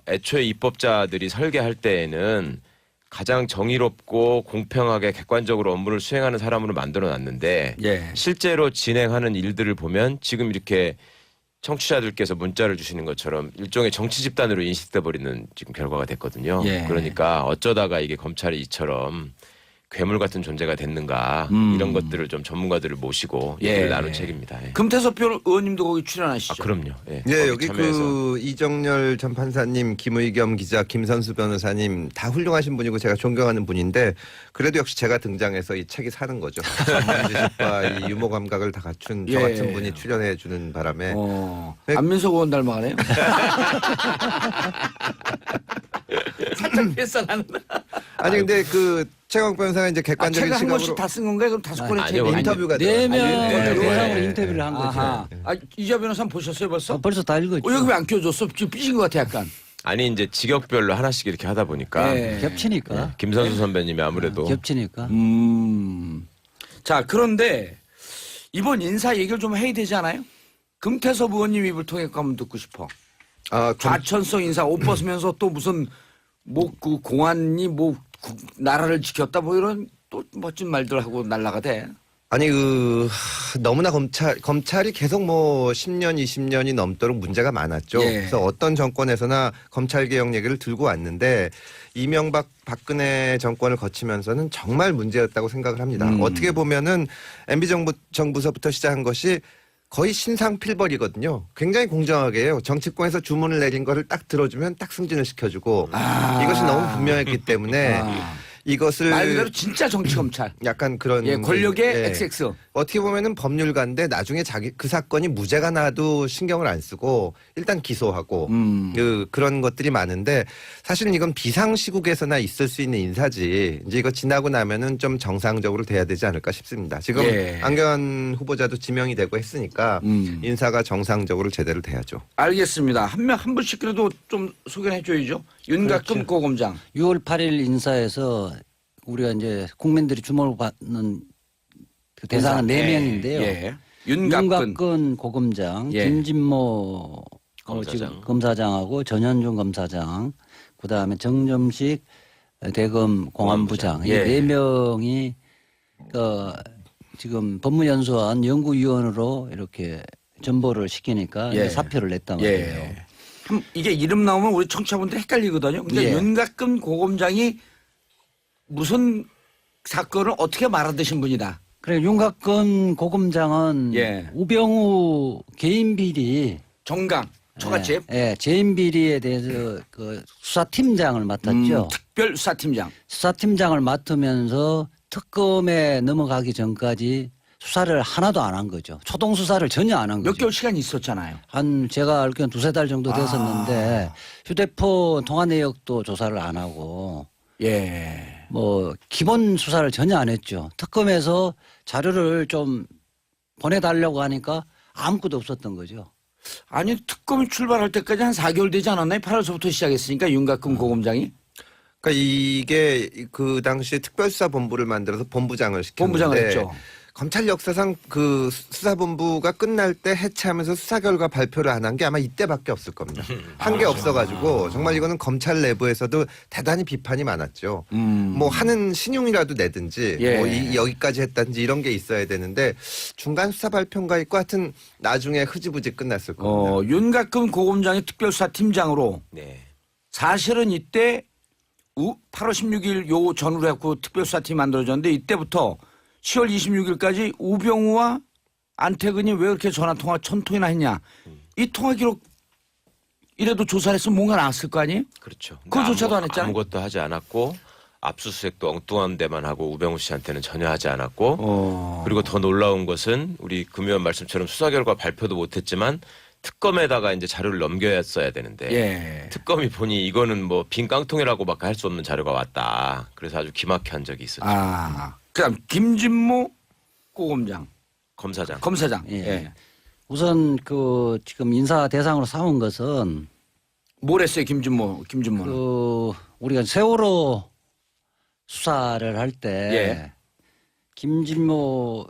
애초에 입법자들이 설계할 때에는 가장 정의롭고 공평하게 객관적으로 업무를 수행하는 사람으로 만들어 놨는데 예. 실제로 진행하는 일들을 보면 지금 이렇게 청취자들께서 문자를 주시는 것처럼 일종의 정치 집단으로 인식돼 버리는 지금 결과가 됐거든요. 예. 그러니까 어쩌다가 이게 검찰이 이처럼 괴물 같은 존재가 됐는가 이런 것들을 좀 전문가들을 모시고 예. 얘기를 나눈 책입니다. 예. 금태섭 의원님도 거기 출연하시죠? 그럼요. 예, 네, 거기 여기 참여해서. 그 이정열 전 판사님, 김의겸 기자, 김선수 변호사님 다 훌륭하신 분이고 제가 존경하는 분인데 그래도 역시 제가 등장해서 이 책이 사는 거죠. 전문 지식과 이 유머 감각을 다 갖춘 저 예. 같은 분이 출연해 주는 바람에 네. 안민석 의원 닮아가네요. 살짝 패싸나는. 아니 근데 그 최강 변호사가 이제 객관적인 책을 한 시각으로 권씩 다 쓴 건가요? 그럼 5권의 아니요, 책이 인터뷰가 네 명 들어가요. 대상으로 네. 인터뷰를 한 거죠. 아하. 이자 변호사 보셨어요 벌써? 벌써 다 읽었죠. 여기 왜 안 껴줬어? 지금 삐진 것 같아 약간. 아니 이제 직역별로 하나씩 이렇게 하다 보니까 예. 겹치니까. 김선수 선배님이 아무래도 겹치니까. 자 그런데 이번 인사 얘기를 좀 해야 되지 않아요? 금태섭 의원님 입을 통해 한번 듣고 싶어. 좌천성 인사 옷 벗으면서 또 무슨 뭐 그 공안이 뭐 나라를 지켰다 뭐 이런 또 멋진 말들 하고 날라가대. 아니 너무나 검찰이 계속 뭐 10년 20년이 넘도록 문제가 많았죠. 예. 그래서 어떤 정권에서나 검찰 개혁 얘기를 들고 왔는데 이명박 박근혜 정권을 거치면서는 정말 문제였다고 생각을 합니다. 어떻게 보면은 MB 정부서부터 시작한 것이 거의 신상필벌이거든요. 굉장히 공정하게 해요. 정치권에서 주문을 내린 거를 딱 들어주면 딱 승진을 시켜주고 이것이 너무 분명했기 때문에 이것을 말 그대로 진짜 정치 검찰. 약간 그런 권력의 예. XX. 어떻게 보면은 법률가인데 나중에 그 사건이 무죄가 나도 신경을 안 쓰고 일단 기소하고 그런 것들이 많은데 사실은 이건 비상시국에서나 있을 수 있는 인사지 이제 이거 지나고 나면은 좀 정상적으로 돼야 되지 않을까 싶습니다. 지금 예. 안경환 후보자도 지명이 되고 했으니까 인사가 정상적으로 제대로 돼야죠. 알겠습니다. 한 분씩 그래도 좀 소개해 줘야죠. 윤곽근 고검장. 6월 8일 인사에서 우리가 이제 국민들이 주목을 받는 그 대상은 인사. 4명인데요. 예. 윤곽근. 윤곽근 고검장, 예. 김진모 검사장. 지금 검사장하고 전현중 검사장, 그다음에 정점식 대검 공안부장 이 예. 4명이 지금 법무연수원 연구위원으로 이렇게 전보를 시키니까 예. 사표를 냈단 말이에요. 예. 이게 이름 나오면 우리 청취자분들 헷갈리거든요. 근데 예. 윤곽근 고검장이 무슨 사건을 어떻게 말아드신 분이다. 그래 윤곽근 고검장은 예. 우병우 개인 비리 정강, 처갓집, 예, 재임 비리에 대해서 그 수사팀장을 맡았죠. 특별수사팀장. 수사팀장을 맡으면서 특검에 넘어가기 전까지 수사를 하나도 안 한 거죠. 초동 수사를 전혀 안 한 몇 거죠. 개월 시간이 있었잖아요. 한 제가 알기로는 2-3달 정도 됐었는데 휴대폰 통화 내역도 조사를 안 하고 예. 뭐 기본 수사를 전혀 안 했죠. 특검에서 자료를 좀 보내달라고 하니까 아무것도 없었던 거죠. 아니 특검이 출발할 때까지 한 4개월 되지 않았나요? 8월서부터 시작했으니까 윤곽근 고검장이. 그러니까 이게 그 당시에 특별수사본부를 만들어서 본부장을 시켰는데 본부장을 했죠. 검찰 역사상 그 수사본부가 끝날 때 해체하면서 수사 결과 발표를 안 한 게 아마 이때밖에 없을 겁니다. 한 게 없어가지고 정말 이거는 검찰 내부에서도 대단히 비판이 많았죠. 뭐 하는 신용이라도 내든지 예. 뭐 여기까지 했다든지 이런 게 있어야 되는데 중간 수사 발표인가 있고 하여튼 나중에 흐지부지 끝났을 겁니다. 윤곽근 고검장이 특별수사팀장으로 네. 사실은 이때 8월 16일 요 전후로 해갖고 특별수사팀이 만들어졌는데 이때부터 10월 26일까지 우병우와 안태근이 왜 그렇게 전화통화 1000통이나 했냐. 이 통화 기록 이래도 조사를 했으면 뭔가 나왔을 거 아니에요? 그렇죠. 그거조차도 안 했잖아요. 아무것도 하지 않았고 압수수색도 엉뚱한 데만 하고 우병우 씨한테는 전혀 하지 않았고 그리고 더 놀라운 것은 우리 금 의원 말씀처럼 수사 결과 발표도 못했지만 특검에다가 이제 자료를 넘겨야 되는데 예. 특검이 보니 이거는 뭐 빈 깡통이라고밖에 할 수 없는 자료가 왔다. 그래서 아주 기막혀 한 적이 있었죠. 그다음 김진모 고검장, 검사장. 예. 예. 우선 그 지금 인사 대상으로 삼은 것은 뭘 했어요 김진모는? 그 우리가 세월호 수사를 할 때 예. 김진모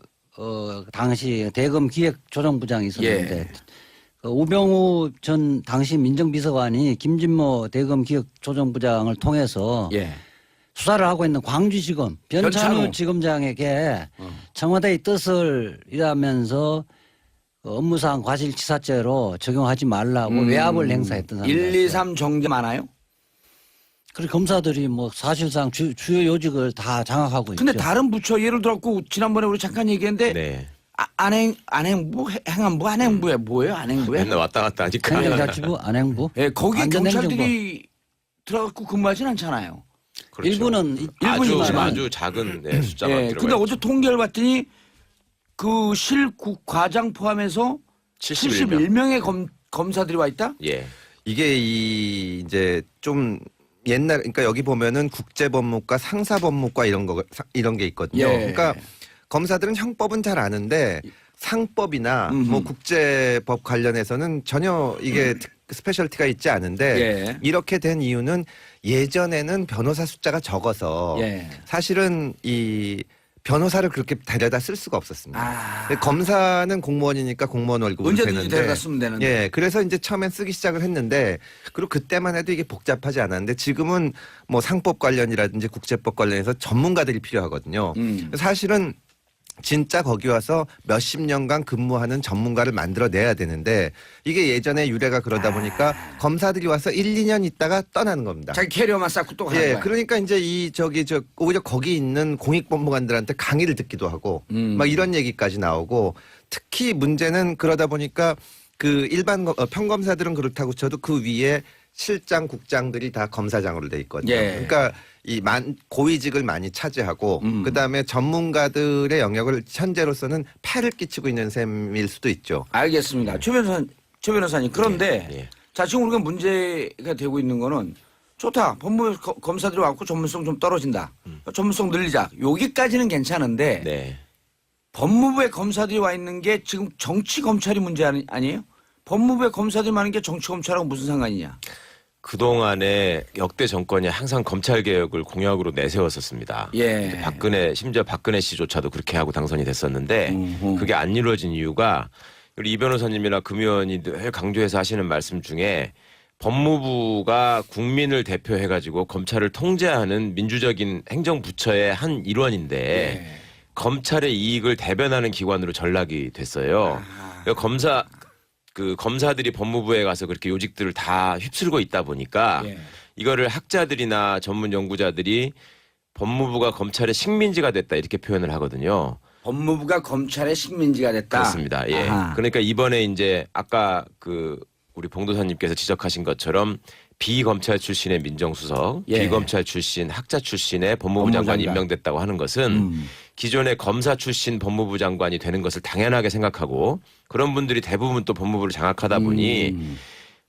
당시 대검 기획조정부장이 있었는데 예. 그 우병우 전 당시 민정비서관이 김진모 대검 기획조정부장을 통해서 예. 수사를 하고 있는 광주지검 변찬우. 변찬우 지검장에게 청와대의 뜻을 일하면서 그 업무상 과실치사죄로 적용하지 말라고 외압을 행사했던 사람이 1, 2, 3 정제 많아요? 그리고 검사들이 뭐 사실상 주요 요직을 다 장악하고 근데 있죠. 다른 부처 예를 들었고 지난번에 우리 잠깐 얘기했는데 네. 안행부 행안부 안행부에 뭐예요? 안행부에? 맨날 왔다 갔다 하니까. 행정자치부 안행부 예, 거기 완전 경찰들이 들어가고 근무하진 않잖아요. 그렇죠. 일부는 일부지만. 아주 작은 숫자만 예, 들어가 근데 있죠. 어제 통계를 봤더니 그 실국과장 포함해서 71명의 검사들이 와 있다? 예. 이게 이제 좀 옛날 그러니까 여기 보면은 국제법무과 상사법무과 이런 게 있거든요. 예. 그러니까 검사들은 형법은 잘 아는데 상법이나 뭐 국제법 관련해서는 전혀 이게 스페셜티가 있지 않은데 예. 이렇게 된 이유는 예전에는 변호사 숫자가 적어서 예. 사실은 이 변호사를 그렇게 데려다 쓸 수가 없었습니다. 아. 근데 검사는 공무원이니까 공무원 월급을 언제든지 되는데 데려다 쓰면 되는데. 예, 그래서 이제 처음엔 쓰기 시작을 했는데 그리고 그때만 해도 이게 복잡하지 않았는데 지금은 뭐 상법 관련이라든지 국제법 관련해서 전문가들이 필요하거든요. 사실은 진짜 거기 와서 몇십 년간 근무하는 전문가를 만들어내야 되는데 이게 예전에 유래가 그러다 보니까 검사들이 와서 1, 2년 있다가 떠나는 겁니다. 자기 캐리어만 쌓고 또 가는 예, 거야. 그러니까 이제 오히려 거기 있는 공익법무관들한테 강의를 듣기도 하고 막 이런 얘기까지 나오고 특히 문제는 그러다 보니까 그 일반 평검사들은 그렇다고 쳐도 그 위에 실장, 국장들이 다 검사장으로 돼 있거든요. 예. 그러니까 이 고위직을 많이 차지하고 그다음에 전문가들의 영역을 현재로서는 폐를 끼치고 있는 셈일 수도 있죠. 알겠습니다. 최 변호사님. 그런데 예. 자 지금 우리가 문제가 되고 있는 거는 좋다. 법무 검사들이 와갖고 전문성 좀 떨어진다. 전문성 늘리자. 여기까지는 괜찮은데 네. 법무부에 검사들이 와 있는 게 지금 정치 검찰이 문제 아니에요? 법무부에 검사들이 많은 게 정치 검찰하고 무슨 상관이냐? 그동안에 역대 정권이 항상 검찰 개혁을 공약으로 내세웠었습니다. 예. 심지어 박근혜 씨조차도 그렇게 하고 당선이 됐었는데 그게 안 이루어진 이유가 우리 이 변호사님이나 금 의원이 늘 강조해서 하시는 말씀 중에 법무부가 국민을 대표해가지고 검찰을 통제하는 민주적인 행정부처의 한 일원인데 예. 검찰의 이익을 대변하는 기관으로 전락이 됐어요. 그러니까 검사들이 법무부에 가서 그렇게 요직들을 다 휩쓸고 있다 보니까 예. 이거를 학자들이나 전문 연구자들이 법무부가 검찰의 식민지가 됐다 이렇게 표현을 하거든요. 법무부가 검찰의 식민지가 됐다. 그렇습니다. 예. 아하. 그러니까 이번에 이제 아까 우리 봉도사님께서 지적하신 것처럼 비검찰 출신의 민정수석, 예. 비검찰 출신 학자 출신의 법무부 장관이 임명됐다고 하는 것은 기존의 검사 출신 법무부 장관이 되는 것을 당연하게 생각하고 그런 분들이 대부분 또 법무부를 장악하다 보니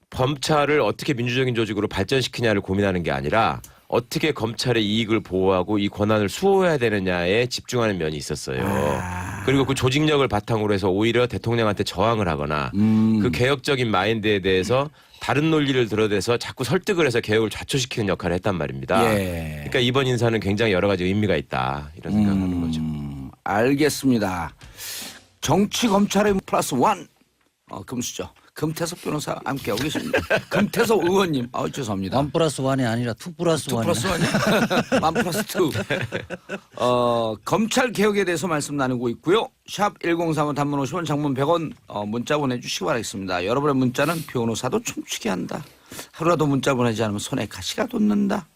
검찰을 어떻게 민주적인 조직으로 발전시키냐를 고민하는 게 아니라 어떻게 검찰의 이익을 보호하고 이 권한을 수호해야 되느냐에 집중하는 면이 있었어요. 그리고 그 조직력을 바탕으로 해서 오히려 대통령한테 저항을 하거나 그 개혁적인 마인드에 대해서 다른 논리를 들어대서 자꾸 설득을 해서 개혁을 좌초시키는 역할을 했단 말입니다. 예. 그러니까 이번 인사는 굉장히 여러 가지 의미가 있다 이런 생각하는 거죠. 알겠습니다. 정치 검찰의 플러스 원. 금수저. 금태섭 변호사 함께하고 계십니다. 금태섭 의원님. 죄송합니다. 1+1이 아니라 2+1. 2 플러스 1이요? 1 플러스 2. 검찰 개혁에 대해서 말씀 나누고 있고요. 샵 1035 단문 50원 장문 100원 문자 보내주시기 바라겠습니다. 여러분의 문자는 변호사도 춤추게 한다. 하루라도 문자 보내지 않으면 손에 가시가 돋는다.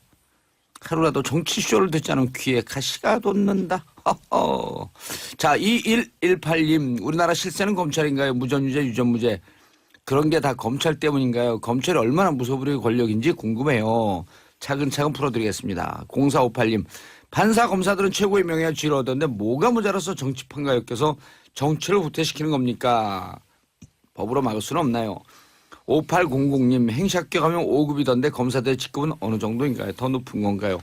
하루라도 정치쇼를 듣지 않으면 귀에 가시가 돋는다. 자, 2118님. 우리나라 실세는 검찰인가요? 무전유죄, 유전무죄. 그런 게 다 검찰 때문인가요? 검찰이 얼마나 무소불위의 권력인지 궁금해요. 차근차근 풀어드리겠습니다. 0458님. 판사 검사들은 최고의 명예와 지위를 얻었는데 뭐가 모자라서 정치판가 엮여서 정치를 후퇴시키는 겁니까? 법으로 막을 수는 없나요? 5800님. 행시 합격하면 5급이던데 검사들의 직급은 어느 정도인가요? 더 높은 건가요?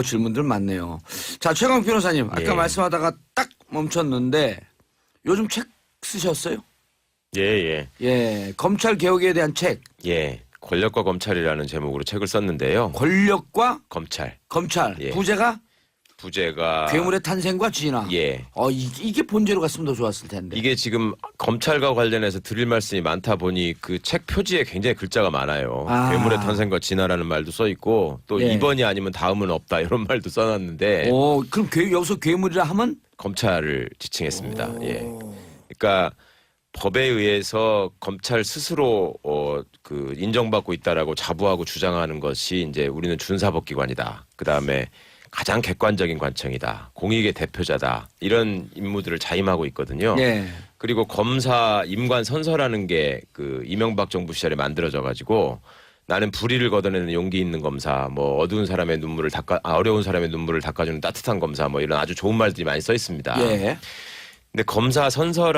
질문들 많네요. 자, 최강 변호사님. 아까 예. 말씀하다가 딱 멈췄는데 요즘 책 쓰셨어요? 예. 예, 검찰 개혁에 대한 책. 예. 권력과 검찰이라는 제목으로 책을 썼는데요. 권력과 검찰. 검찰. 예. 부제가 부제가 괴물의 탄생과 진화. 예. 이게 본제로 갔으면 더 좋았을 텐데. 이게 지금 검찰과 관련해서 드릴 말씀이 많다 보니 그 책 표지에 굉장히 글자가 많아요. 아. 괴물의 탄생과 진화라는 말도 써 있고 또 예. 이번이 아니면 다음은 없다 이런 말도 써놨는데 그럼 여기서 괴물이라 하면 검찰을 지칭했습니다. 예. 그러니까 법에 의해서 검찰 스스로 그 인정받고 있다라고 자부하고 주장하는 것이 이제 우리는 준사법기관이다. 그 다음에 가장 객관적인 관청이다. 공익의 대표자다. 이런 임무들을 자임하고 있거든요. 예. 그리고 검사 임관 선서라는 게 그 이명박 정부 시절에 만들어져 가지고 나는 불의를 걷어내는 용기 있는 검사, 뭐 어두운 사람의 눈물을 어려운 사람의 눈물을 닦아주는 따뜻한 검사, 뭐 이런 아주 좋은 말들이 많이 써 있습니다. 예. 근데 검사 선서라